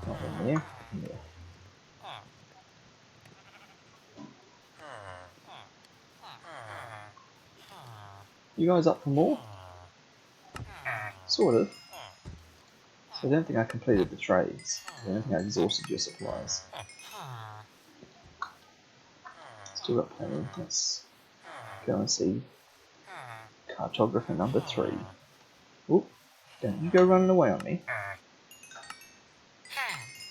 Not in there, in there. You guys up for more? Sort of. So I don't think I completed the trades. I don't think I exhausted your supplies. Still got plenty. Let's go and see cartographer number 3. Oop, don't you go running away on me.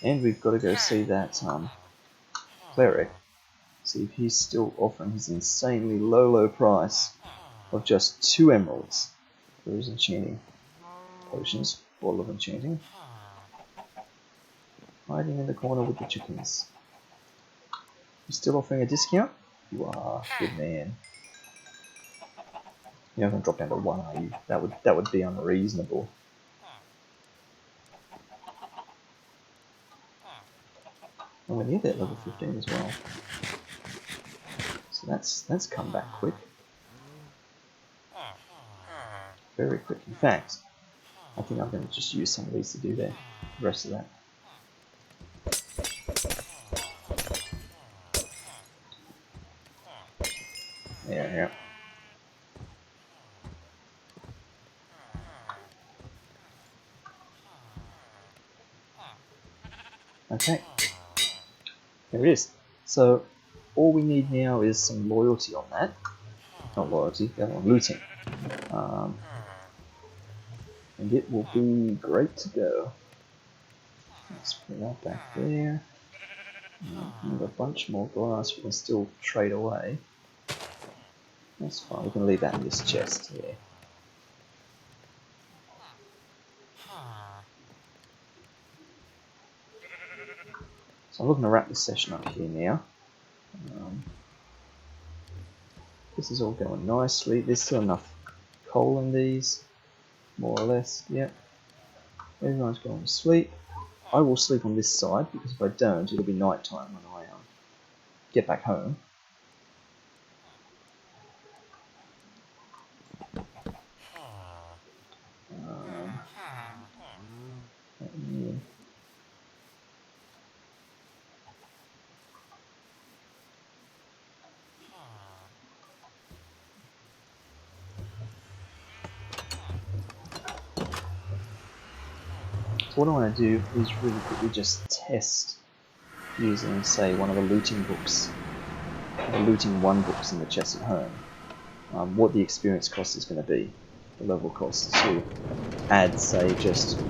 And we've got to go see that cleric. See if he's still offering his insanely low price of just 2 emeralds for his enchanting potions. Bottle of enchanting. Hiding in the corner with the chickens. You still offering a discount? You are. Good man. You're not going to drop down to 1, are you? That would be unreasonable. And we're near that level 15 as well. So that's come back quick. Very quick. In fact, I think I'm going to just use some of these to do the rest of that. Yeah. Okay. There it is. So all we need now is some loyalty on that. Not loyalty, the other one, looting. And it will be great to go. Let's put that back there. We've got a bunch more glass we can still trade away. That's fine, we can leave that in this chest here. So I'm looking to wrap this session up here now. This is all going nicely. There's still enough coal in these, more or less. Yep. Everyone's going to sleep. I will sleep on this side because if I don't, it'll be night time when I get back home. So what I want to do is really quickly just test using, say, one of the looting books, the looting 1 books in the chest at home, what the experience cost is going to be, the level cost to add, say, just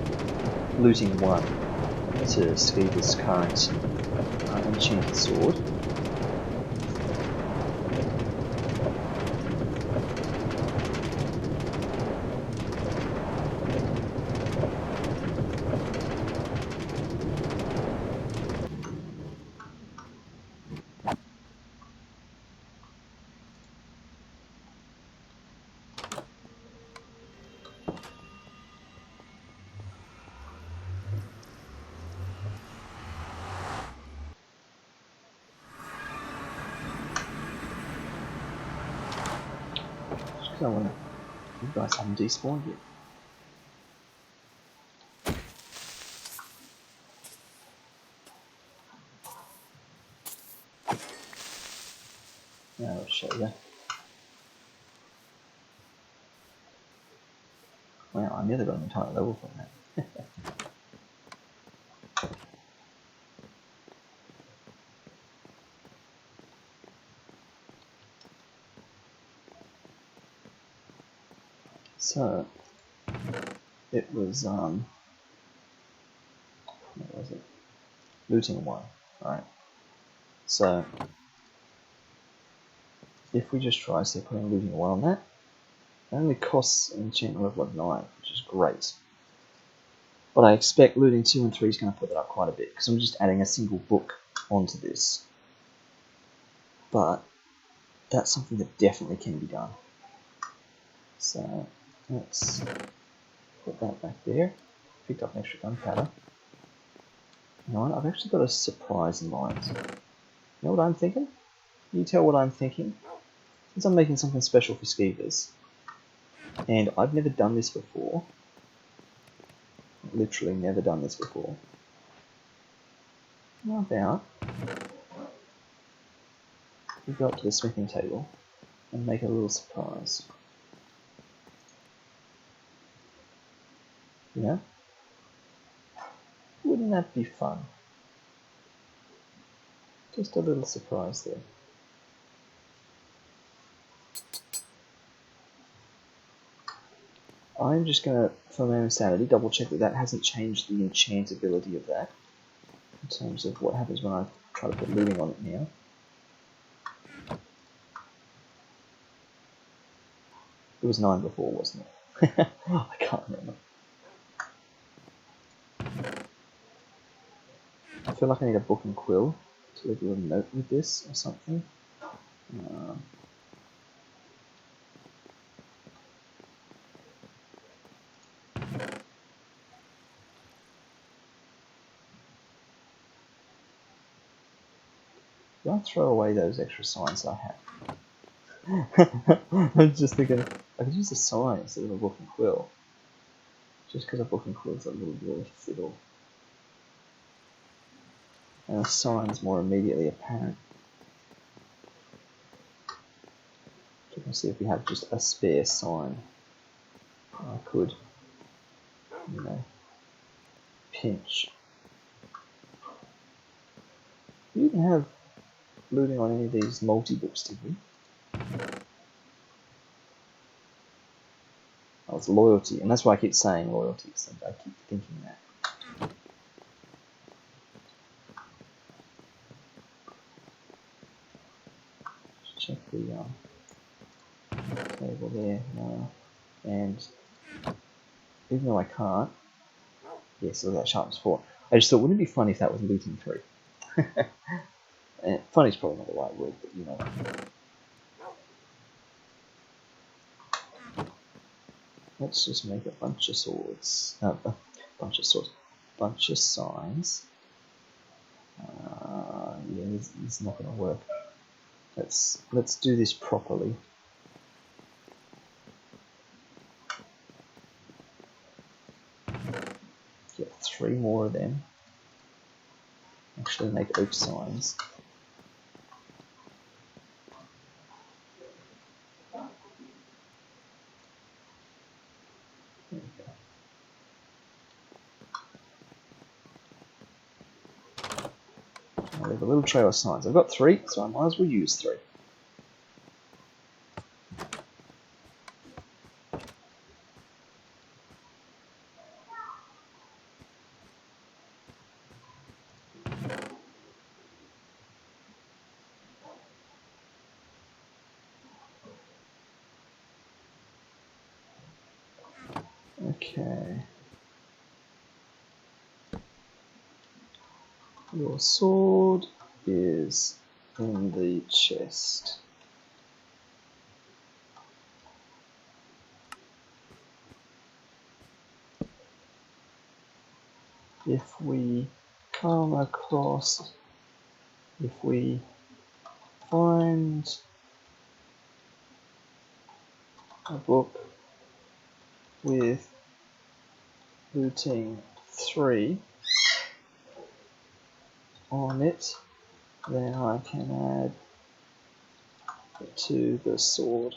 looting 1 to Skeever's current enchanted sword. Because I want to, you guys haven't despawned yet. Now I'll show you. Wow, I nearly got an entire level from that. So, it was, what was it? Looting 1, right? So, if we just try, say, putting looting 1 on that, it only costs an enchantment level of 9, which is great. But I expect looting 2 and 3 is going to put that up quite a bit, because I'm just adding a single book onto this. But that's something that definitely can be done. So let's put that back there. Picked up an extra gunpowder. You know what? I've actually got a surprise in mind. You know what I'm thinking? Can you tell what I'm thinking? Since I'm making something special for Skeevers, and I've never done this before. Literally never done this before. How about we go up to the smithing table and make a little surprise. You know? Wouldn't that be fun? Just a little surprise there. I'm just going to, for my own sanity, double check that that hasn't changed the enchantability of that. In terms of what happens when I try to put looting on it now. It was 9 before, wasn't it? I can't remember. I feel like I need a book and quill to leave a little note with this or something. Do I throw away those extra signs I have? I'm just thinking, I could use a sign instead of a book and quill. Just because a book and quill is a little worth fiddle. And a sign's more immediately apparent. Check and see if we have just a spare sign. I could, you know, pinch. We didn't have looting on any of these multi-books, did we? Oh, it's loyalty, and that's why I keep saying loyalty, because I keep thinking that. Check the table there now, and even though I can't, yes, so that sharpness 4. I just thought, wouldn't it be funny if that was looting 3? And funny's probably not the right word, but you know. Let's just make a bunch of swords, bunch of signs. Yeah, this is not going to work. Let's do this properly. Get 3 more of them. Actually, make oak signs. There we go. I'll leave a little trail of signs. I've got 3, so I might as well use 3. Okay. Your sword is in the chest. If we come across, if we find a book with looting 3 on it, then I can add it to the sword.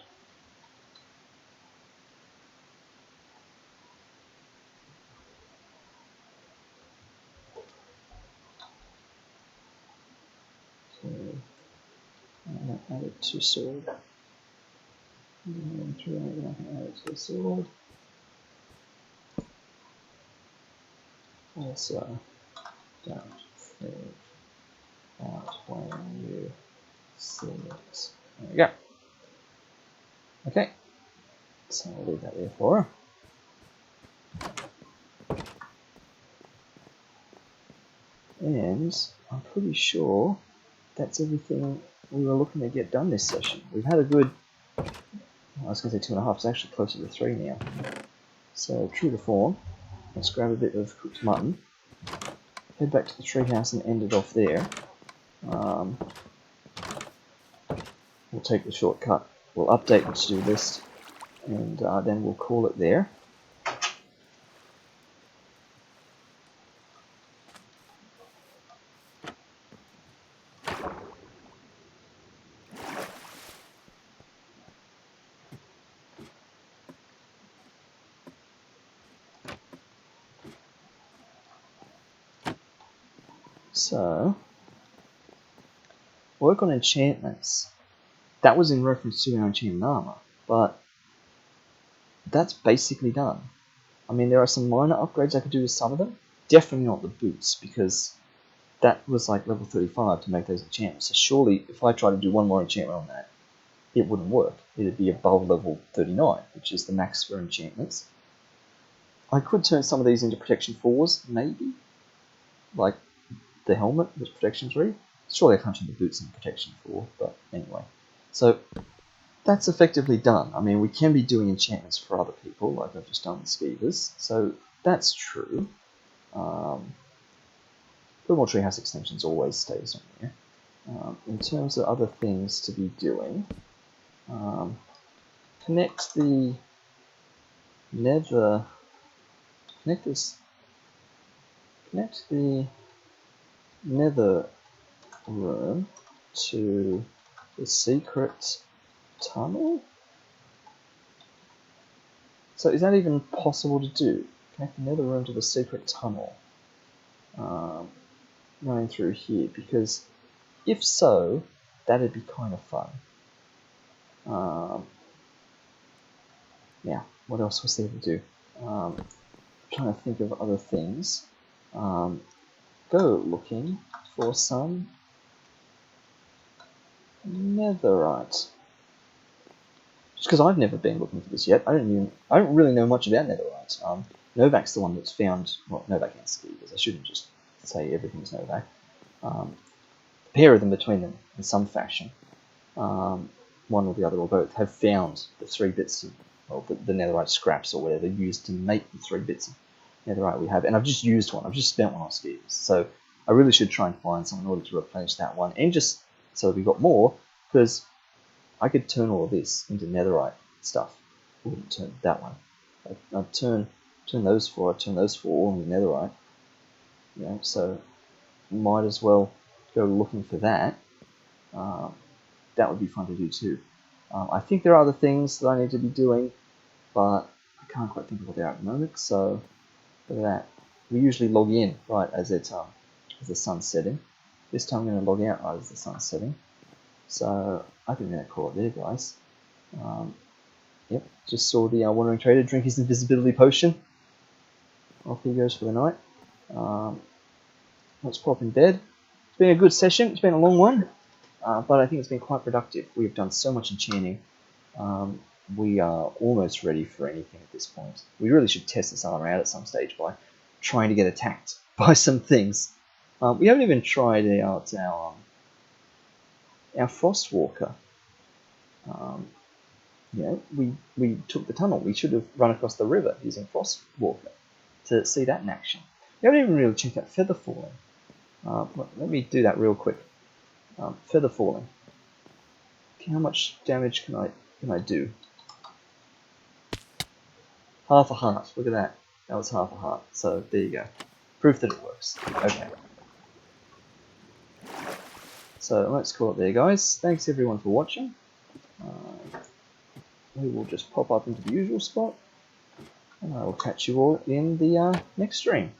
So I'm going to add it to sword. And then I can add it to sword. Also, don't freak out when you see it. There we go. Okay, so I'll leave that there for her. And I'm pretty sure that's everything we were looking to get done this session. We've had a good, I was going to say 2.5, it's actually closer to 3 now. So true to form, let's grab a bit of cooked mutton, head back to the treehouse and end it off there. We'll take the shortcut, we'll update the to-do list, and then we'll call it there. So, work on enchantments. That was in reference to our enchanted armor, but that's basically done. I mean, there are some minor upgrades I could do to some of them. Definitely not the boots, because that was like level 35 to make those enchantments. So surely, if I try to do one more enchantment on that, it wouldn't work. It'd be above level 39, which is the max for enchantments. I could turn some of these into protection 4s, maybe. Like the helmet was protection 3. Surely I can't turn the boots into protection 4, but anyway. So that's effectively done. I mean, we can be doing enchantments for other people, like I've just done with Skeevers. So that's true. Thermal Treehouse extensions always stays on there. In terms of other things to be doing, connect the nether, connect the nether room to the secret tunnel. So is that even possible to do? Connect the nether room to the secret tunnel. Running through here, because if so, that'd be kind of fun. Yeah, what else was there to do? Trying to think of other things. Go looking for some netherite. Just because I've never been looking for this yet, I don't really know much about netherite. Novak's the one that's found. Well, Novak and Skeevers. I shouldn't just say everything's Novak. A pair of them between them in some fashion. One or the other or both have found the 3 bits of, well, the netherite scraps or whatever used to make the 3 bits of netherite we have. And I've just used one. I've just spent one on Skeevers. So I really should try and find some in order to replenish that one. And just so that we got more, because I could turn all of this into netherite stuff. I wouldn't turn that one. I'd turn those 4. I'd turn those 4 all into netherite. You know, so might as well go looking for that. That would be fun to do too. I think there are other things that I need to be doing, but I can't quite think of what they are at the moment. So look at that. We usually log in right as the sun's setting. This time I'm going to log out right as the sun's setting. So I think I'm going to call it there, guys. Yep, just saw the Wandering Trader drink his invisibility potion. Off he goes for the night. Let's pop in bed. It's been a good session. It's been a long one. But I think it's been quite productive. We've done so much enchanting. We are almost ready for anything at this point. We really should test this armor out at some stage by trying to get attacked by some things. We haven't even tried out our Frostwalker. We took the tunnel. We should have run across the river using Frostwalker to see that in action. We haven't even really checked out Feather Falling. Let me do that real quick. Feather Falling. Okay, how much damage can I do? Half a heart. Look at that. That was half a heart. So there you go. Proof that it works. Okay. So let's call it there, guys. Thanks everyone for watching. We will just pop up into the usual spot, and I will catch you all in the next stream.